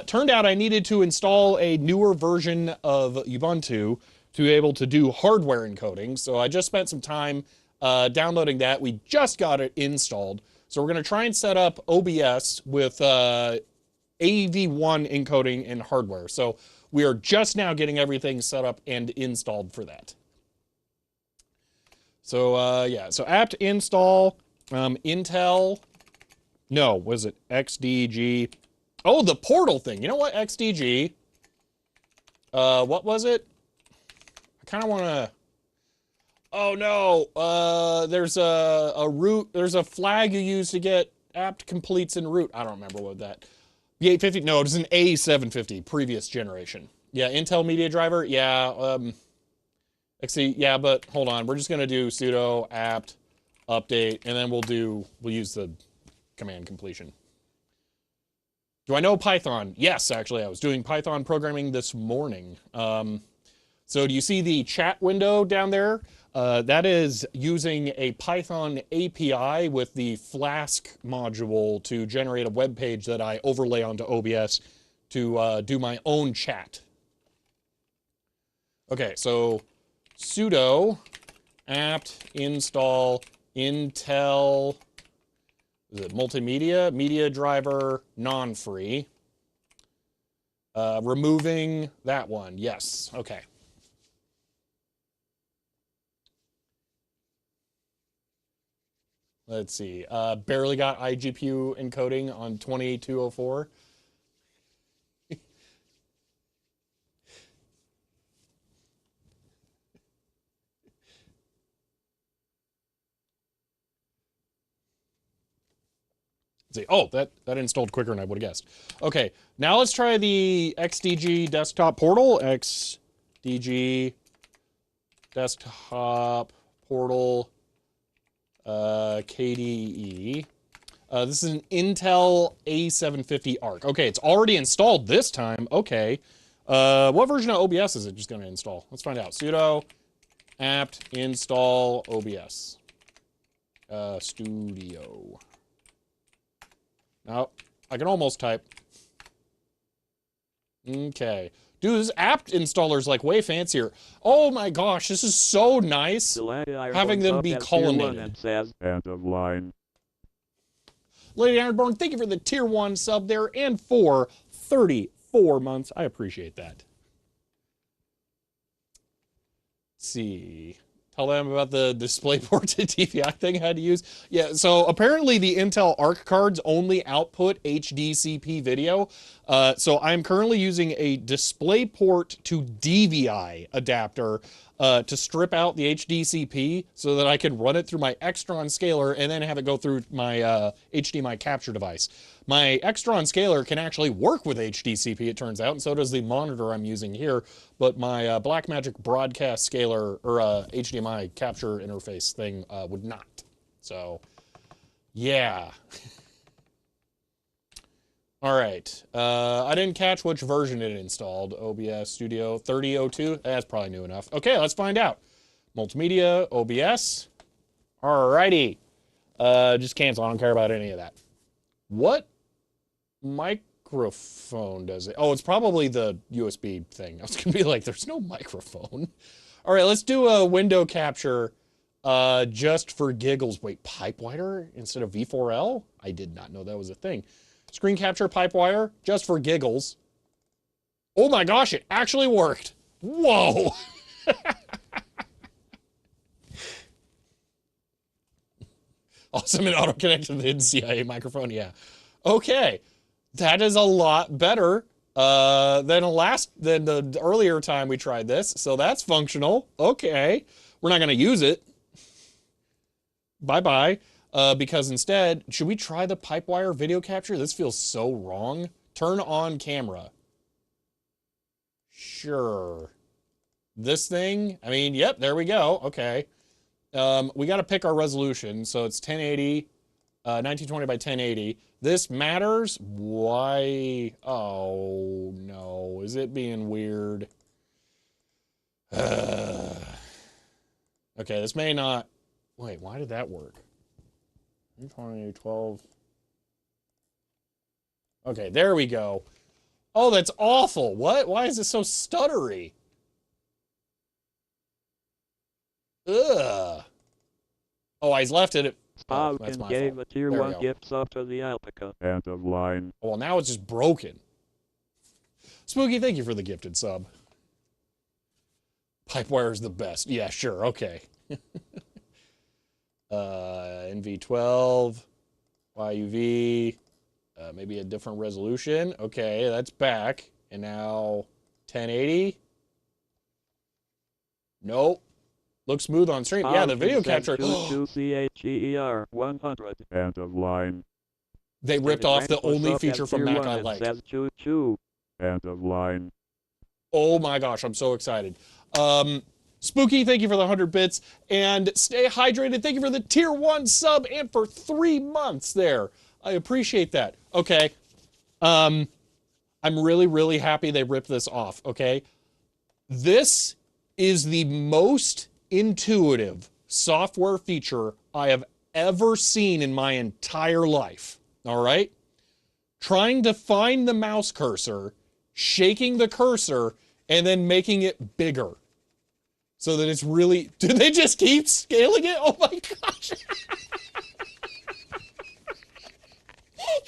[SPEAKER 3] Turned out I needed to install a newer version of Ubuntu to be able to do hardware encoding, so I just spent some time downloading that. We just got it installed. So we're going to try and set up OBS with AV1 encoding and hardware. So we are just now getting everything set up and installed for that. So yeah, so apt install Intel. No, was it XDG? Oh, the portal thing. You know what? XDG. What was it? I kind of want to. Oh no, there's a root, there's a flag you use to get apt completes in root. I don't remember what that. The 850, no, it's an A750, previous generation. Yeah, Intel media driver, yeah, XC, yeah, but hold on, we're just gonna do sudo apt update, and then we'll use the command completion. Do I know Python? Yes, actually, I was doing Python programming this morning. So do you see the chat window down there? That is using a Python API with the Flask module to generate a web page that I overlay onto OBS to do my own chat. Okay, so sudo apt install Intel, is it multimedia, media driver, non-free. Removing that one, yes, okay. Let's see, barely got iGPU encoding on 28204. Let's see, oh, that installed quicker than I would have guessed. Okay, now let's try the XDG desktop portal, XDG desktop portal. KDE. This is an Intel A750 ARC. Okay, it's already installed this time. Okay. What version of OBS is it just going to install? Let's find out. Sudo apt install OBS. Studio. Now, I can almost type. Okay. Dude, this apt installer is like way fancier. Oh my gosh, this is so nice. Having them be colonnaded.
[SPEAKER 2] End of line.
[SPEAKER 3] Lady Ironborn, thank you for the tier 1 sub there and for 34 months. I appreciate that. Let's see. Tell them about the DisplayPort to DVI thing I had to use. Yeah, so apparently the Intel Arc cards only output HDCP video. So I'm currently using a DisplayPort to DVI adapter to strip out the HDCP so that I can run it through my Extron scaler and then have it go through my HDMI capture device. My Extron scaler can actually work with HDCP, it turns out, and so does the monitor I'm using here, but my Blackmagic broadcast scaler, or HDMI capture interface thing would not. So, yeah. All right. I didn't catch which version it installed. OBS Studio 3002? That's probably new enough. Okay, let's find out. Multimedia, OBS. Alrighty. Just cancel. I don't care about any of that. What microphone does it? Oh, it's probably the USB thing. I was going to be like, there's no microphone. All right, let's do a window capture just for giggles. Wait, Pipewire instead of V4L? I did not know that was a thing. Screen capture Pipewire just for giggles. Oh my gosh, it actually worked. Whoa. Awesome and auto-connect to the CIA microphone, yeah. Okay, That is a lot better than the earlier time we tried this. So that's functional. Okay. We're not going to use it. Bye-bye. Because instead, should we try the Pipewire video capture? This feels so wrong. Turn on camera. Sure. This thing? I mean, yep, there we go. Okay. We got to pick our resolution. So it's 1080, 1920 by 1080. This matters? Why? Oh, no. Is it being weird? Okay, this may not... Wait, why did that work? 20, 12... Okay, there we go. Oh, that's awful. What? Why is it so stuttery? Ugh. Oh, I left it at... Oh, that's my
[SPEAKER 1] gave
[SPEAKER 3] fault.
[SPEAKER 1] a tier
[SPEAKER 3] There we
[SPEAKER 1] 1
[SPEAKER 3] go.
[SPEAKER 1] gift sub to the alpaca.
[SPEAKER 2] End of line.
[SPEAKER 3] Well, now it's just broken. Spooky, thank you for the gifted sub. Pipewire is the best. Yeah, sure. Okay. NV12, YUV, maybe a different resolution. Okay, that's back. And now 1080. Nope. Looks smooth on stream. Yeah, the video capture.
[SPEAKER 1] CHER 100.
[SPEAKER 2] End of line.
[SPEAKER 3] They ripped off the only feature from Mac I like.
[SPEAKER 1] Says choo choo.
[SPEAKER 2] End of line.
[SPEAKER 3] Oh my gosh, I'm so excited. Spooky, thank you for the 100 bits. And stay hydrated. Thank you for the tier 1 sub and for 3 months there. I appreciate that. Okay. I'm really, really happy they ripped this off, okay? This is the most intuitive software feature I have ever seen in my entire life, all right? Trying to find the mouse cursor, shaking the cursor, and then making it bigger. So that it's really... Do they just keep scaling it? Oh my gosh.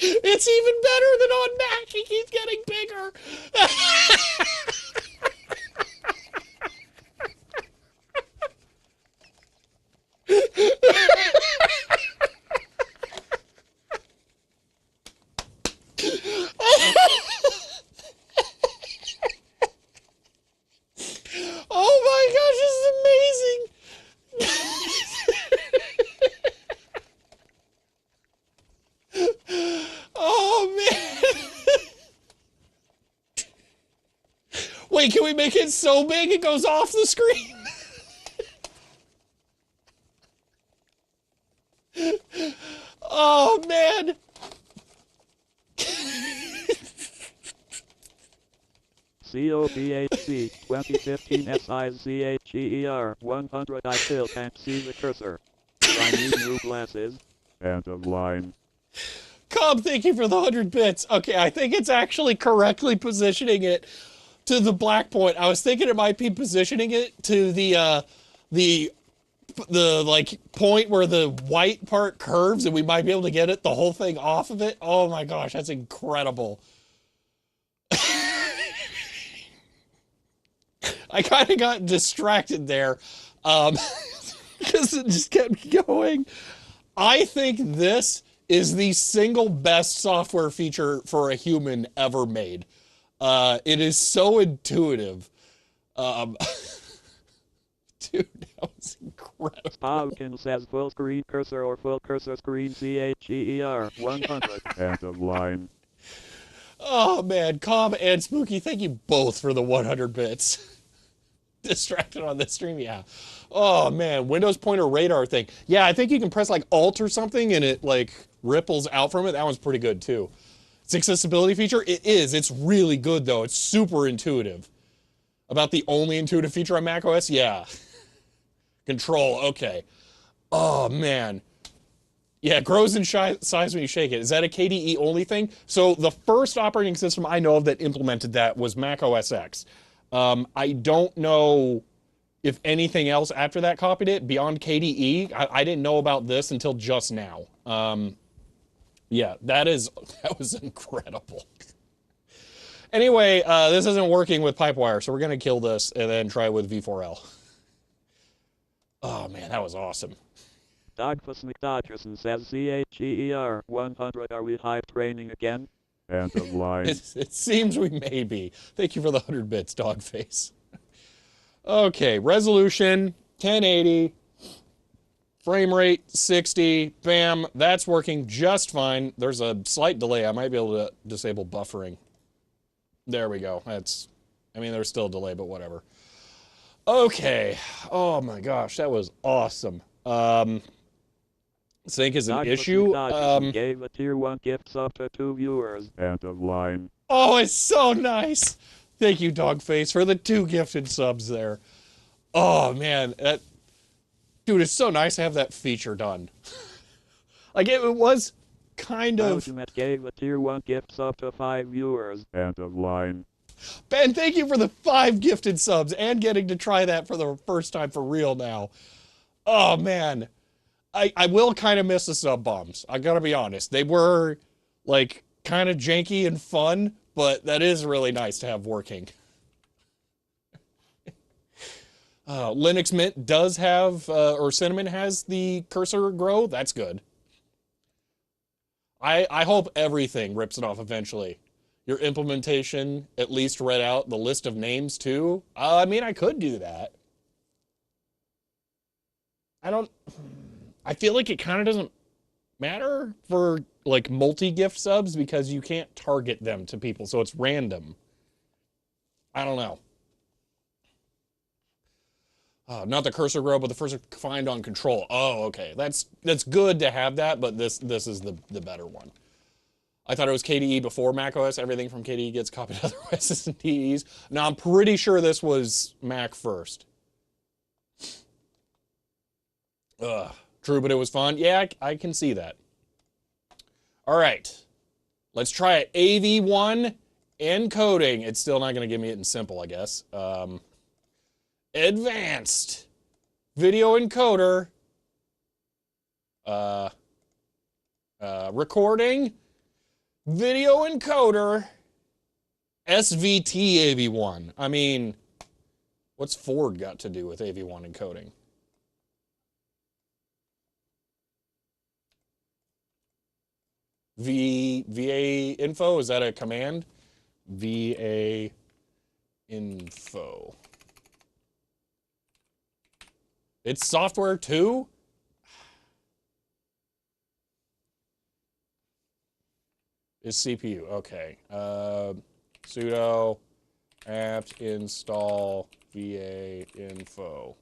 [SPEAKER 3] It's even better than on Mac. It keeps getting bigger. Oh my gosh, this is amazing. Oh man. Wait, can we make it so big it goes off the screen? Oh man.
[SPEAKER 1] COPHC 2015 SICHER 100. I still can't see the cursor. Do I need new glasses?
[SPEAKER 2] End of line.
[SPEAKER 3] Cobb, thank you for the 100 bits. Okay, I think it's actually correctly positioning it to the black point. I was thinking it might be positioning it to the like point where the white part curves and we might be able to get it the whole thing off of it. Oh my gosh, that's incredible. I kind of got distracted there because it just kept going. I think this is the single best software feature for a human ever made. It is so intuitive. Dude, that was incredible.
[SPEAKER 1] Hawkins says full screen cursor or full cursor screen CHER 100.
[SPEAKER 2] End of line.
[SPEAKER 3] Oh man, Cobb and Spooky, thank you both for the 100 bits. Distracted on this stream, yeah. Oh man, Windows pointer radar thing. Yeah, I think you can press like Alt or something and it like ripples out from it. That one's pretty good too. It's an accessibility feature. It is. It's really good though. It's super intuitive. About the only intuitive feature on macOS? Yeah. Control, okay. Oh man. Yeah, it grows in size when you shake it. Is that a KDE only thing? So the first operating system I know of that implemented that was Mac OS X. I don't know if anything else after that copied it beyond KDE. I didn't know about this until just now. Yeah, that was incredible. Anyway, this isn't working with Pipewire, so we're going to kill this and then try it with V4L. Oh man, that was awesome.
[SPEAKER 1] Douglas McDodgerson says CHER 100. Are we hype training again?
[SPEAKER 2] End of line.
[SPEAKER 3] It seems we may be. Thank you for the 100 bits, Dogface. Okay, resolution 1080, frame rate 60. Bam, that's working just fine. There's a slight delay. I might be able to disable buffering. There we go. I mean, there's still a delay, but whatever. Okay. Oh my gosh, that was awesome. Sync is an issue.
[SPEAKER 1] Gave a tier 1 gift sub to 2 viewers.
[SPEAKER 2] End of line.
[SPEAKER 3] Oh, it's so nice. Thank you, Dogface, for the 2 gifted subs there. Oh man, dude, it's so nice to have that feature done. Like it was kind of.
[SPEAKER 1] Ultimate gave a tier 1 gift sub to 5 viewers.
[SPEAKER 2] End of line.
[SPEAKER 3] Ben, thank you for the 5 gifted subs and getting to try that for the first time for real now. Oh man. I will kind of miss the sub bombs. I gotta be honest. They were like kind of janky and fun, but that is really nice to have working. Linux Mint does have, or Cinnamon has the cursor grow. That's good. I hope everything rips it off eventually. Your implementation at least read out the list of names too. I mean, I could do that. I feel like it kind of doesn't matter for like multi-gift subs because you can't target them to people, so it's random. I don't know. Not the cursor grow, but the cursor find on control. Oh, okay. That's good to have that, but this is the better one. I thought it was KDE before macOS. Everything from KDE gets copied to other OSs and DEs. Now I'm pretty sure this was Mac first. True, but it was fun. Yeah, I can see that. All right. Let's try it. AV1 encoding. It's still not going to give me it in simple, I guess. Advanced video encoder. Recording. Video encoder. SVT AV1. I mean, what's Ford got to do with AV1 encoding? VA info, is that a command? VA info. It's software too? Is CPU, okay. Sudo apt install VA info.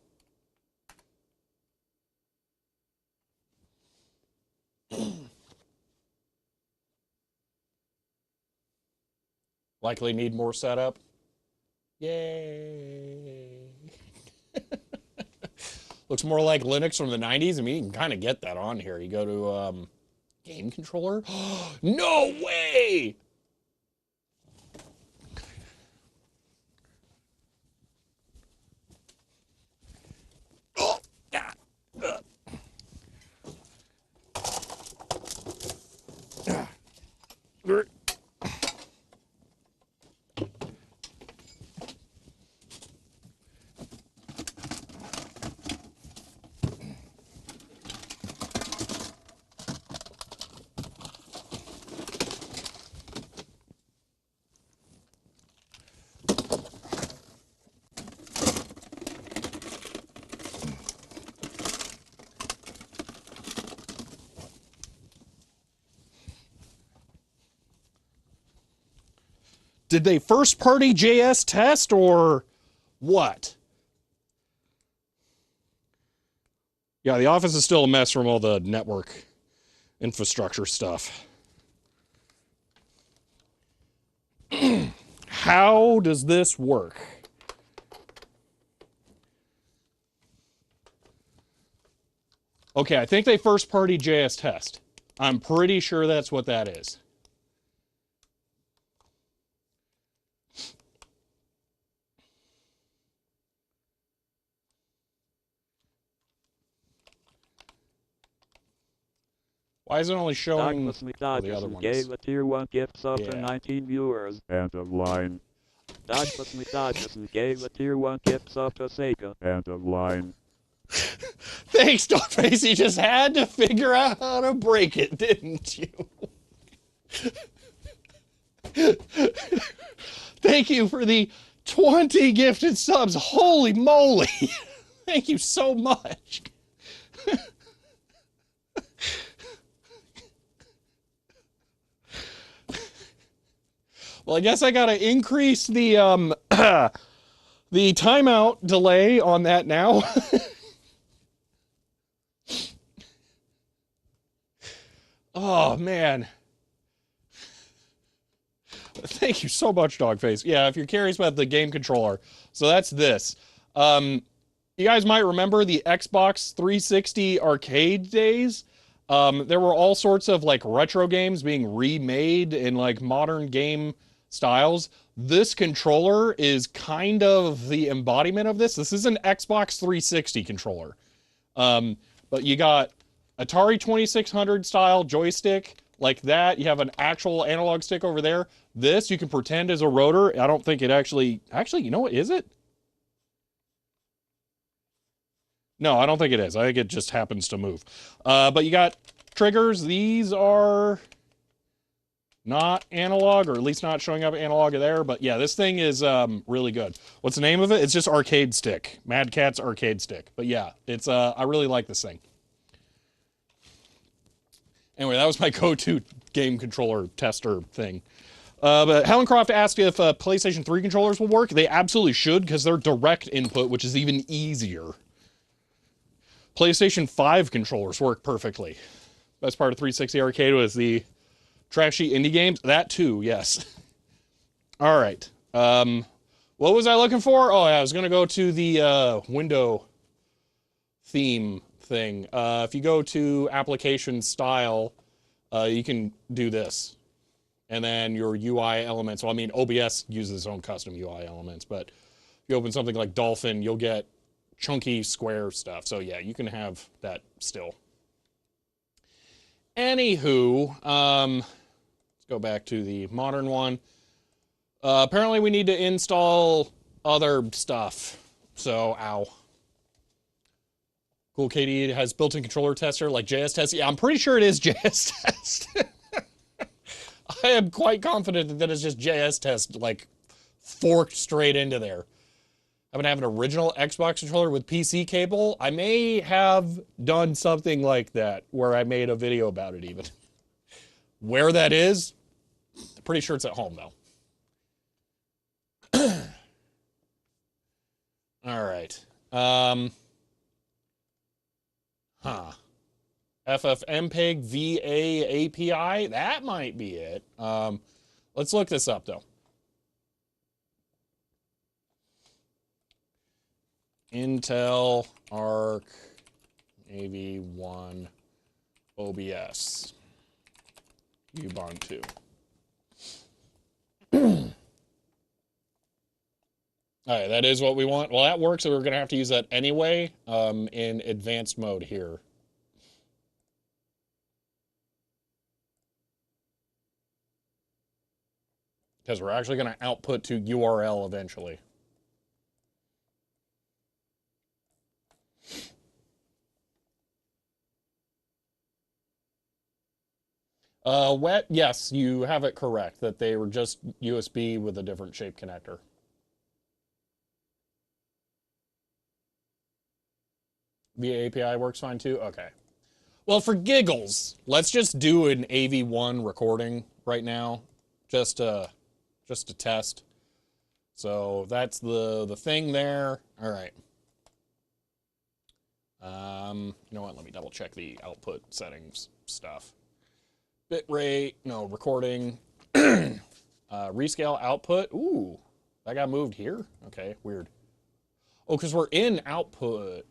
[SPEAKER 3] Likely need more setup. Yay. Looks more like Linux from the 90s. I mean, you can kind of get that on here. You go to game controller. No way! Oh, ah, Did they first party JS test or what? Yeah, the office is still a mess from all the network infrastructure stuff. How does this work? Okay, I think they first party JS test. I'm pretty sure that's what that is. Why is it only showing the other ones?
[SPEAKER 1] Gave a tier 1 gift sub to 19 viewers.
[SPEAKER 2] End of line.
[SPEAKER 1] Douglas McDodgeson gave a tier 1 gift sub to Seika.
[SPEAKER 2] End of line.
[SPEAKER 3] Thanks, Dogface. You just had to figure out how to break it, didn't you? Thank you for the 20 gifted subs. Holy moly. Thank you so much. Well, I guess I gotta increase the the timeout delay on that now. Oh man. Thank you so much, Dogface. Yeah, if you're curious about the game controller, so that's this. You guys might remember the Xbox 360 arcade days. There were all sorts of like retro games being remade in like modern game styles. This controller is kind of the embodiment of this. This is an Xbox 360 controller. But you got Atari 2600 style joystick like that. You have an actual analog stick over there. This you can pretend is a rotor. I don't think it actually, you know what, is it? No, I don't think it is. I think it just happens to move. But you got triggers. These are not analog, or at least not showing up analog there. But yeah, this thing is really good. What's the name of it? It's just Arcade Stick. Mad Catz Arcade Stick. But yeah, it's I really like this thing. Anyway, that was my go-to game controller tester thing. But Helencroft asked if PlayStation 3 controllers will work. They absolutely should, because they're direct input, which is even easier. PlayStation 5 controllers work perfectly. Best part of 360 Arcade was the trashy indie games. That too, yes. All right. What was I looking for? Oh, yeah, I was going to go to the window theme thing. If you go to application style, you can do this. And then your UI elements. Well, I mean, OBS uses its own custom UI elements, but if you open something like Dolphin, you'll get chunky square stuff. So yeah, you can have that still. Anywho, let's go back to the modern one. Apparently we need to install other stuff. So, ow. Cool KD has built-in controller tester like JS Test. Yeah, I'm pretty sure it is JS Test. I am quite confident that it's just JS Test, like, forked straight into there. I'm gonna have an original Xbox controller with PC cable. I may have done something like that where I made a video about it even. Where that is, I'm pretty sure it's at home though. All right. FFmpeg VA API, that might be it. Let's look this up though. Intel Arc AV1 OBS Ubuntu. All right, that is what we want. Well, that works, so we're going to have to use that anyway in advanced mode here. Because we're actually going to output to URL eventually. Wet, yes, you have it correct, that they were just USB with a different shape connector. VA API works fine too? Okay. Well, for giggles, let's just do an AV1 recording right now, just to test. So that's the thing there. All right. You know what? Let me double check the output settings stuff. Bitrate, no, recording. Rescale output. Ooh, that got moved here? Okay, weird. Oh, because we're in output.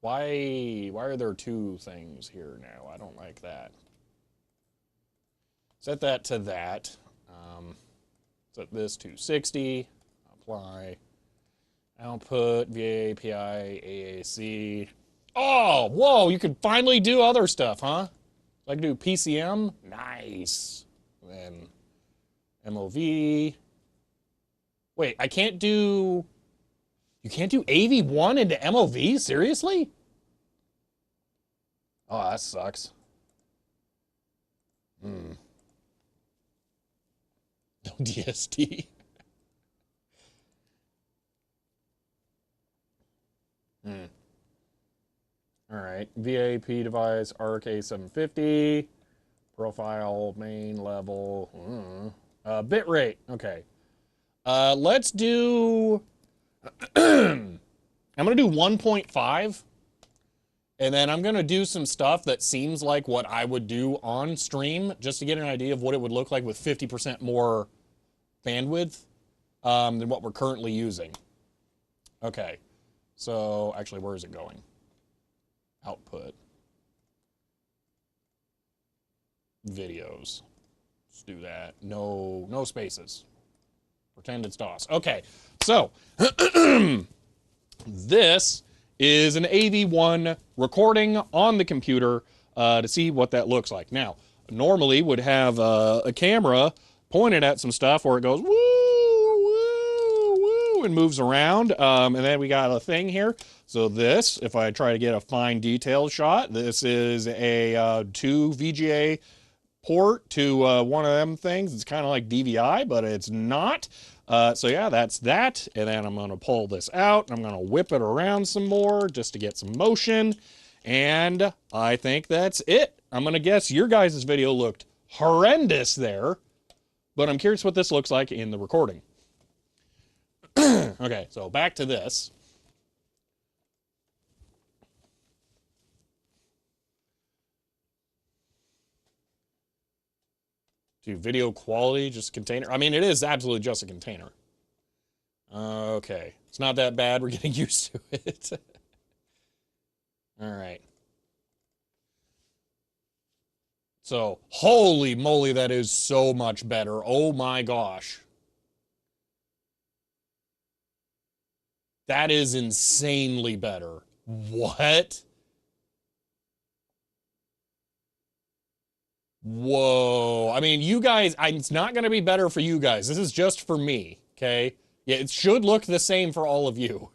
[SPEAKER 3] Why are there two things here now? I don't like that. Set that to that. Set this to 60. Apply. Output, VA API, AAC. Oh, whoa, you can finally do other stuff, huh? I can do PCM. Nice. Then MOV. Wait, I can't do... You can't do AV1 into MOV? Seriously? Oh, that sucks. DSD. All right, VAP device, RK750, profile, main level, bit rate. Okay, let's do. I'm gonna do 1.5, and then I'm gonna do some stuff that seems like what I would do on stream, just to get an idea of what it would look like with 50% more bandwidth than what we're currently using. Okay, so actually, where is it going? Output. Videos. Let's do that. No spaces. Pretend it's DOS. Okay, so this is an AV1 recording on the computer to see what that looks like. Now, normally would have a camera pointed at some stuff where it goes woo, woo, woo, and moves around. And then we got a thing here. So this, if I try to get a fine detailed shot, this is a 2 VGA port to one of them things. It's kind of like DVI, but it's not. So yeah, that's that. And then I'm going to pull this out. I'm going to whip it around some more just to get some motion. And I think that's it. I'm going to guess your guys' video looked horrendous there, but I'm curious what this looks like in the recording. Okay, so back to this. Video quality, just a container. I mean, it is absolutely just a container. Okay. It's not that bad. We're getting used to it. All right. So, holy moly, that is so much better. Oh my gosh. That is insanely better. What? Whoa. I mean, you guys, it's not going to be better for you guys. This is just for me, okay? Yeah, it should look the same for all of you.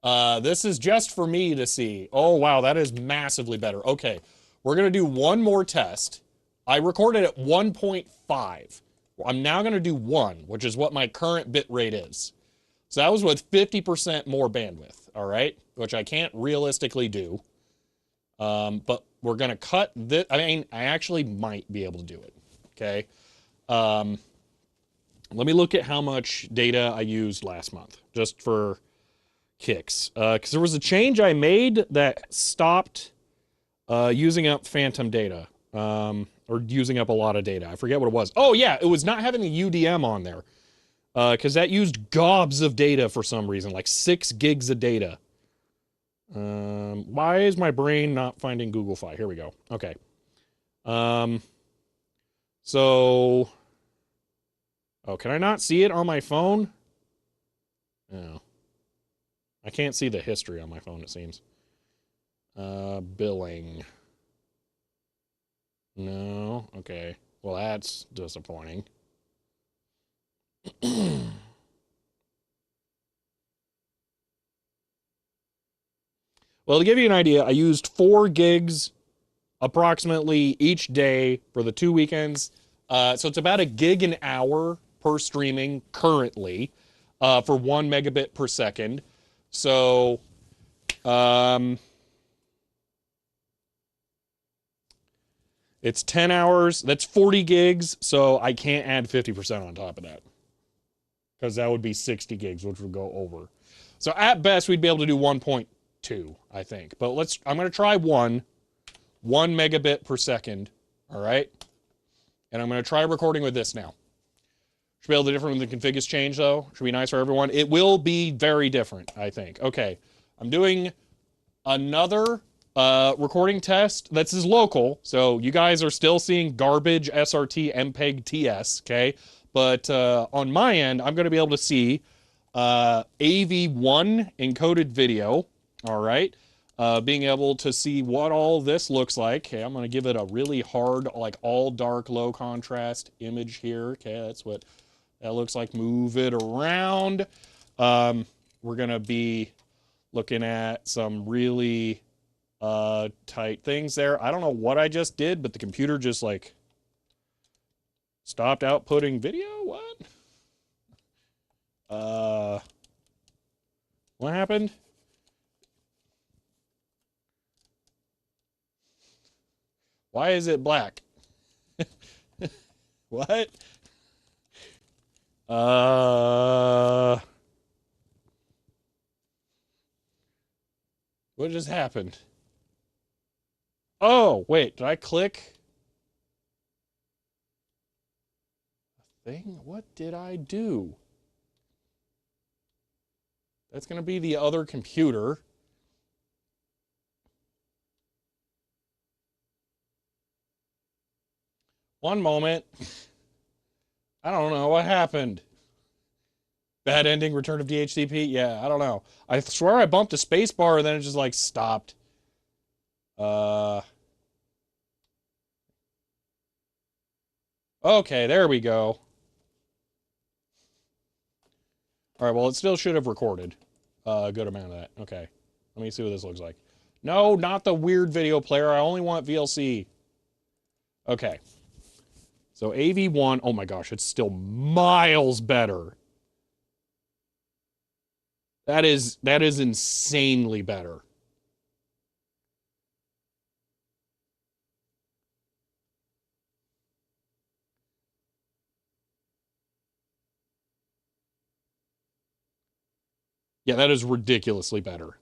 [SPEAKER 3] This is just for me to see. Oh, wow, that is massively better. Okay, we're going to do one more test. I recorded at 1.5. I'm now going to do 1, which is what my current bit rate is. So that was with 50% more bandwidth, all right? Which I can't realistically do. But we're going to cut this. I mean, I actually might be able to do it. Okay. Let me look at how much data I used last month, just for kicks. Because there was a change I made that stopped using up phantom data, or using up a lot of data. I forget what it was. Oh, yeah, it was not having the UDM on there. Because that used gobs of data for some reason, like 6 gigs of data. Why is my brain not finding Google Fi? Here we go. Okay. So, oh, can I not see it on my phone? No. I can't see the history on my phone, it seems. Billing. No. Okay. Well, that's disappointing. Well, to give you an idea, I used 4 gigs approximately each day for the 2 weekends. So it's about a gig an hour per streaming currently for 1 megabit per second. So it's 10 hours. That's 40 gigs. So I can't add 50% on top of that, because that would be 60 gigs, which would go over. So at best, we'd be able to do 1.2, I think. But I'm going to try 1 megabit per second. All right. And I'm going to try recording with this now. Should be able to different when the config is changed, though. Should be nice for everyone. It will be very different, I think. Okay. I'm doing another recording test. This is local. So you guys are still seeing garbage SRT MPEG TS. Okay. But on my end, I'm going to be able to see AV1 encoded video. All right. Being able to see what all this looks like. Okay, I'm going to give it a really hard, like all dark, low contrast image here. Okay, that's what that looks like. Move it around. We're going to be looking at some really tight things there. I don't know what I just did, but the computer just like Stopped outputting video? What? What happened? Why is it black? What? What just happened? Oh, wait, did I click a thing? What did I do? That's going to be the other computer. One moment. I don't know what happened. Bad ending, return of DHCP? Yeah, I don't know. I swear I bumped a space bar and then it just like stopped. Okay, there we go. All right, well, it still should have recorded a good amount of that. Okay, let me see what this looks like. No, not the weird video player. I only want VLC. Okay. So AV1, oh my gosh, it's still miles better. That is insanely better. Yeah, that is ridiculously better.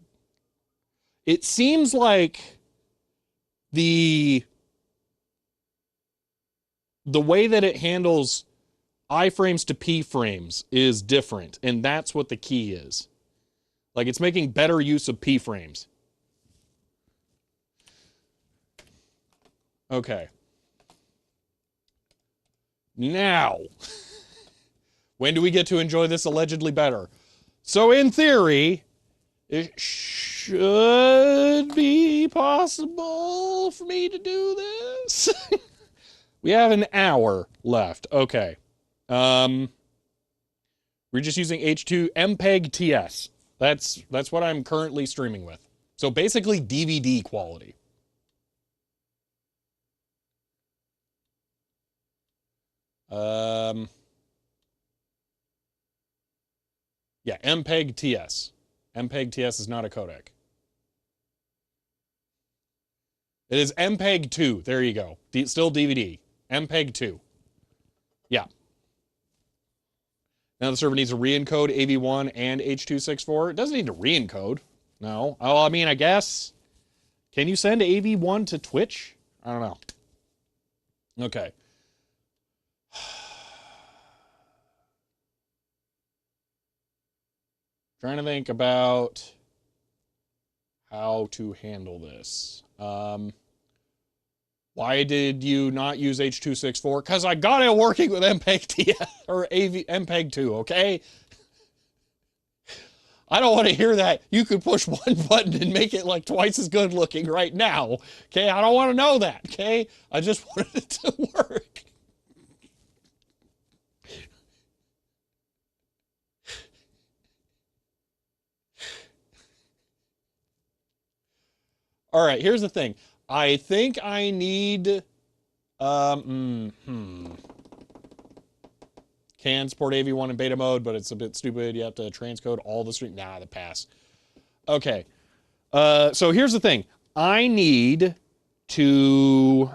[SPEAKER 3] It seems like the way that it handles iframes to P frames is different, and that's what the key is. Like, it's making better use of P frames. Okay. Now, when do we get to enjoy this allegedly better? So in theory, it should be possible for me to do this. We have an hour left. Okay. We're just using H2 MPEG TS. That's what I'm currently streaming with. So basically DVD quality. Yeah, MPEG TS. MPEG TS is not a codec. It is MPEG 2. There you go. Still DVD. MPEG 2. Yeah. Now the server needs to re-encode AV1 and H.264. It doesn't need to re-encode. No. Oh, I mean, I guess. Can you send AV1 to Twitch? I don't know. Okay. Trying to think about how to handle this. Why did you not use H.264? Because I got it working with MPEG TS or MPEG 2, okay? I don't want to hear that. You could push one button and make it like twice as good looking right now. Okay, I don't want to know that. Okay, I just wanted it to work. All right, here's the thing. I think I need can support AV1 in beta mode, but it's a bit stupid. You have to transcode all the stream. Nah, the pass. Okay. So here's the thing. I need to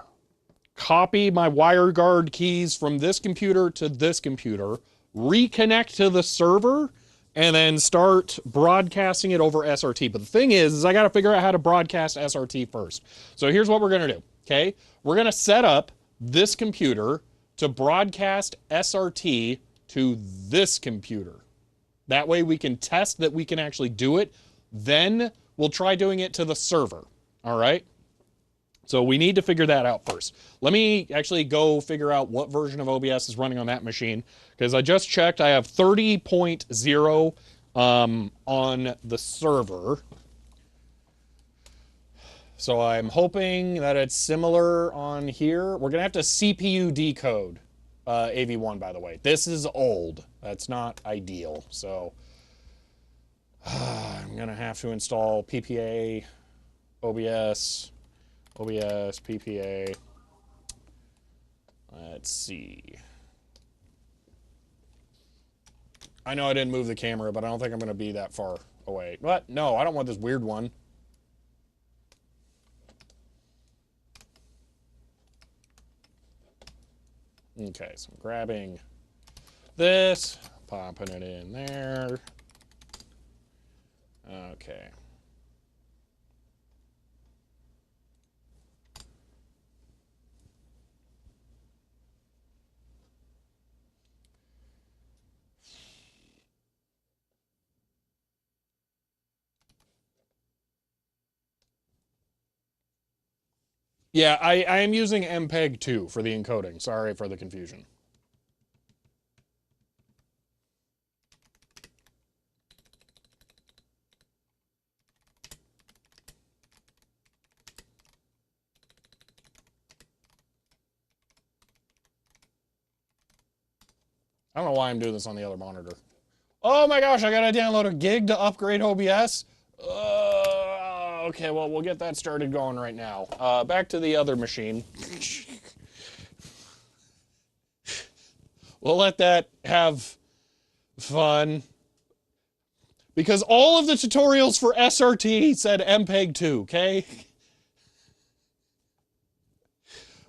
[SPEAKER 3] copy my WireGuard keys from this computer to this computer, reconnect to the server, and then start broadcasting it over SRT. But the thing is I got to figure out how to broadcast SRT first. So here's what we're going to do, okay? We're going to set up this computer to broadcast SRT to this computer. That way we can test that we can actually do it. Then we'll try doing it to the server, all right? So we need to figure that out first. Let me actually go figure out what version of OBS is running on that machine, because I just checked. I have 30.0 on the server. So I'm hoping that it's similar on here. We're going to have to CPU decode AV1, by the way. This is old. That's not ideal. So I'm going to have to install PPA, OBS, PPA. Let's see. I know I didn't move the camera, but I don't think I'm going to be that far away. What? No, I don't want this weird one. Okay, so I'm grabbing this, popping it in there. Okay. Yeah, I am using MPEG 2 for the encoding. Sorry for the confusion. I don't know why I'm doing this on the other monitor. Oh my gosh, I gotta download a gig to upgrade OBS? Okay, well, we'll get that started going right now. Back to the other machine. We'll let that have fun. Because all of the tutorials for SRT said MPEG 2, okay?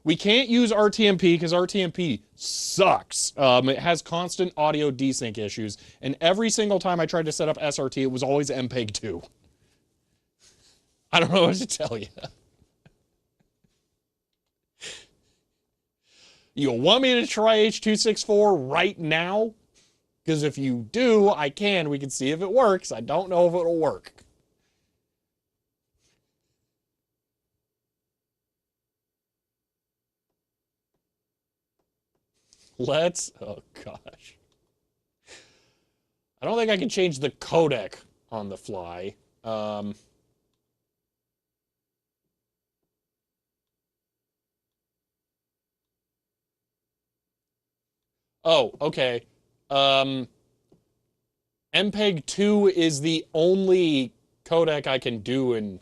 [SPEAKER 3] We can't use RTMP because RTMP sucks. It has constant audio desync issues. And every single time I tried to set up SRT, it was always MPEG 2. I don't know what to tell you. You want me to try H.264 right now? Because if you do, I can. We can see if it works. I don't know if it'll work. Let's... Oh, gosh. I don't think I can change the codec on the fly. Oh, okay. MPEG 2 is the only codec I can do in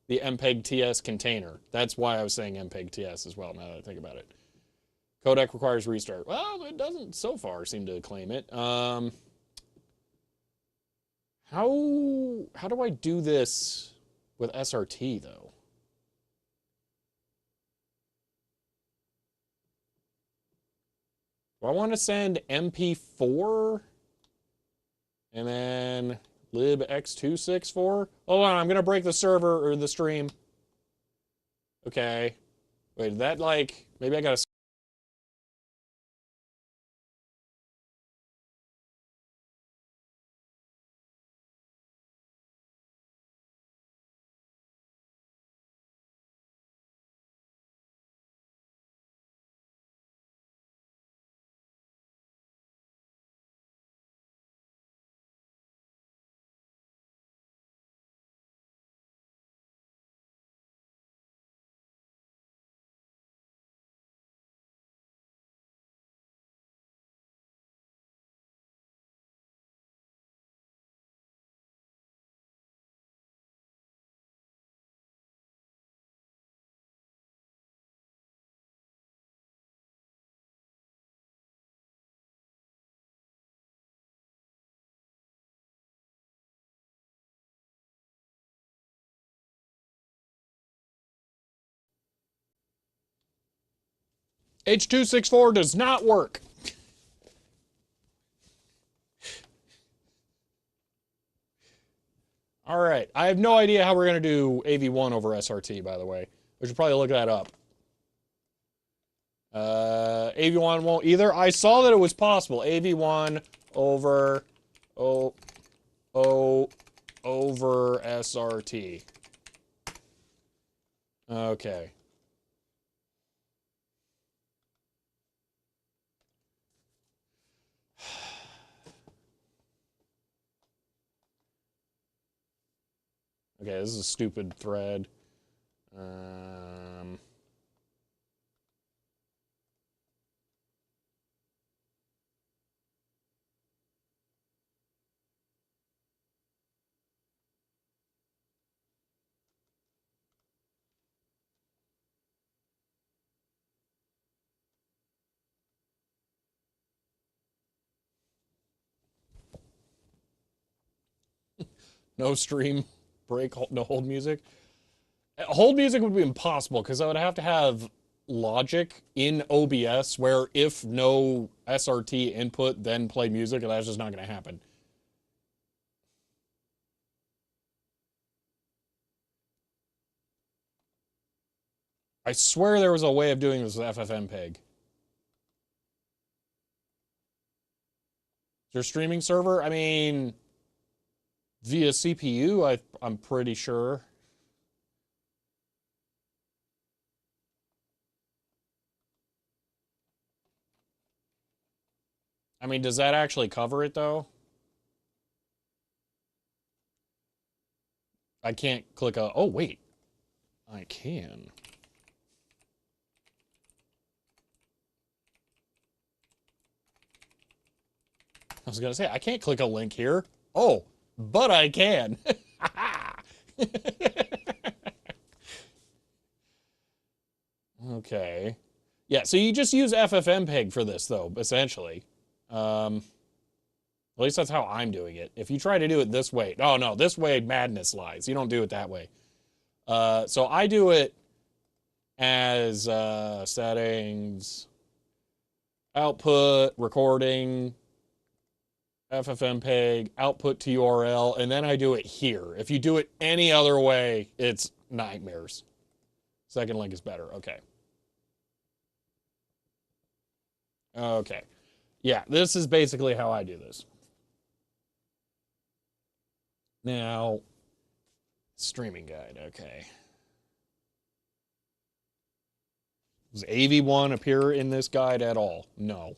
[SPEAKER 3] the MPEG TS container. That's why I was saying MPEG TS as well, now that I think about it. Codec requires restart. Well, it doesn't so far seem to claim it. How do I do this with SRT, though? Do I want to send MP4 and then libx264? Hold on, I'm going to break the server or the stream. Okay. Wait, that like, maybe I got to... H.264 does not work. All right. I have no idea how we're going to do AV1 over SRT, by the way. We should probably look that up. AV1 won't either. I saw that it was possible. AV1 over over SRT. Okay. Okay, this is a stupid thread. No stream break, no hold music. Hold music would be impossible because I would have to have logic in OBS where if no SRT input, then play music, and that's just not going to happen. I swear there was a way of doing this with FFmpeg. Is there streaming server? I mean, via CPU, I'm pretty sure. I mean, does that actually cover it, though? I can't click a... Oh, wait. I can. I was going to say, I can't click a link here. Oh, but I can. Okay. Yeah, so you just use FFmpeg for this, though, essentially. At least that's how I'm doing it. If you try to do it this way, oh no, this way madness lies. You don't do it that way. So I do it as settings, output, recording, FFmpeg, output to URL, and then I do it here. If you do it any other way, it's nightmares. Second link is better. Okay. Okay. Yeah, this is basically how I do this. Now, streaming guide, okay. Does AV1 appear in this guide at all? No.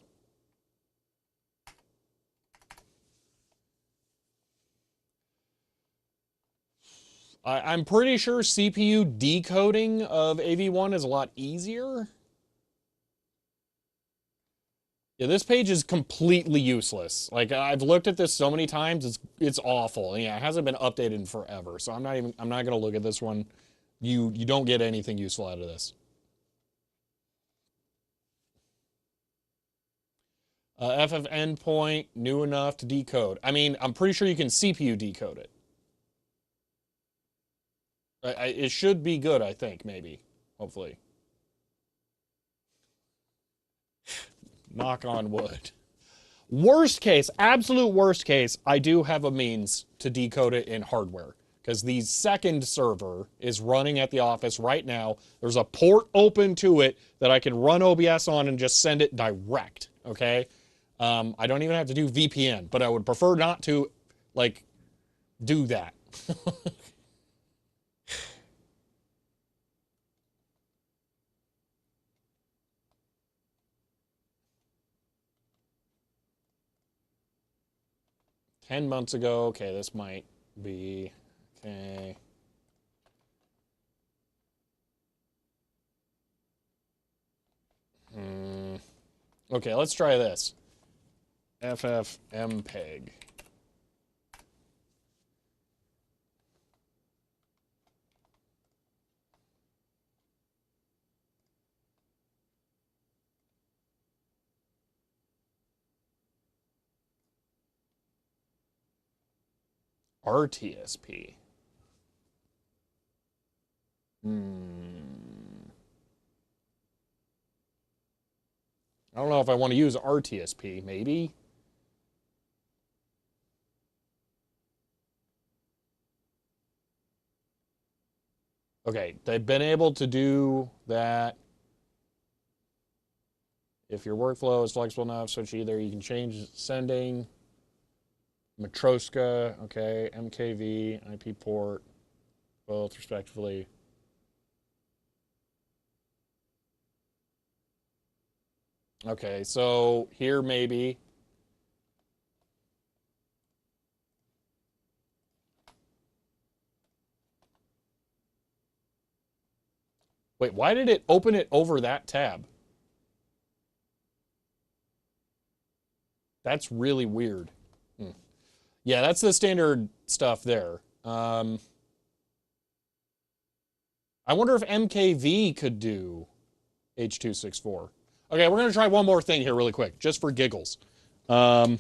[SPEAKER 3] I'm pretty sure CPU decoding of AV1 is a lot easier. Yeah, this page is completely useless. Like, I've looked at this so many times, it's awful. Yeah, it hasn't been updated in forever, so I'm not gonna look at this one. You don't get anything useful out of this. FF endpoint, new enough to decode. I mean, I'm pretty sure you can CPU decode it. It should be good, I think, maybe. Hopefully. Knock on wood. Worst case, absolute worst case, I do have a means to decode it in hardware. Because the second server is running at the office right now. There's a port open to it that I can run OBS on and just send it direct, okay? I don't even have to do VPN, but I would prefer not to, like, do that. 10 months ago. Okay, this might be... Okay. Okay, let's try this. FFmpeg. RTSP. I don't know if I want to use RTSP, maybe. Okay, they've been able to do that. If your workflow is flexible enough, switch either. You can change sending. Matroska, okay, MKV, IP port, both respectively. Okay, so here maybe. Wait, why did it open it over that tab? That's really weird. Yeah, that's the standard stuff there. I wonder if MKV could do H.264. Okay, we're going to try one more thing here really quick, just for giggles. So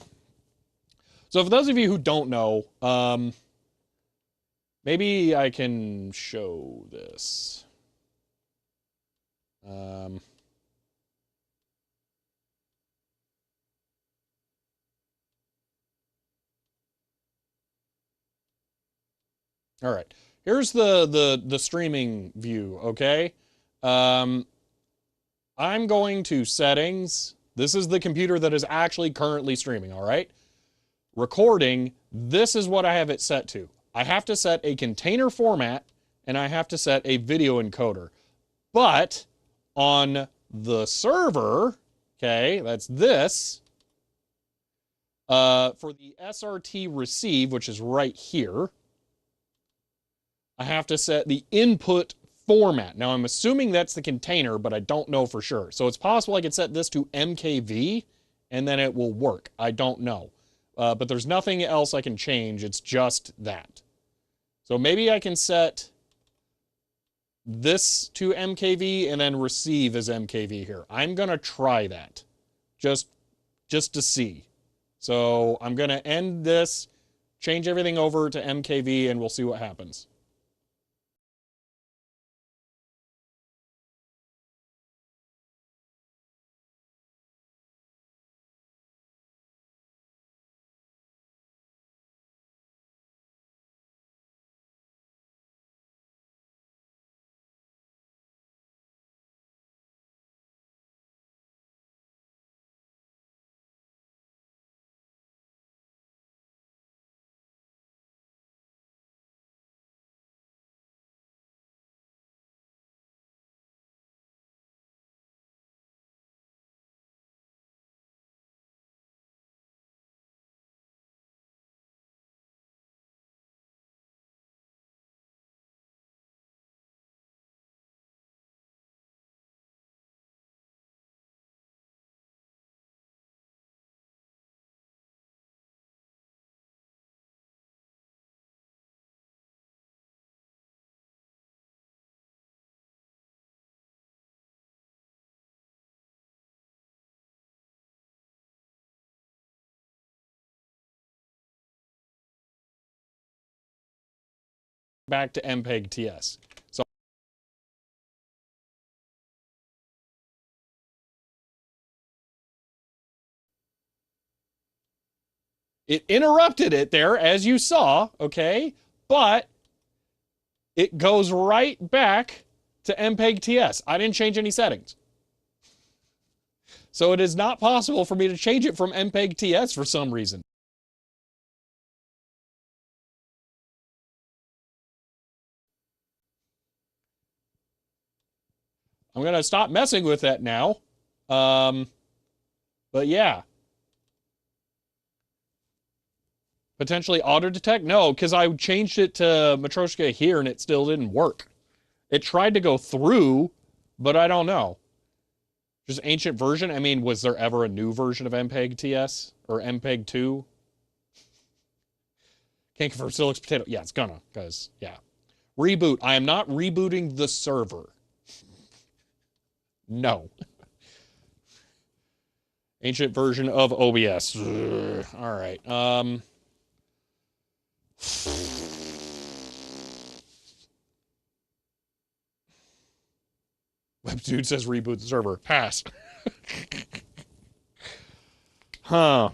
[SPEAKER 3] for those of you who don't know, Maybe I can show this. All right. Here's the streaming view, okay? I'm going to settings. This is the computer that is actually currently streaming, all right? Recording, this is what I have it set to. I have to set a container format and I have to set a video encoder. But on the server, okay, that's this, for the SRT receive, which is right here, I have to set the input format. Now, I'm assuming that's the container, but I don't know for sure. So it's possible I could set this to MKV, and then it will work. I don't know. But there's nothing else I can change. It's just that. So maybe I can set this to MKV and then receive as MKV here. I'm going to try that just to see. So I'm going to end this, change everything over to MKV, and we'll see what happens. Back to MPEG TS. So it interrupted it there, as you saw, okay? But it goes right back to MPEG TS. I didn't change any settings. So it is not possible for me to change it from MPEG TS for some reason. I'm going to stop messing with that now. But yeah. Potentially auto detect? No, because I changed it to Matryoshka here and it still didn't work. It tried to go through, but I don't know. Just ancient version? I mean, was there ever a new version of MPEG TS? Or MPEG 2? Can't confirm still looks potato. Yeah, it's gonna, because, yeah. Reboot. I am not rebooting the server. No. Ancient version of OBS. Ugh. All right. WebDude says reboot the server. Pass. Huh.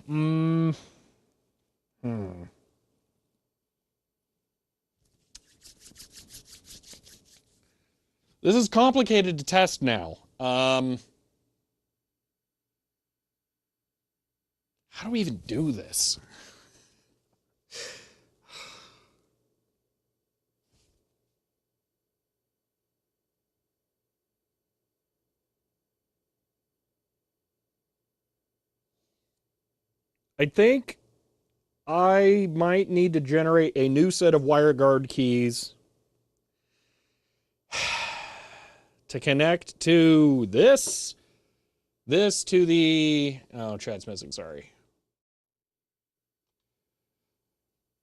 [SPEAKER 3] This is complicated to test now. How do we even do this? I think I might need to generate a new set of WireGuard keys to connect to this to the, oh, chat's missing, sorry.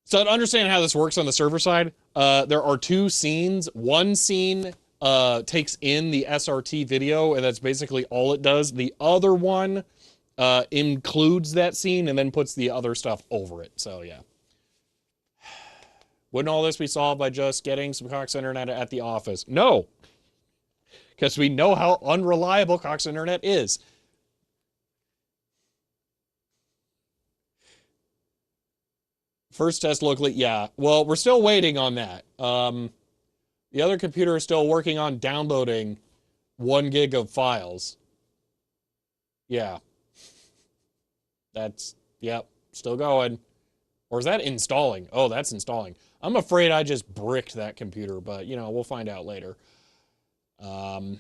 [SPEAKER 3] So to understand how this works on the server side, there are two scenes. One scene takes in the SRT video, and that's basically all it does. The other one includes that scene and then puts the other stuff over it. So yeah. Wouldn't all this be solved by just getting some Cox Internet at the office? No, because we know how unreliable Cox Internet is. First test locally, yeah. Well, we're still waiting on that. The other computer is still working on downloading 1 gig of files. Yeah. That's, yep, still going. Or is that installing? Oh, that's installing. I'm afraid I just bricked that computer, but, you know, we'll find out later. So,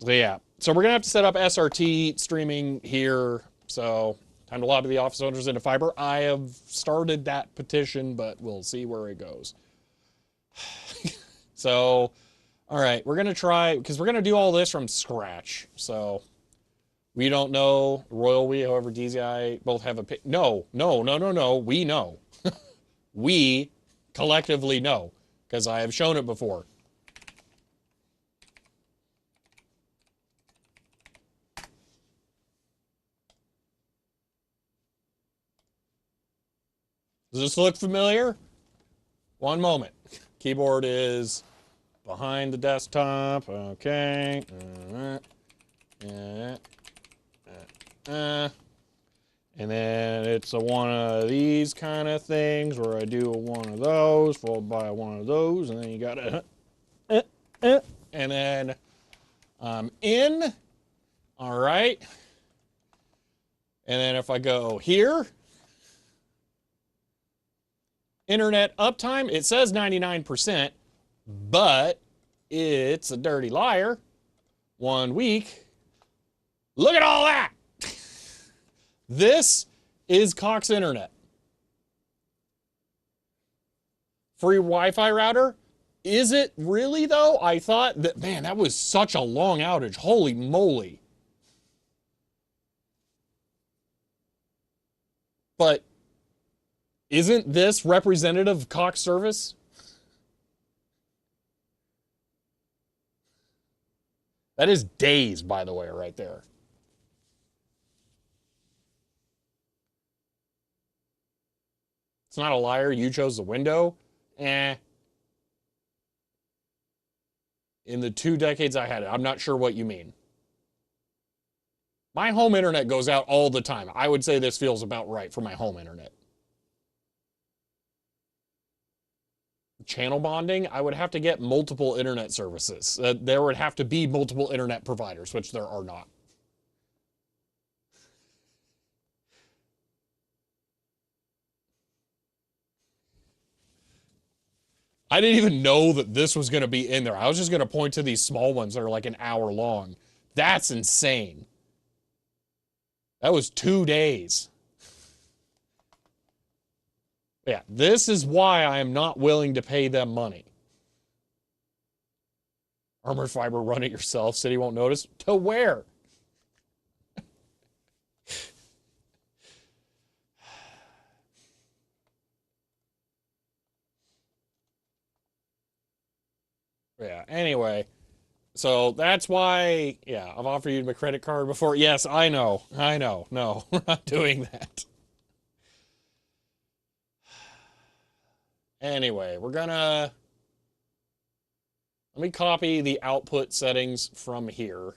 [SPEAKER 3] yeah. So we're going to have to set up SRT streaming here. So, time to lobby the office owners into fiber. I have started that petition, but we'll see where it goes. So, all right, we're going to try, because we're going to do all this from scratch. So, we don't know, Royal We, however, DZI both have a, no, we know. We collectively know, because I have shown it before. Does this look familiar? One moment. Keyboard is behind the desktop. Okay. And then it's a one of these kind of things where I do one of those followed by one of those, and then you got to and then in. All right. And then if I go here, internet uptime, it says 99%, but it's a dirty liar. 1 week. Look at all that. This is Cox Internet. Free Wi-Fi router? Is it really though? I thought that, man, that was such a long outage. Holy moly. But isn't this representative of Cox service? That is days, by the way, right there. It's not a liar. You chose the window. In the 2 decades I had it, I'm not sure what you mean. My home internet goes out all the time. I would say this feels about right for my home internet. Channel bonding, I would have to get multiple internet services. There would have to be multiple internet providers, which there are not. I didn't even know that this was going to be in there. I was just going to point to these small ones that are like an hour long. That's insane. That was 2 days. Yeah, this is why I am not willing to pay them money. Armored fiber, run it yourself. City won't notice. To where? Yeah, anyway. So that's why, yeah, I've offered you my credit card before. Yes, I know. No, we're not doing that. Anyway, we're gonna, let me copy the output settings from here.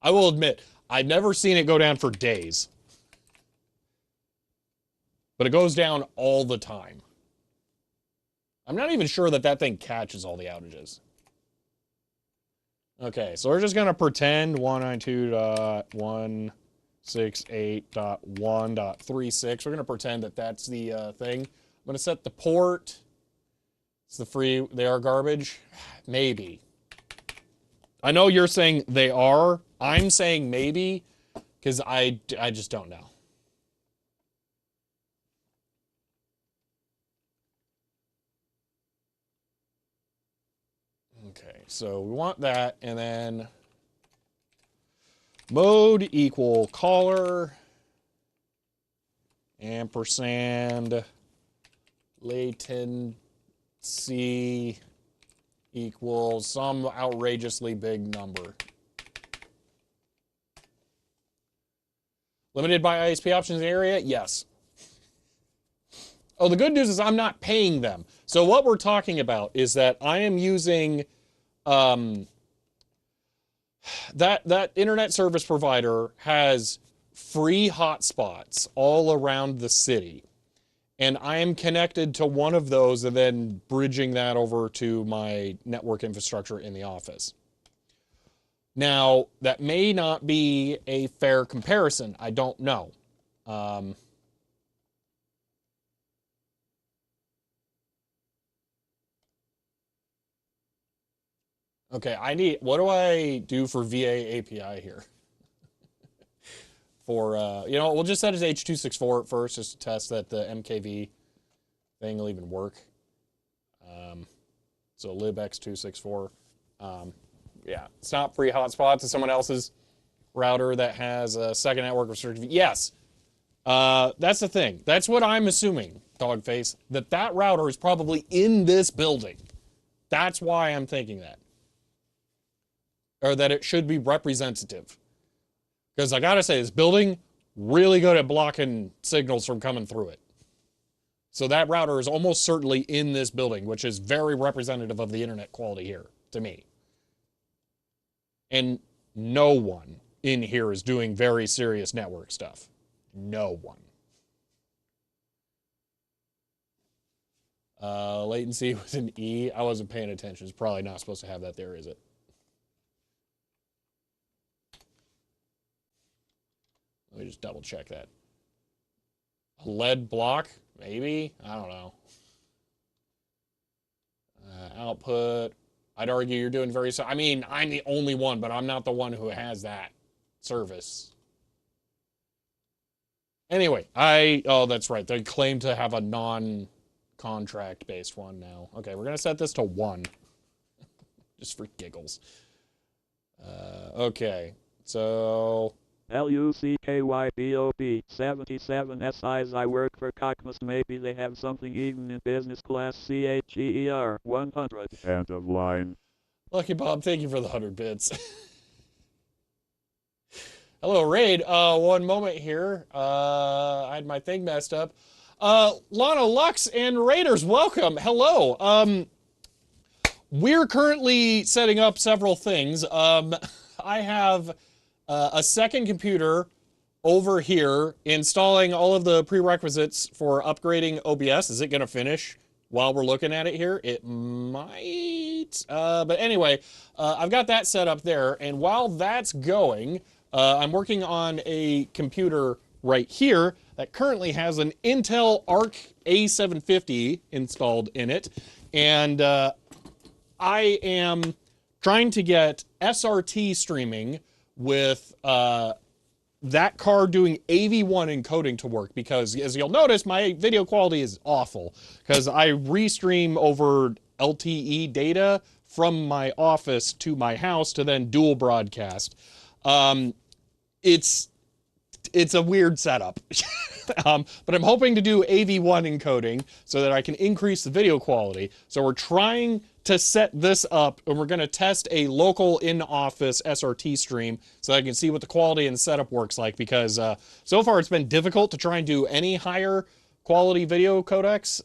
[SPEAKER 3] I will admit, I've never seen it go down for days. But it goes down all the time. I'm not even sure that that thing catches all the outages. Okay, so we're just going to pretend 192.168.1.36. We're going to pretend that that's the thing. I'm going to set the port. It's the free, they are garbage. Maybe. I know you're saying they are. I'm saying maybe because I just don't know. Okay, so we want that, and then mode equal caller ampersand latency equals some outrageously big number. Limited by ISP options in the area? Yes. Oh, the good news is I'm not paying them. So what we're talking about is that I am using that internet service provider has free hotspots all around the city. And I am connected to one of those and then bridging that over to my network infrastructure in the office. Now, that may not be a fair comparison. I don't know. Okay, what do I do for VA API here? For, we'll just set it as H.264 at first, just to test that the MKV thing will even work. So libx264. Yeah, it's not free hotspots. It's someone else's router that has a second network restricted. Yes, that's the thing. That's what I'm assuming, Dogface, that router is probably in this building. That's why I'm thinking that. Or that it should be representative. Because I gotta say, this building, really good at blocking signals from coming through it. So that router is almost certainly in this building, which is very representative of the internet quality here, to me. And no one in here is doing very serious network stuff. No one. Latency with an E. I wasn't paying attention. It's probably not supposed to have that there, is it? Let me just double check that. A lead block? Maybe? I don't know. Output. I'd argue you're doing very... I mean, I'm the only one, but I'm not the one who has that service. Anyway, oh, that's right. They claim to have a non-contract based one now. Okay, we're going to set this to 1. Just for giggles. Okay, so...
[SPEAKER 1] LUCKYBOB 77 SIs. I work for Cockmas. Maybe they have something even in business class. CHER 100.
[SPEAKER 2] End of line.
[SPEAKER 3] Lucky Bob, thank you for the 100 bits. Hello, Raid. One moment here. I had my thing messed up. Lana Lux and Raiders, welcome. Hello. We're currently setting up several things. I have a second computer over here installing all of the prerequisites for upgrading OBS. Is it going to finish while we're looking at it here? It might. But anyway, I've got that set up there. And while that's going, I'm working on a computer right here that currently has an Intel Arc A750 installed in it. And I am trying to get SRT streaming with that card doing AV1 encoding to work, because as you'll notice, my video quality is awful because I restream over LTE data from my office to my house to then dual broadcast. It's a weird setup. But I'm hoping to do AV1 encoding so that I can increase the video quality. So we're trying to set this up, and we're going to test a local in-office SRT stream so I can see what the quality and setup works like, because so far it's been difficult to try and do any higher quality video codecs.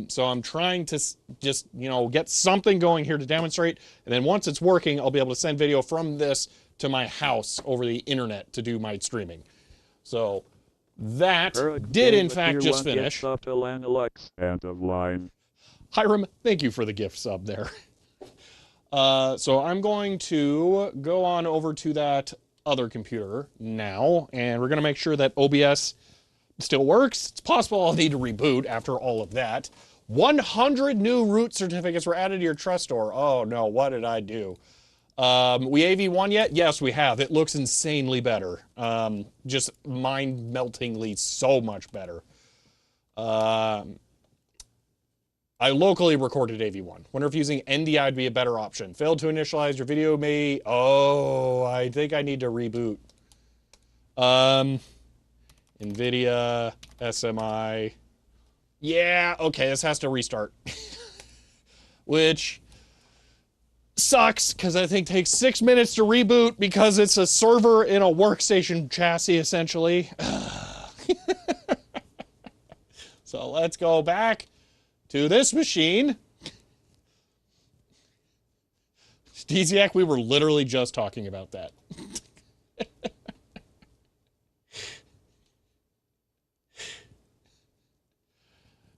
[SPEAKER 3] So I'm trying to just, get something going here to demonstrate, and then once it's working, I'll be able to send video from this to my house over the internet to do my streaming. So that did in fact just finish.
[SPEAKER 2] End of line.
[SPEAKER 3] Hiram, thank you for the gift sub there. So I'm going to go on over to that other computer now, and we're going to make sure that OBS still works. It's possible I'll need to reboot after all of that. 100 new root certificates were added to your trust store. Oh no, what did I do? We AV1 yet? Yes, we have. It looks insanely better. Just mind-meltingly so much better. I locally recorded AV1. Wonder if using NDI would be a better option. Failed to initialize your video may... Oh, I think I need to reboot. NVIDIA, SMI. Yeah, okay, this has to restart. Which... sucks because I think takes 6 minutes to reboot because it's a server in a workstation chassis, essentially. So let's go back to this machine. Steziak, we were literally just talking about that.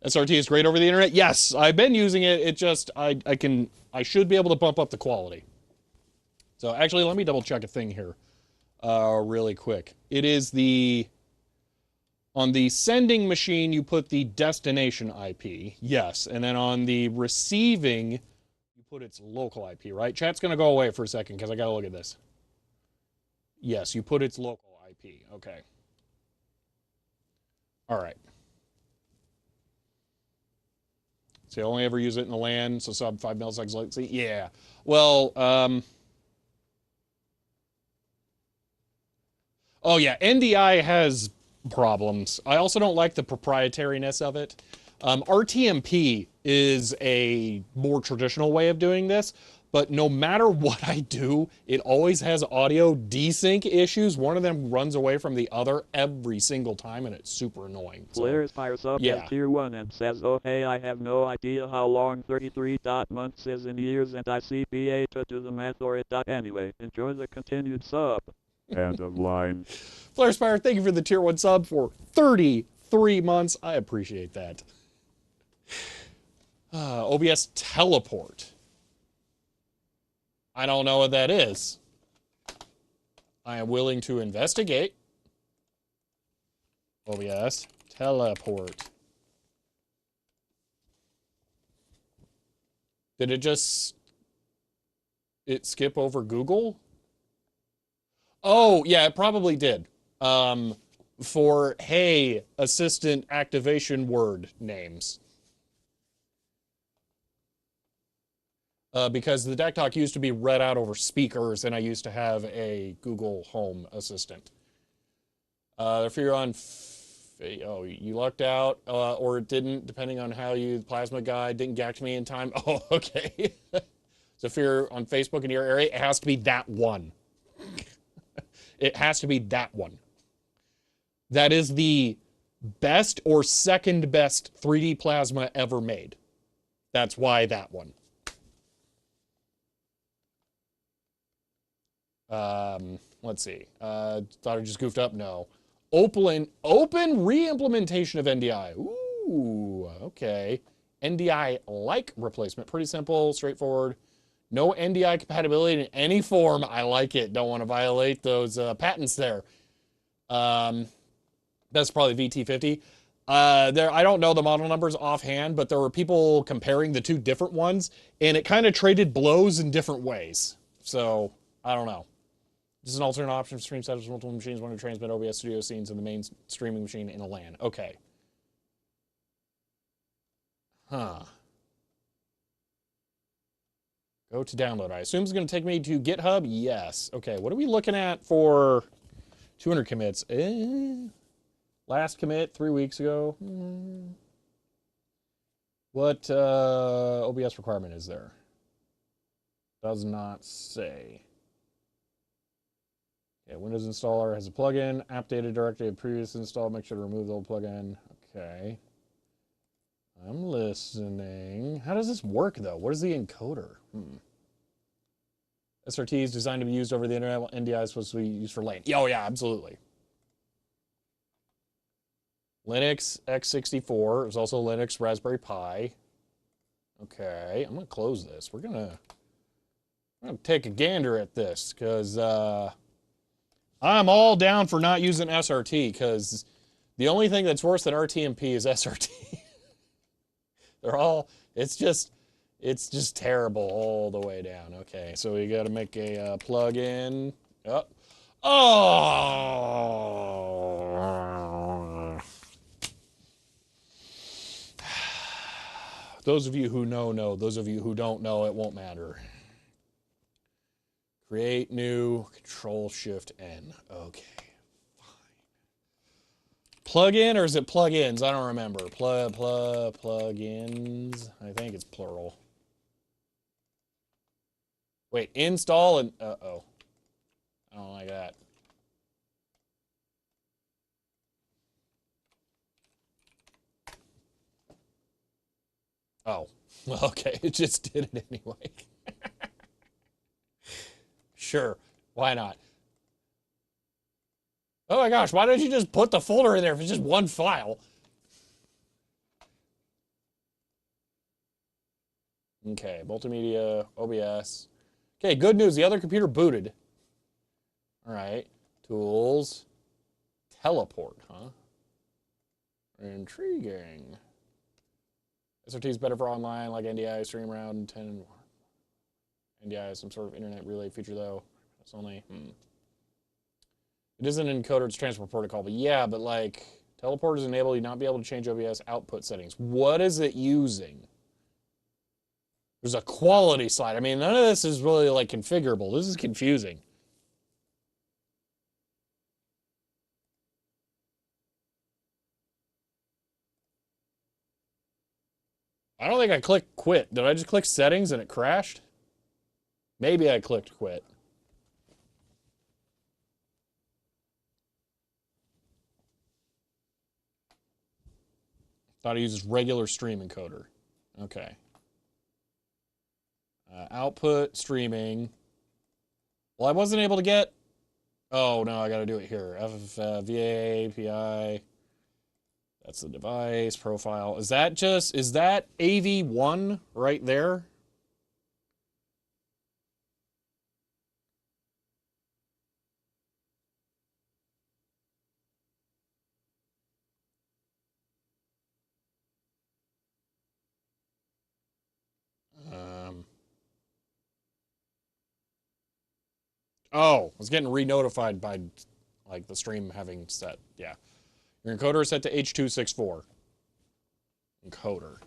[SPEAKER 3] SRT is great over the internet. Yes, I've been using it. It just, I should be able to bump up the quality. So actually, let me double check a thing here really quick. It is on the sending machine, you put the destination IP. Yes, and then on the receiving, you put its local IP, right? Chat's going to go away for a second because I got to look at this. Yes, you put its local IP. Okay. All right. So you only ever use it in the LAN, so sub 5 milliseconds latency? Yeah. Well, oh yeah, NDI has problems. I also don't like the proprietariness of it. RTMP is a more traditional way of doing this, but no matter what I do, it always has audio desync issues. One of them runs away from the other every single time, and it's super annoying.
[SPEAKER 1] Blair's fires up at tier 1 and says, oh hey, I have no idea how long 33 months is in years, and I CPA to do the math or it. Anyway, enjoy the continued sub.
[SPEAKER 2] End of line.
[SPEAKER 3] Flarespire, thank you for the tier 1 sub for 33 months. I appreciate that. OBS teleport. I don't know what that is. I am willing to investigate. OBS teleport. Did it skip over Google? Oh, yeah, it probably did. For, hey, assistant activation word names. Because the deck talk used to be read out over speakers, and I used to have a Google Home Assistant. If you're on, you lucked out, or it didn't, depending on how the plasma guy didn't get to me in time. Oh, okay. So if you're on Facebook in your area, it has to be that one. It has to be that one. That is the best or second best 3D plasma ever made. That's why that one. Let's see. Thought I just goofed up. No. Open re-implementation of NDI. Ooh, okay. NDI-like replacement. Pretty simple, straightforward. No NDI compatibility in any form. I like it. Don't want to violate those patents there. That's probably VT50. I don't know the model numbers offhand, but there were people comparing the two different ones, and it kind of traded blows in different ways. So, I don't know. This is an alternate option for stream setups with multiple machines want to transmit OBS studio scenes in the main streaming machine in a LAN. Okay. Huh. Go to download. I assume it's going to take me to GitHub. Yes. Okay. What are we looking at for 200 commits? Last commit 3 weeks ago. What OBS requirement is there? Does not say. Okay, Windows installer has a plugin. App data directory of previous install. Make sure to remove the old plugin. Okay. I'm listening. How does this work, though? What is the encoder? SRT is designed to be used over the internet, while NDI is supposed to be used for LAN. Oh, yeah, absolutely. Linux x64. There's also Linux Raspberry Pi. Okay, I'm going to close this. I'm going to take a gander at this, because I'm all down for not using SRT, because the only thing that's worse than RTMP is SRT. It's just terrible all the way down. Okay, so we got to make a plug-in. Oh. Those of you who know, know. Those of you who don't know, it won't matter. Create new, Control-Shift-N. Okay, fine. Plug-in, or is it plug-ins? I don't remember. Plug-ins. I think it's plural. Wait, install and... Uh-oh. I don't like that. Oh. Well, okay. It just did it anyway. Sure. Why not? Oh my gosh, why don't you just put the folder in there if it's just one file? Okay, multimedia, OBS. Okay, good news. The other computer booted. All right. Tools. Teleport, huh? Intriguing. SRT is better for online, like NDI, Stream Round 10. NDI is some sort of internet relay feature, though. It's only... It isn't an encoder, it's transport protocol. But yeah, but like, teleport is enable you not be able to change OBS output settings. What is it using? There's a quality slide. I mean, none of this is really like configurable. This is confusing. I don't think I clicked quit. Did I just click settings and it crashed? Maybe I clicked quit. Thought it uses regular stream encoder. Okay. Output streaming. Well, I wasn't able to get... Oh, no, I got to do it here. VA API. That's the device profile. Is that AV1 right there? Oh, I was getting re-notified by like the stream having set. Yeah. Your encoder is set to H.264. Encoder.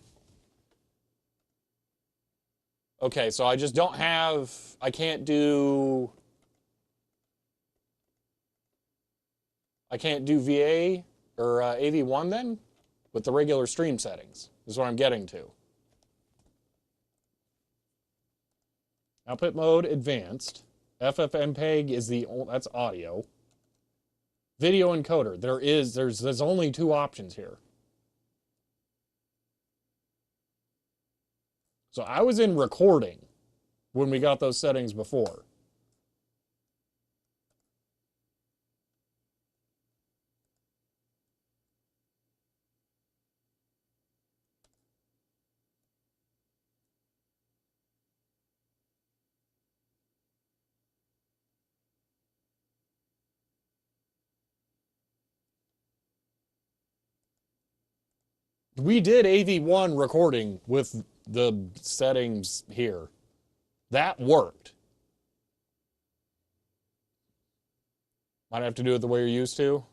[SPEAKER 3] Okay, so I just don't have, I can't do VA or AV1 then with the regular stream settings. Is what I'm getting to. Output mode advanced. FFmpeg is that's audio. Video encoder. There's only two options here. So I was in recording when we got those settings before. We did AV1 recording with the settings here. That worked. Might have to do it the way you're used to.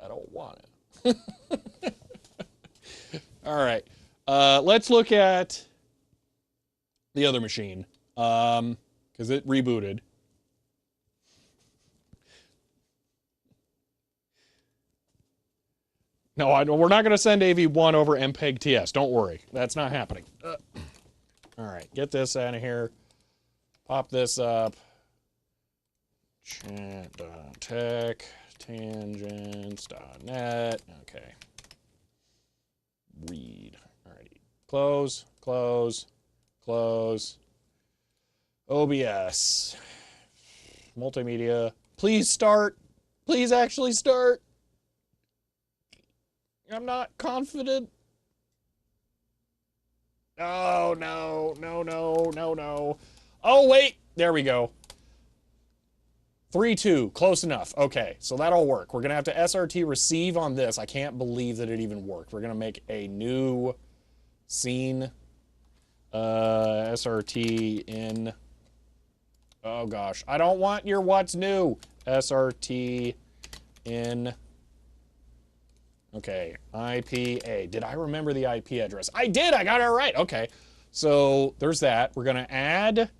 [SPEAKER 3] I don't want it. All right. Let's look at the other machine because it rebooted. No, we're not going to send AV1 over MPEG TS. Don't worry. That's not happening. All right. Get this out of here. Pop this up. Chat.tech. Tangents.net. Okay. Read. All righty. Close. Close. Close. OBS. Multimedia. Please start. Please actually start. I'm not confident. Oh, no, no, no, no, no. Oh, wait. There we go. 3-2. Close enough. Okay, so that'll work. We're going to have to SRT receive on this. I can't believe that it even worked. We're going to make a new scene. SRT in. Oh, gosh. I don't want your what's new. SRT in. Okay, IPA. Did I remember the IP address? I did! I got it right! Okay, so there's that. We're going to add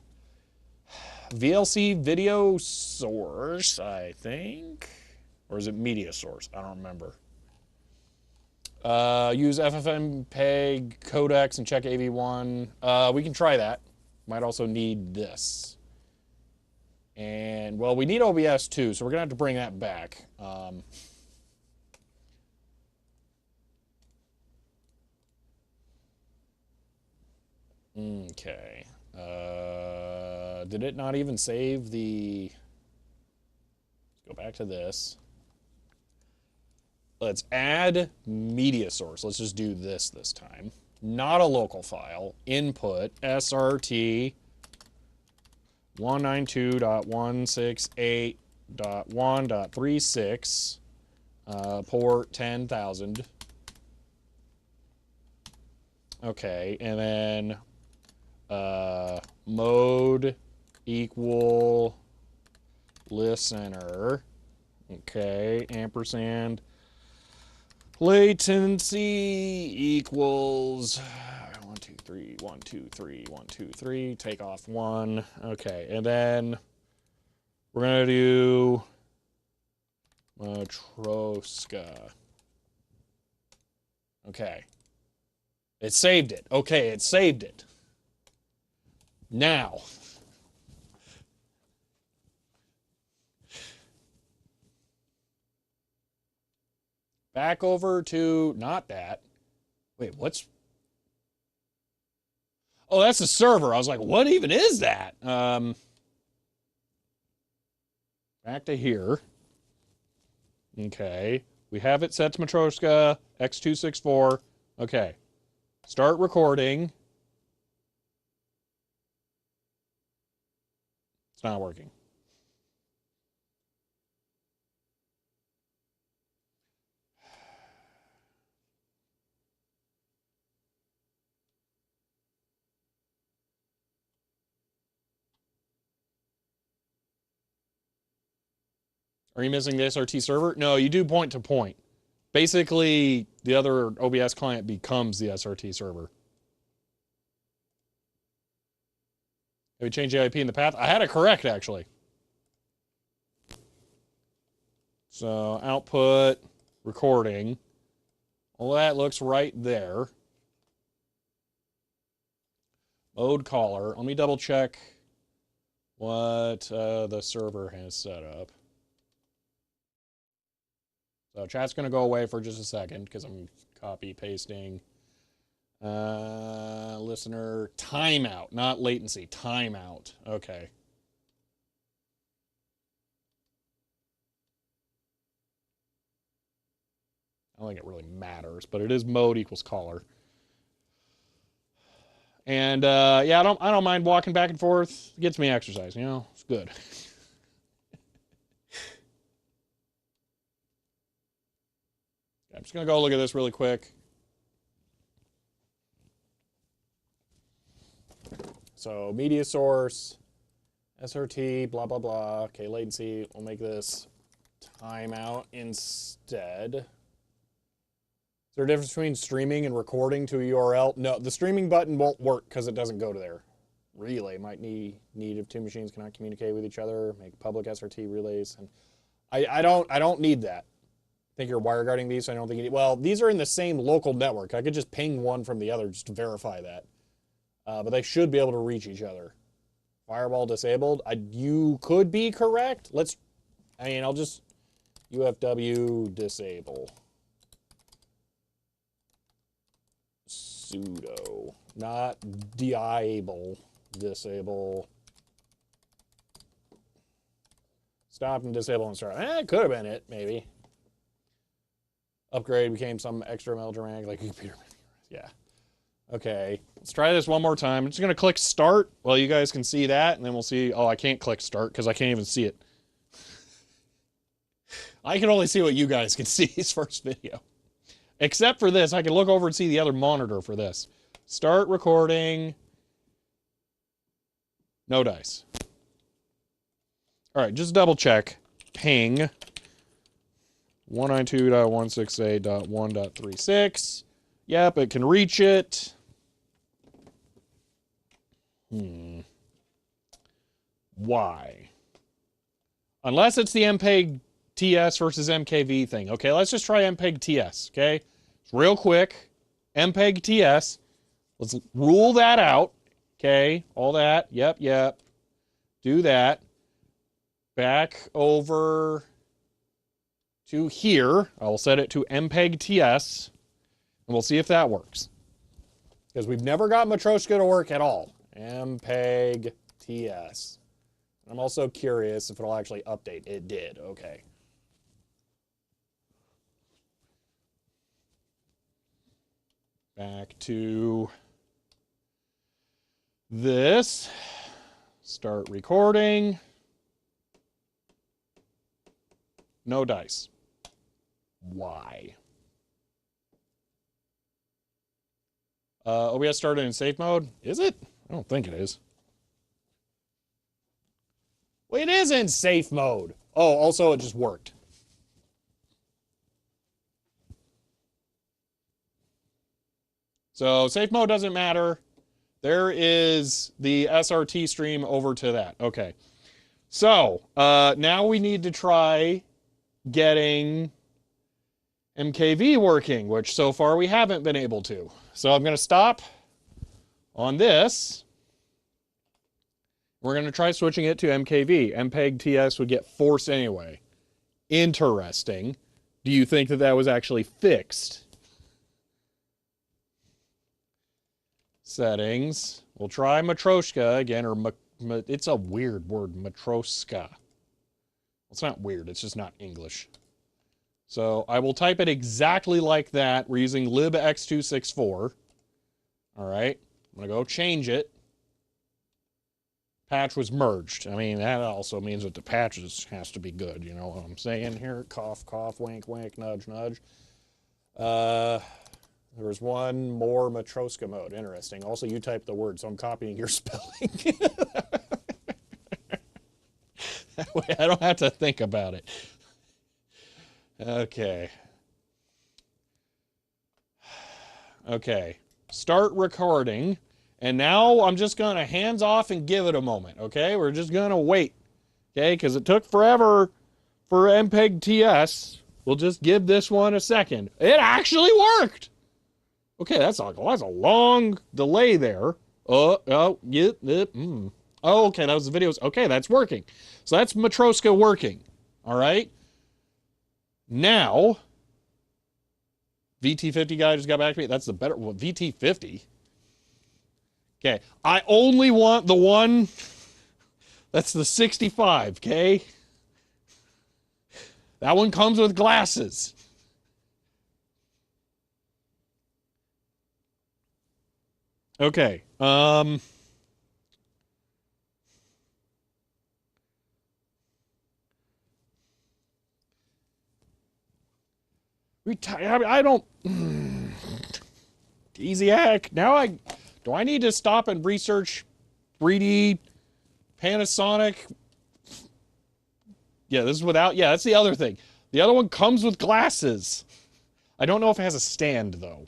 [SPEAKER 3] VLC video source, I think. Or is it media source? I don't remember. Use FFmpeg codecs and check AV1. We can try that. Might also need this. And, well, we need OBS too, so we're going to have to bring that back. Okay. Did it not even save the... Let's go back to this. Let's add media source. Let's just do this time. Not a local file. Input SRT 192.168.1.36 port 10,000. Okay, and then mode equal listener. Okay, ampersand latency equals 1 2 3 1 2 3 1 2 3 take off 1. Okay, and then we're gonna do Matroska. Okay, it saved it. Okay, it saved it. Now back over to not that. Wait, what's... Oh, that's the server. I was like, what even is that? Back to here. Okay. We have it set to Matroska, X264. Okay. Start recording. It's not working. Are you missing the SRT server? No, you do point to point. Basically, the other OBS client becomes the SRT server. Have we changed the IP in the path? I had it correct, actually. So, output, recording. All that looks right there. Mode caller. Let me double check what the server has set up. So chat's going to go away for just a second because I'm copy pasting. Listener timeout, not latency, timeout. Okay. I don't think it really matters, but it is mode equals caller. And yeah, I don't mind walking back and forth. It gets me exercise, you know. It's good. I'm just going to go look at this really quick. So media source, SRT, blah, blah, blah. Okay, latency. We'll make this timeout instead. Is there a difference between streaming and recording to a URL? No, the streaming button won't work because it doesn't go to there. Relay might need if two machines cannot communicate with each other, make public SRT relays. And I don't need that. I think you're WireGuarding these, so I don't think you need... Well, these are in the same local network. I could just ping one from the other just to verify that. But they should be able to reach each other. Firewall disabled. You could be correct. I'll just... UFW disable. Sudo. Not diable. Disable. Stop and disable and start. It could have been it, maybe. Upgrade became some extra melodramatic, like a computer. Yeah. Okay. Let's try this one more time. I'm just going to click start. Well, you guys can see that, and then we'll see. Oh, I can't click start because I can't even see it. I can only see what you guys can see his first video. Except for this, I can look over and see the other monitor for this. Start recording. No dice. All right, just double check. Ping. 192.168.1.36. Yep, it can reach it. Why? Unless it's the MPEG TS versus MKV thing. Okay, let's just try MPEG TS, okay? Real quick, MPEG TS. Let's rule that out. Okay, all that. Yep, yep. Do that. Back over to here. I will set it to MPEG TS, and we'll see if that works. Because we've never got Matryoshka to work at all. MPEG TS. I'm also curious if it'll actually update. It did. Okay. Back to this. Start recording. No dice. Why? OBS started in safe mode. Is it? I don't think it is. Well, it is in safe mode. Oh, also it just worked. So safe mode doesn't matter. There is the SRT stream over to that. Okay. So now we need to try getting MKV working, which so far we haven't been able to. So I'm going to stop on this. We're going to try switching it to MKV. MPEG TS would get forced anyway. Interesting. Do you think that that was actually fixed? Settings. We'll try Matryoshka again, or it's a weird word, Matryoshka. It's not weird, it's just not English. So I will type it exactly like that. We're using libx264. All right, I'm gonna go change it. Patch was merged. I mean, that also means that the patch has to be good. You know what I'm saying here? Cough, cough, wink, wink, nudge, nudge. There was one more Matryoshka mode. Interesting. Also, you typed the word, so I'm copying your spelling. That way I don't have to think about it. Okay. Okay. Start recording. And now I'm just going to hands off and give it a moment. Okay? We're just going to wait. Okay? Because it took forever for MPEG TS. We'll just give this one a second. It actually worked! Okay, that's a long delay there. Oh, okay, that was the videos. Okay, that's working. So that's Matryoshka working. All right. Now, VT50 guy just got back to me. That's the better one. VT50. Okay, I only want the one that's the 65, okay? That one comes with glasses. Okay. I don't. Easy hack. Now do I need to stop and research 3D Panasonic? Yeah, this is without. Yeah, that's the other thing. The other one comes with glasses. I don't know if it has a stand though.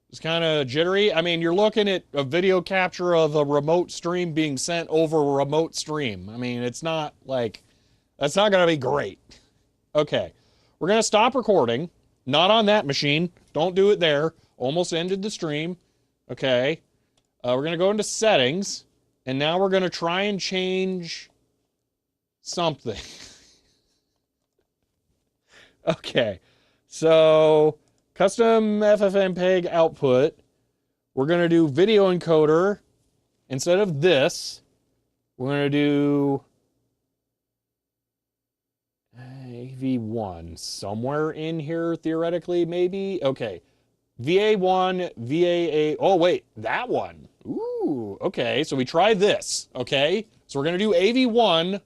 [SPEAKER 3] It's kind of jittery. I mean, you're looking at a video capture of a remote stream being sent over a remote stream. I mean, it's not like, that's not going to be great. Okay, we're going to stop recording. Not on that machine. Don't do it there. Almost ended the stream. Okay, we're going to go into settings. And now we're going to try and change something. Okay, so custom FFmpeg output. We're going to do video encoder. Instead of this, we're going to do AV1 somewhere in here, theoretically, maybe. Okay, VA1, VAA. Oh, wait, that one. Ooh, okay, so we try this, okay? So we're going to do AV1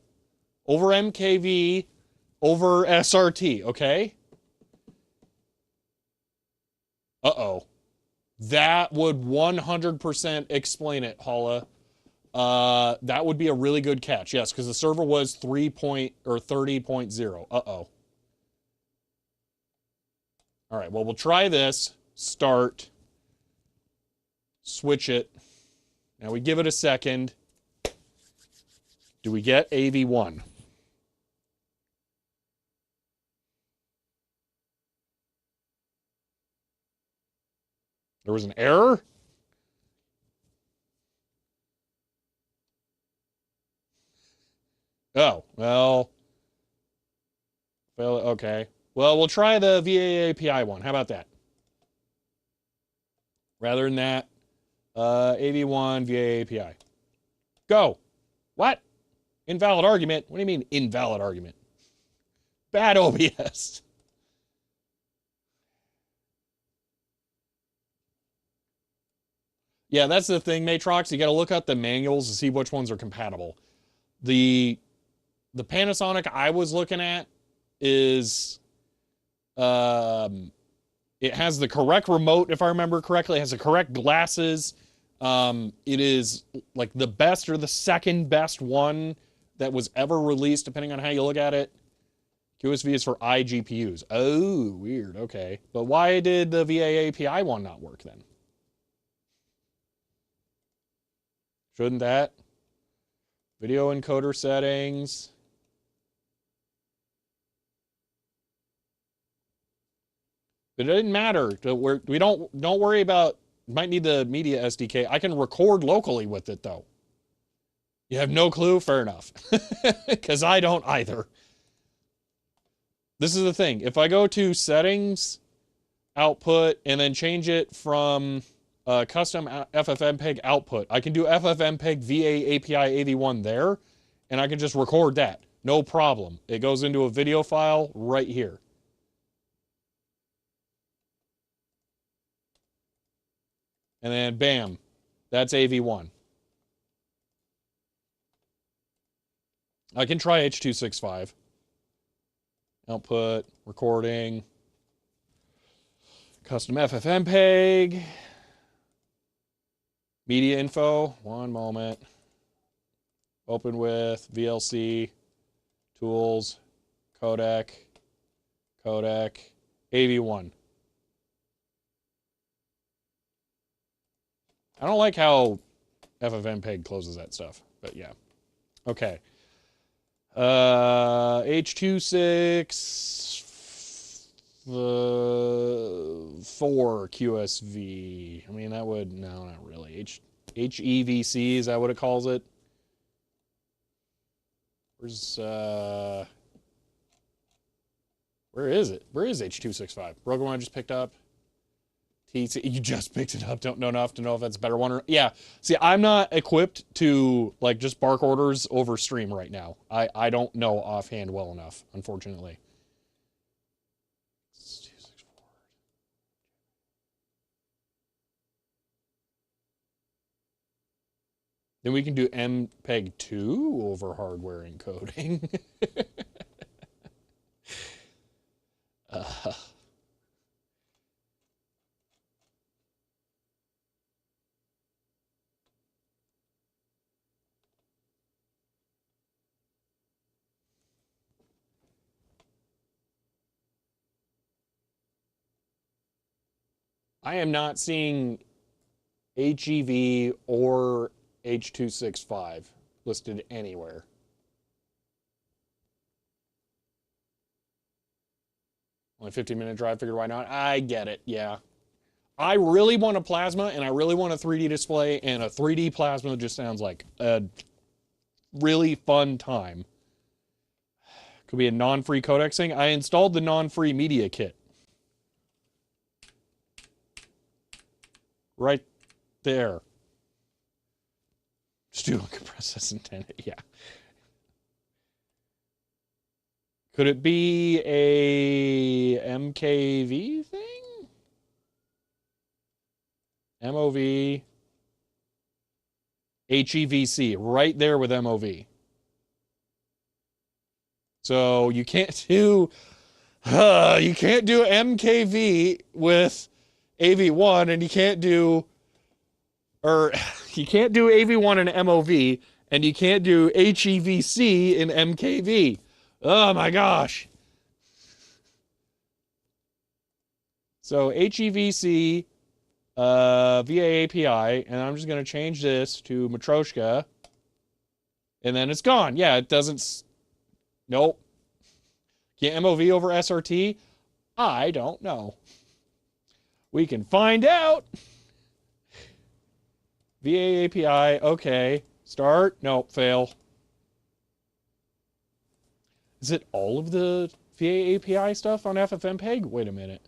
[SPEAKER 3] over MKV over SRT, okay? Uh-oh. That would 100% explain it, Holla. That would be a really good catch, yes, because the server was 30.0. Uh-oh. All right, well, we'll try this. Start. Switch it. Now we give it a second. Do we get AV1? There was an error? Oh, well. Well, okay. Well, we'll try the VA API one. How about that? Rather than that, AV1 VA API. Go. What? Invalid argument? What do you mean invalid argument? Bad OBS. Yeah, that's the thing, Matrox. You got to look up the manuals to see which ones are compatible. The Panasonic I was looking at is it has the correct remote, if I remember correctly. It has the correct glasses. It is like the best or the second best one that was ever released, depending on how you look at it. QSV is for iGPUs. Oh, weird. Okay. But why did the VA API one not work then? Shouldn't that? Video encoder settings. But it didn't matter. We don't worry about, might need the media SDK. I can record locally with it though. You have no clue? Fair enough. Because I don't either. This is the thing. If I go to settings, output, and then change it from custom FFmpeg output, I can do FFmpeg VA API AV1 there, and I can just record that. No problem. It goes into a video file right here. And then bam, that's AV1. I can try H.265. Output, recording, custom FFmpeg, media info, one moment. Open with VLC, tools, codec, AV1. I don't like how FFmpeg closes that stuff, but yeah. Okay. H.264 QSV. I mean, that would, no, not really. HEVC, is that what it calls it? Where's, where is it? Where is H.265? Broken one I just picked up. You just picked it up. Don't know enough to know if that's a better one or... Yeah. See, I'm not equipped to, like, just bark orders over stream right now. I don't know offhand well enough, unfortunately. Then we can do MPEG-2 over hardware encoding. I am not seeing HEV or H.265 listed anywhere. Only 15-minute drive, figured why not? I get it, yeah. I really want a plasma, and I really want a 3D display, and a 3D plasma just sounds like a really fun time. Could be a non-free codec thing. I installed the non-free media kit. Right there. Just do compress as intended, yeah. Could it be a MKV thing? MOV. HEVC, right there with MOV. So you can't do MKV with AV1, and you can't do AV1 and MOV, and you can't do HEVC in MKV. Oh my gosh. So HEVC VA API, and I'm just going to change this to Matroshka, and then it's gone. Yeah, it doesn't... Nope. Can't MOV over SRT? I don't know. We can find out. VA API, okay. Start, nope, fail. Is it all of the VA API stuff on FFmpeg? Wait a minute.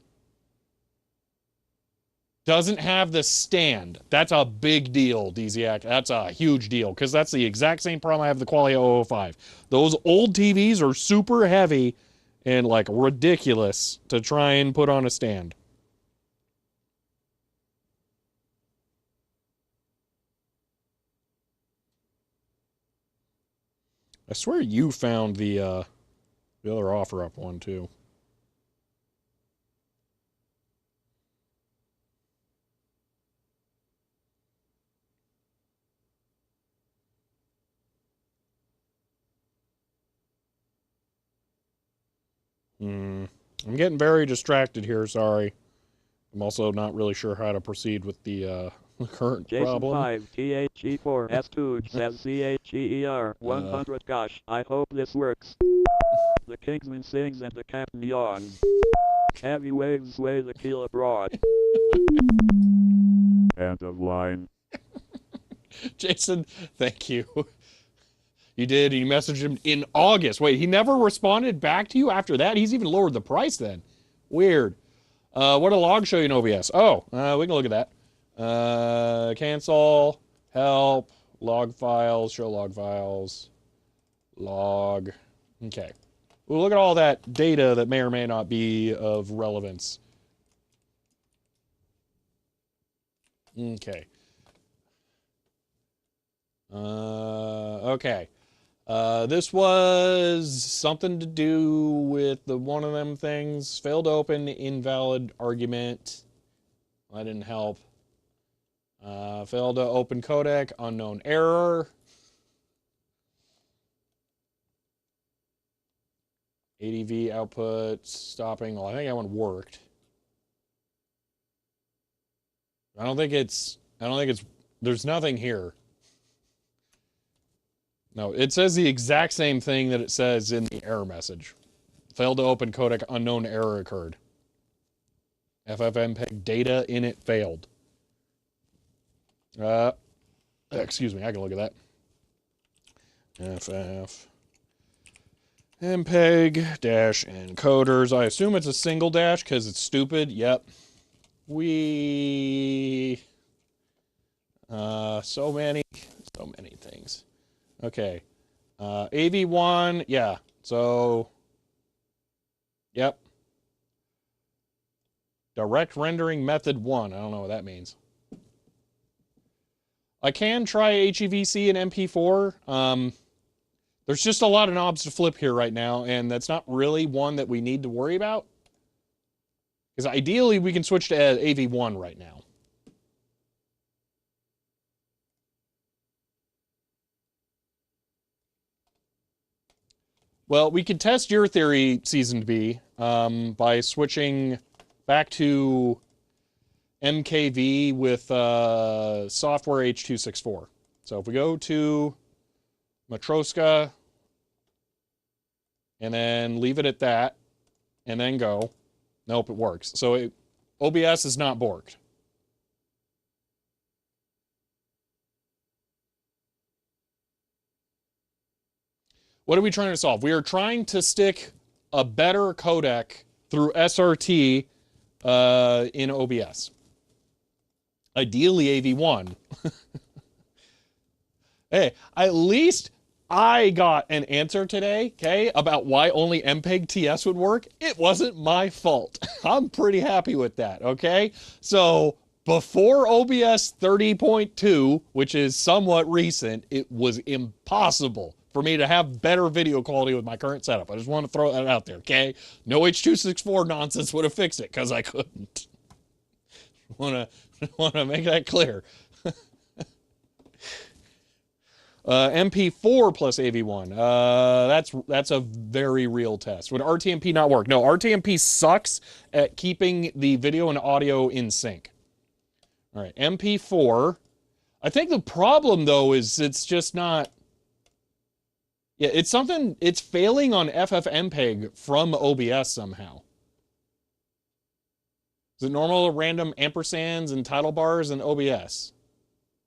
[SPEAKER 3] Doesn't have the stand. That's a big deal, DZAC. That's a huge deal, because that's the exact same problem I have with the Qualia 005. Those old TVs are super heavy and, like, ridiculous to try and put on a stand. I swear you found the other OfferUp one, too. I'm getting very distracted here, sorry. I'm also not really sure how to proceed with the current problem.
[SPEAKER 1] Jason 5 THE4 S2 says CHEER 100. Gosh, I hope this works. The Kingsman sings and the captain yawns. Heavy waves sway the keel abroad.
[SPEAKER 2] End of line.
[SPEAKER 3] Jason, thank you. You did. You messaged him in August. Wait, he never responded back to you after that? He's even lowered the price then. Weird. What do logs show you in OBS? Oh, we can look at that. Cancel, help, log files, show log files, log. Okay. We'll look at all that data that may or may not be of relevance. Okay. Okay. This was something to do with the one of them things. Failed to open, invalid argument. That didn't help. Failed to open codec, unknown error. ADV output stopping. Well, I think that one worked. I don't think it's, there's nothing here. No, it says the exact same thing that it says in the error message. Failed to open codec, unknown error occurred. FFmpeg data in it failed. Excuse me, I can look at that. FFmpeg dash encoders. I assume it's a single dash because it's stupid. Yep. So many things. Okay. AV1, yeah. So, yep. Direct rendering method 1. I don't know what that means. I can try HEVC and MP4. There's just a lot of knobs to flip here right now, and that's not really one that we need to worry about. Because ideally, we can switch to AV1 right now. Well, we could test your theory, Season B, by switching back to MKV with software H.264. So if we go to Matroska, and then leave it at that, and then go. Nope, it works. So OBS is not borked. What are we trying to solve? We are trying to stick a better codec through SRT in OBS. Ideally AV1. Hey, at least I got an answer today, okay, about why only MPEG TS would work. It wasn't my fault. I'm pretty happy with that, okay? So before OBS 30.2, which is somewhat recent, it was impossible for me to have better video quality with my current setup. I just want to throw that out there, okay? No H.264 nonsense would have fixed it, because I couldn't. Want to make that clear. MP4 plus AV1. That's a very real test. Would RTMP not work? No, RTMP sucks at keeping the video and audio in sync. All right, MP4. I think the problem, though, is it's just not... Yeah, it's something... It's failing on FFmpeg from OBS somehow. Is it normal, random ampersands and title bars in OBS?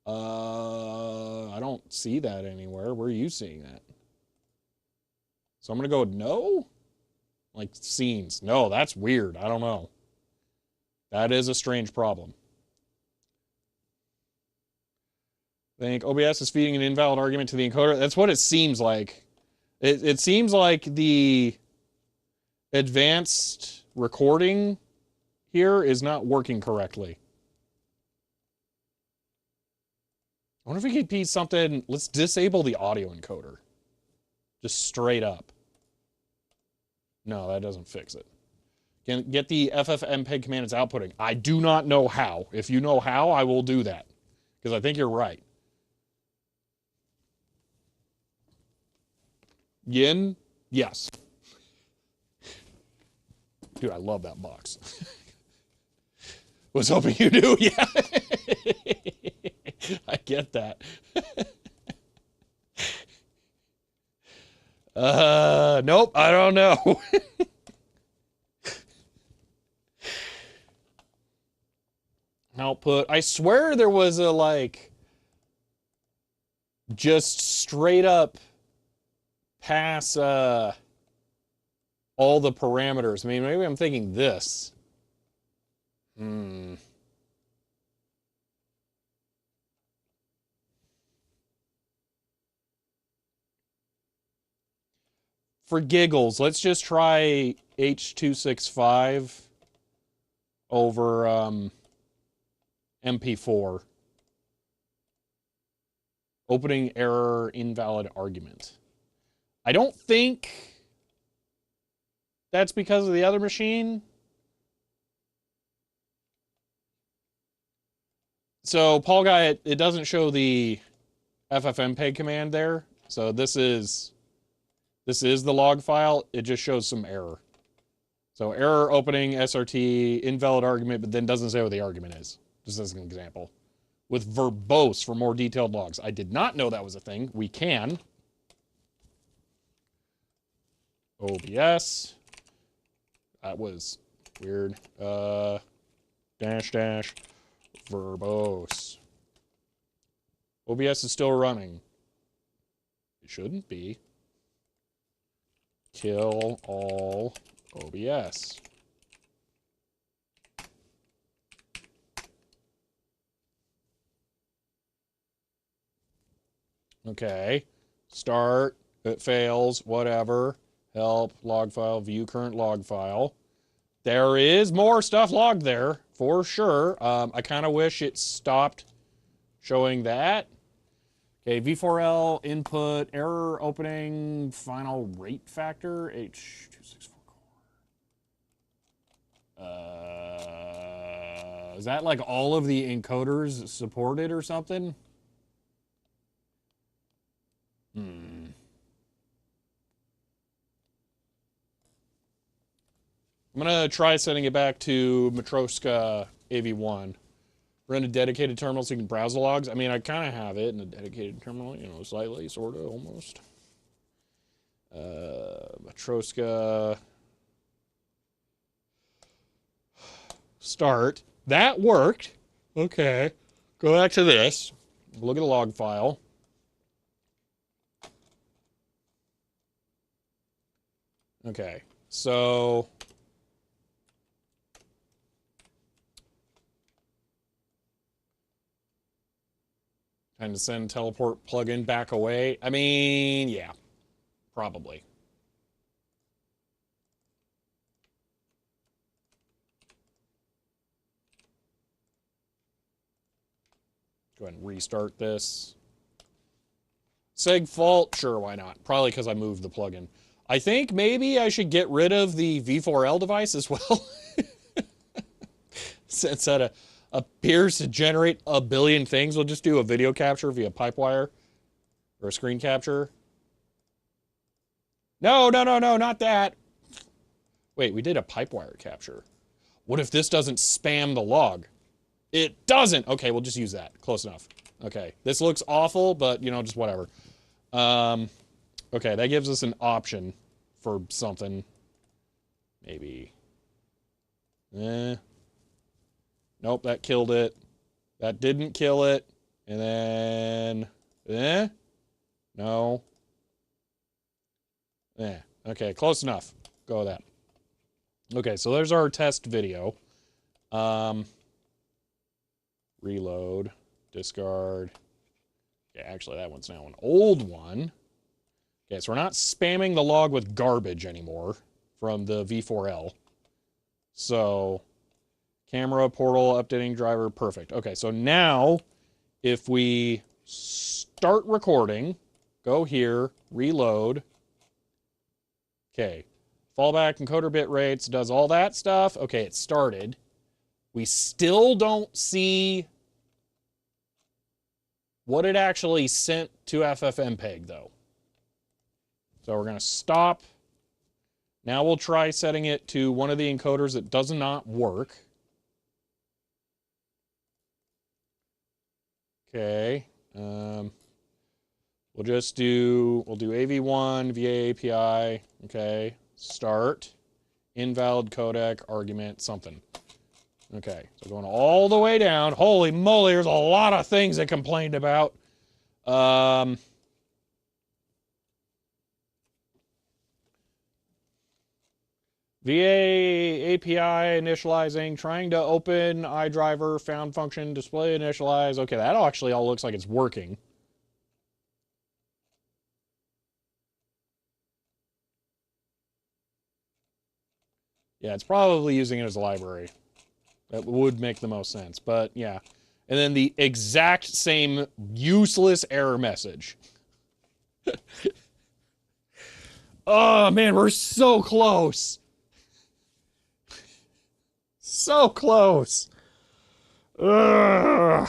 [SPEAKER 3] I don't see that anywhere. Where are you seeing that? So I'm going to go with no? Like scenes. No, that's weird. I don't know. That is a strange problem. I think OBS is feeding an invalid argument to the encoder. That's what it seems like. It seems like the advanced recording here is not working correctly. I wonder if we could be something. Let's disable the audio encoder. Just straight up. No, that doesn't fix it. Get the FFmpeg command it's outputting. I do not know how. If you know how, I will do that. Because I think you're right. Yin? Yes. Dude, I love that box. Was hoping you do, yeah. I get that. Nope, I don't know. Output. I swear there was a, like, just straight up pass, all the parameters. I mean, maybe I'm thinking this. For giggles, let's just try H265 over MP4. Opening error, invalid argument. I don't think that's because of the other machine. So, Paul Guy, it doesn't show the FFmpeg command there. So this is the log file. It just shows some error. So error opening SRT, invalid argument, but then doesn't say what the argument is. Just as an example. With verbose for more detailed logs. I did not know that was a thing. We can. OBS. That was weird. Dash dash verbose. OBS is still running. It shouldn't be. Kill all OBS. Okay. Start. It fails. Whatever. Help. Log file. View current log file. There is more stuff logged there, for sure. I kind of wish it stopped showing that. Okay, V4L input, error opening, final rate factor, H264 core. Is that like all of the encoders supported or something? I'm going to try sending it back to Matroska AV1. Run a dedicated terminal so you can browse the logs. I mean, I kind of have it in a dedicated terminal, you know, slightly, sort of, almost. Matroska. Start. That worked. Okay. Go back to this. Look at the log file. Okay. So... and send teleport plugin back away. I mean, yeah, probably. Go ahead and restart this. Seg fault, sure, why not? Probably because I moved the plugin. I think maybe I should get rid of the V4L device as well. Since that appears to generate a billion things. We'll just do a video capture via Pipewire or a screen capture. No, not that. Wait, we did a Pipewire capture. What if this doesn't spam the log? It doesn't. Okay, we'll just use that. Close enough. Okay, this looks awful, but, you know, just whatever. Okay, that gives us an option for something. Maybe. Nope, that killed it. That didn't kill it. And then, no. Okay, close enough. Go with that. Okay, so there's our test video. Reload, discard. Okay, actually that one's now an old one. Okay, so we're not spamming the log with garbage anymore from the V4L. So, camera, portal, updating driver, perfect. Okay, so now if we start recording, go here, reload. Okay, fallback, encoder bit rates, does all that stuff. Okay, it started. We still don't see what it actually sent to FFmpeg though. So we're going to stop. Now we'll try setting it to one of the encoders that does not work. Okay. We'll do AV1, VA API. Okay. Start. Invalid codec, argument, something. Okay. So going all the way down. Holy moly, there's a lot of things it complained about. VA API initializing, trying to open iDriver, found function, display initialize. Okay, that actually all looks like it's working. Yeah, it's probably using it as a library. That would make the most sense, but yeah. And then the exact same useless error message. Oh man, we're so close. So close. Ugh.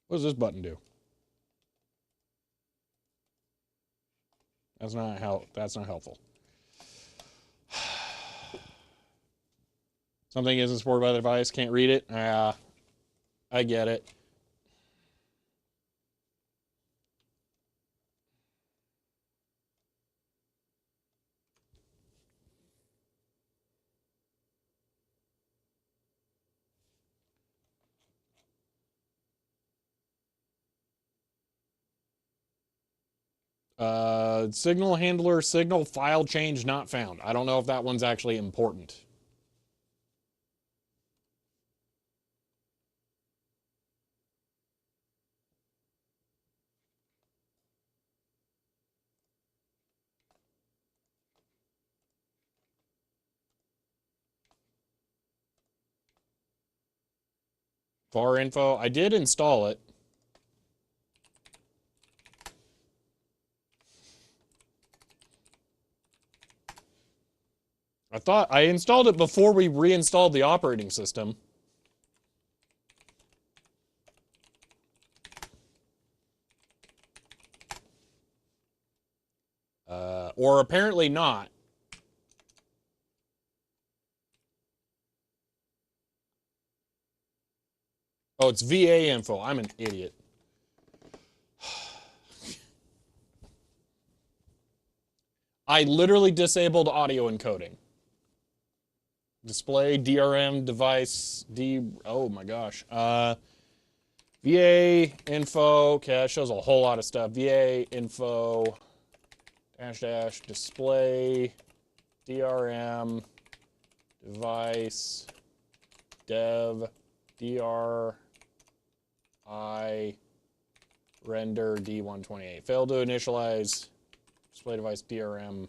[SPEAKER 3] What does this button do? That's not helpful. Something isn't supported by the device, can't read it. I get it. Signal handler, signal file change not found. I don't know if that one's actually important. VAR info, I did install it. I thought I installed it before we reinstalled the operating system. Or apparently not. Oh, it's VA info. I'm an idiot. I literally disabled audio encoding. Display, DRM, device, oh my gosh. VA info, okay, that shows a whole lot of stuff. VA info, -- display, DRM, device, dev, DRI, render, D128. Failed to initialize display device DRM.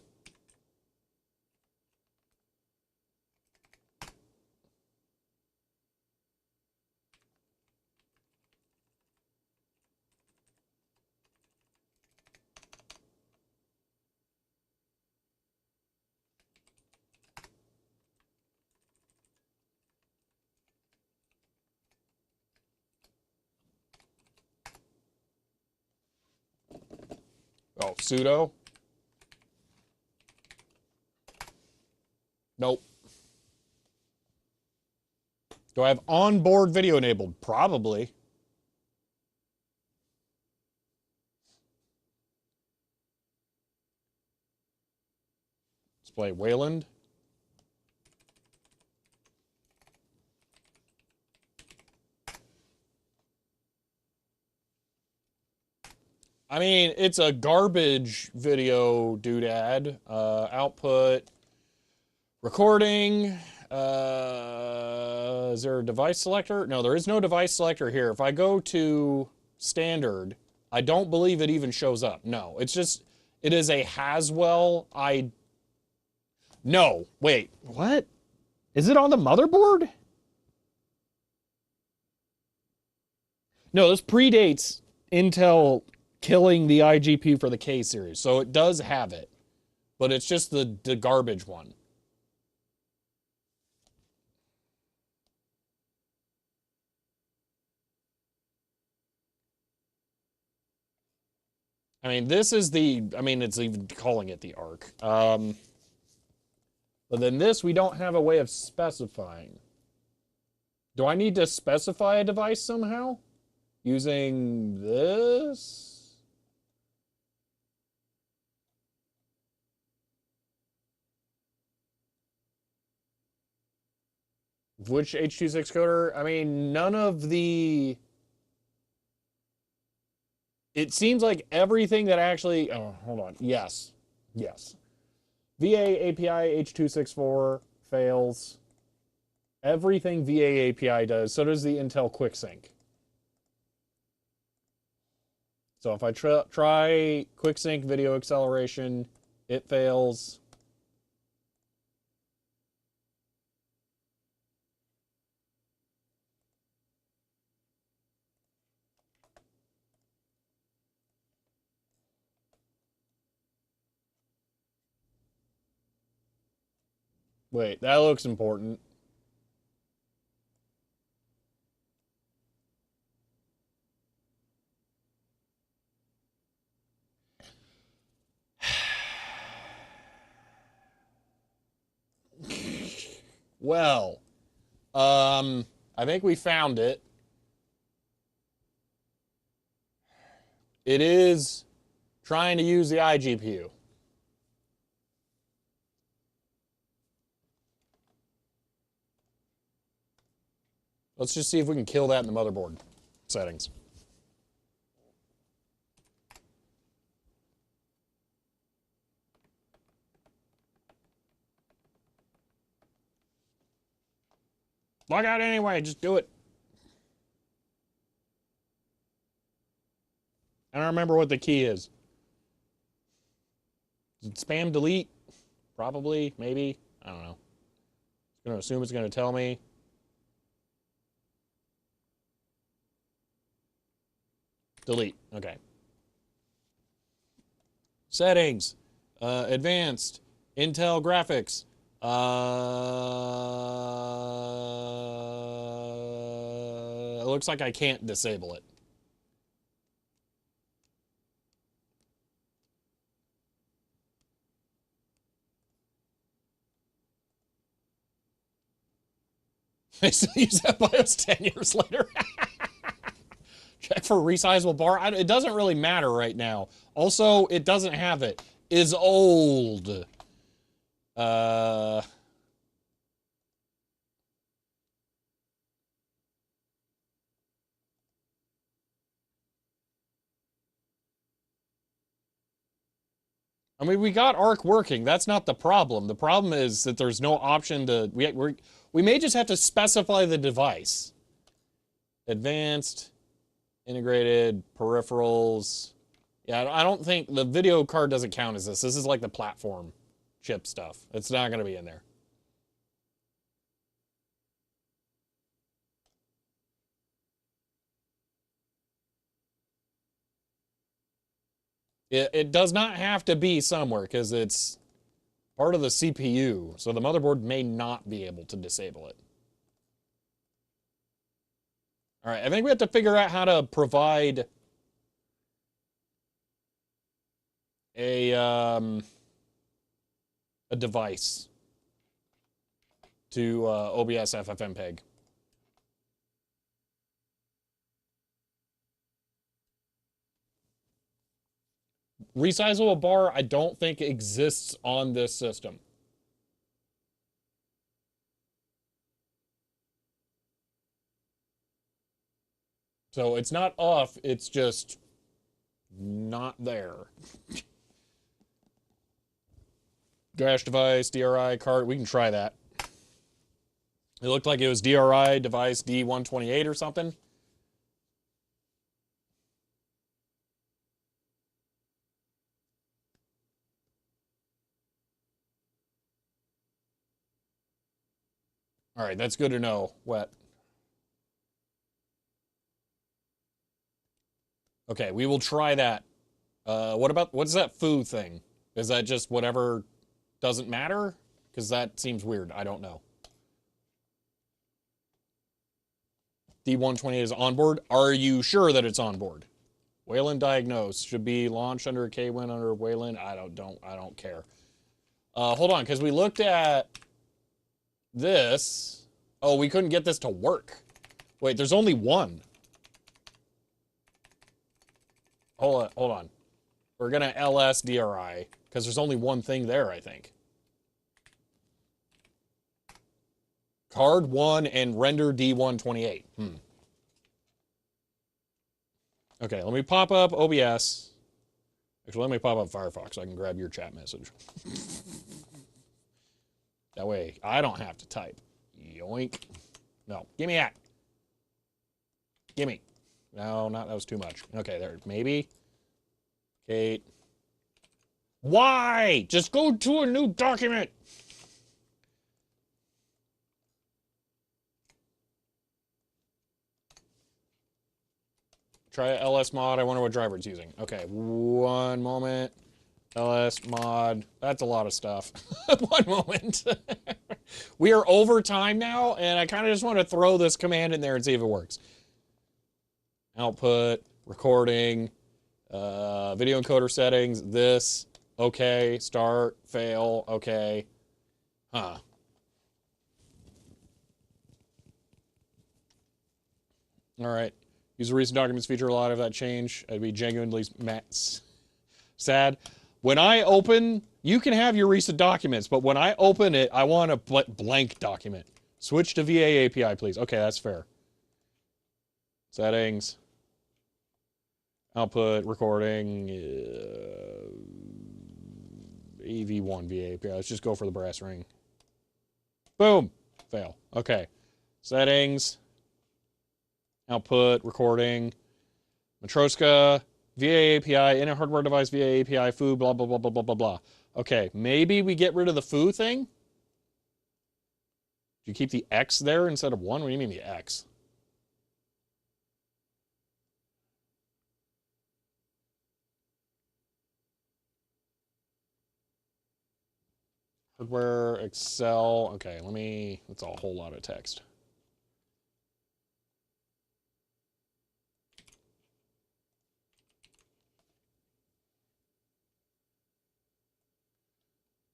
[SPEAKER 3] Oh, sudo? Nope. Do I have onboard video enabled? Probably. Display Wayland. I mean, it's a garbage video doodad. Output, recording. Is there a device selector? No, there is no device selector here. If I go to standard, I don't believe it even shows up. No, it's just, it is a Haswell. No, wait, what? Is it on the motherboard? No, this predates Intel killing the iGPU for the K series. So it does have it, but it's just the garbage one. I mean, this is the, I mean, it's even calling it the ARC. But then this, we don't have a way of specifying. Do I need to specify a device somehow? Using this? Which H.264 coder? I mean, none of the... It seems like everything that actually... Oh, hold on. Yes. Yes. VA API H.264 fails. Everything VA API does. So does the Intel QuickSync. So if I try QuickSync video acceleration, it fails. Wait, that looks important. Well, I think we found it. It is trying to use the iGPU. Let's just see if we can kill that in the motherboard settings. Log out anyway, just do it. I don't remember what the key is. Is it spam delete? Probably, maybe. I don't know. I'm going to assume it's going to tell me. Delete. Okay. Settings. Advanced. Intel graphics. It looks like I can't disable it. They still use that BIOS 10 years later. Check for resizable bar. It doesn't really matter right now. Also, it doesn't have it. Is old. I mean, we got ARC working. That's not the problem. The problem is that there's no option to... We may just have to specify the device. Advanced, integrated, peripherals. Yeah, I don't think... The video card doesn't count as this. This is like the platform chip stuff. It's not going to be in there. It does not have to be somewhere because it's part of the CPU. So the motherboard may not be able to disable it. All right, I think we have to figure out how to provide a device to OBS FFmpeg. Resizable bar, I don't think exists on this system. So it's not off, it's just not there. Crash device, DRI card, we can try that. It looked like it was DRI device D128 or something. All right, that's good to know. Wet. Okay, we will try that. What's that foo thing? Is that just whatever doesn't matter? Because that seems weird. I don't know. D128 is on board. Are you sure that it's on board? Wayland diagnosed. Should be launched under a K-Win under Wayland. I don't care. Hold on, because we looked at this. Oh, we couldn't get this to work. Wait, there's only one. Hold on. We're going to LS DRI, because there's only one thing there, I think. Card 1 and render D128. Okay, let me pop up OBS. Actually, let me pop up Firefox so I can grab your chat message. That way, I don't have to type. Yoink. No, give me that. Give me. No, that was too much. Okay, there, maybe. Kate. Why? Just go to a new document. Try LS mod. I wonder what driver it's using. Okay, one moment. LS mod. That's a lot of stuff. One moment. We are over time now, and I kind of just want to throw this command in there and see if it works. Output, recording, video encoder settings, this, okay, start, fail, okay. Huh. All right. Use the recent documents feature a lot of that change. I'd be genuinely sad. When I open, you can have your recent documents, but when I open it, I want a blank document. Switch to VA API, please. Okay, that's fair. Settings. Output, recording. AV1 VA API. Let's just go for the brass ring. Boom. Fail. Okay. Settings. Output, recording, Matroska, VA API, in a hardware device, VA API, foo, blah, blah, blah, blah, blah, blah, blah. Okay, maybe we get rid of the foo thing? Do you keep the X there instead of 1? What do you mean the X? Hardware, Excel, okay, that's a whole lot of text.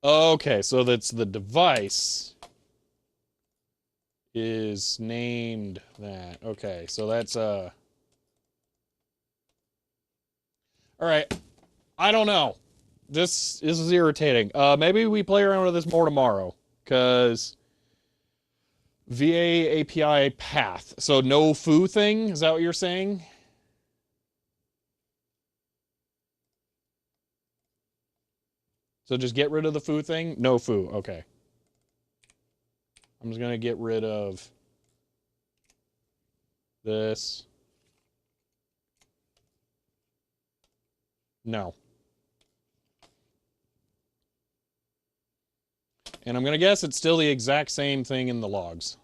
[SPEAKER 3] Okay, so that's the device is named that. Okay, so that's all right. I don't know. This is irritating. Maybe we play around with this more tomorrow, because VA API path. So no foo thing, is that what you're saying? So just get rid of the foo thing? No foo, okay. I'm just gonna get rid of this. No. And I'm gonna guess it's still the exact same thing in the logs.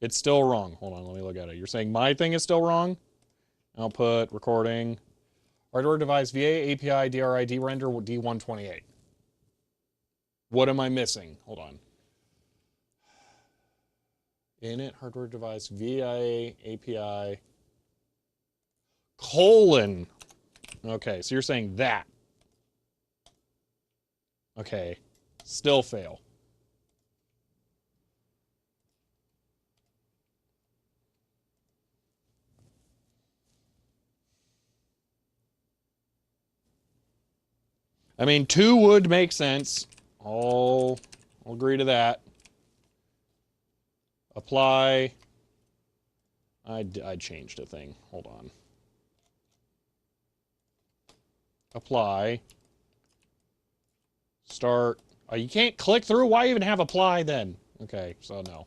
[SPEAKER 3] It's still wrong. Hold on, let me look at it. You're saying my thing is still wrong? Output, recording, hardware device, VA API, DRI, D-render, D128. What am I missing? Hold on. Init, hardware device, VIA, API, colon. Okay, so you're saying that. Okay, still fail. I mean, 2 would make sense. I'll agree to that. Apply. I changed a thing. Hold on. Apply. Start. Oh, you can't click through? Why even have apply then? Okay, so no.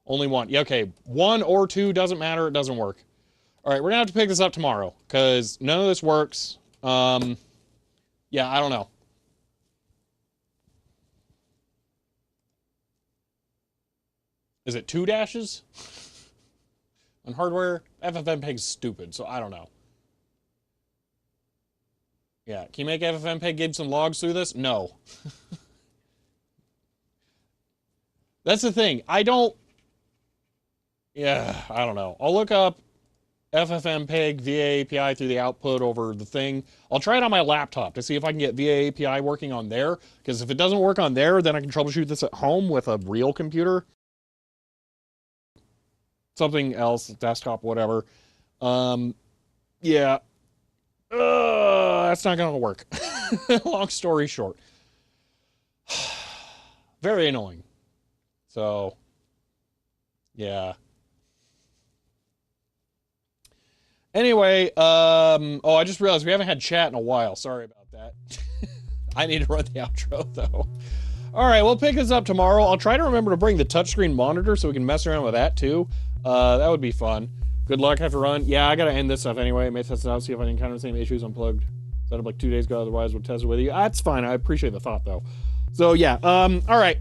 [SPEAKER 3] Only one. Yeah, okay. 1 or 2 doesn't matter. It doesn't work. All right, we're gonna have to pick this up tomorrow because none of this works. Yeah, I don't know. Is it 2 dashes? On hardware, FFmpeg's stupid, so I don't know. Yeah, can you make FFmpeg give some logs through this? No. That's the thing. Yeah, I don't know. I'll look up FFmpeg VA API through the output over the thing. I'll try it on my laptop to see if I can get VA API working on there, because if it doesn't work on there, then I can troubleshoot this at home with a real computer. Something else, desktop, whatever. Yeah. That's not gonna work. Long story short. Very annoying. So, yeah. Anyway, oh, I just realized we haven't had chat in a while. Sorry about that. I need to run the outro, though. All right, we'll pick this up tomorrow. I'll try to remember to bring the touchscreen monitor so we can mess around with that, too. That would be fun. Good luck. Have to run. Yeah, I got to end this stuff anyway. I may test it out, see if I encounter the same issues. Unplugged. Set up like 2 days ago. Otherwise, we'll test it with you. That's fine. I appreciate the thought, though. So, yeah. All right.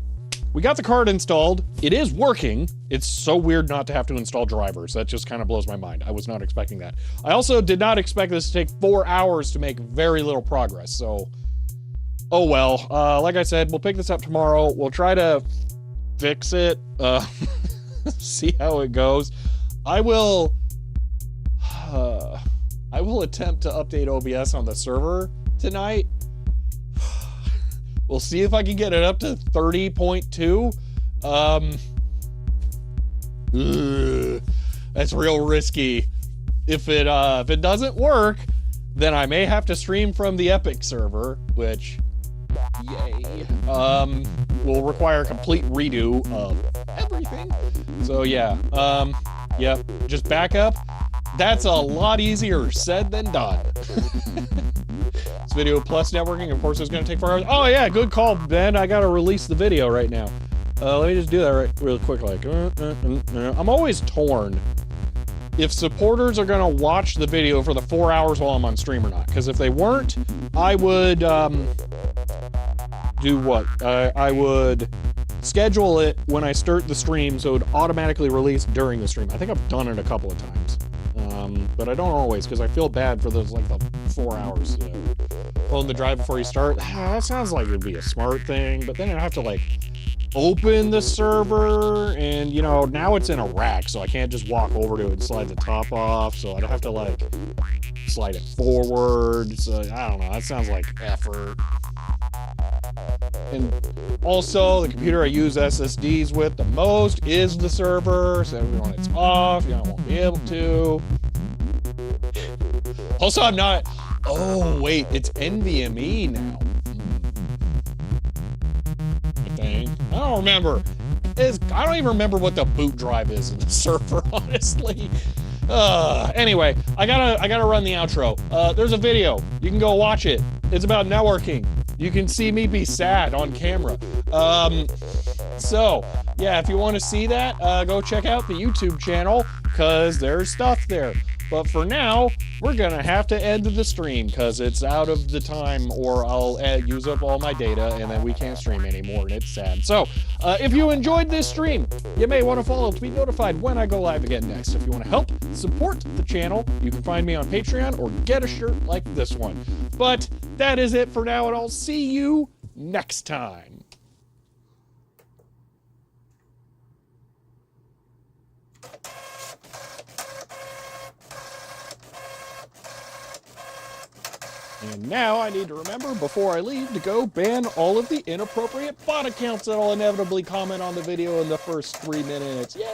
[SPEAKER 3] We got the card installed. It is working. It's so weird not to have to install drivers. That just kind of blows my mind. I was not expecting that. I also did not expect this to take 4 hours to make very little progress. So, oh well. Like I said, we'll pick this up tomorrow. We'll try to fix it. See how it goes. I will attempt to update OBS on the server tonight. We'll see if I can get it up to 30.2. That's real risky. If it doesn't work, then I may have to stream from the Epic server, which, yay, will require a complete redo of everything. So yeah, yep, just back up. That's a lot easier said than done. This video plus networking, of course, is going to take 4 hours. Oh yeah, good call, Ben. I got to release the video right now. Let me just do that real quick. Like, I'm always torn if supporters are going to watch the video for the 4 hours while I'm on stream or not. Because if they weren't, I would do what? I would schedule it when I start the stream so it would automatically release during the stream. I think I've done it a couple of times. But I don't always, because I feel bad for those, like, the 4 hours. Pulling the drive before you start. That sounds like it would be a smart thing, but then I'd have to, like, open the server, and, you know, now it's in a rack, so I can't just walk over to it and slide the top off, so I'd have to, like, slide it forward. So, I don't know. That sounds like effort. And also, the computer I use SSDs with the most is the server, so when it's off, you know, I won't be able to. Also, I'm not... Oh, wait, it's NVMe now. I think. I don't remember. I don't even remember what the boot drive is in the server, honestly. Anyway, I gotta run the outro. There's a video. You can go watch it. It's about networking. You can see me be sad on camera. So, yeah, if you want to see that, go check out the YouTube channel, because there's stuff there. But for now, we're gonna have to end the stream, because it's out of the time, or I'll use up all my data, and then we can't stream anymore, and it's sad. So, if you enjoyed this stream, you may want to follow to be notified when I go live again next. If you want to help support the channel, you can find me on Patreon, or get a shirt like this one. But that is it for now, and I'll see you next time. And now I need to remember before I leave to go ban all of the inappropriate bot accounts that will inevitably comment on the video in the first 3 minutes. Yay!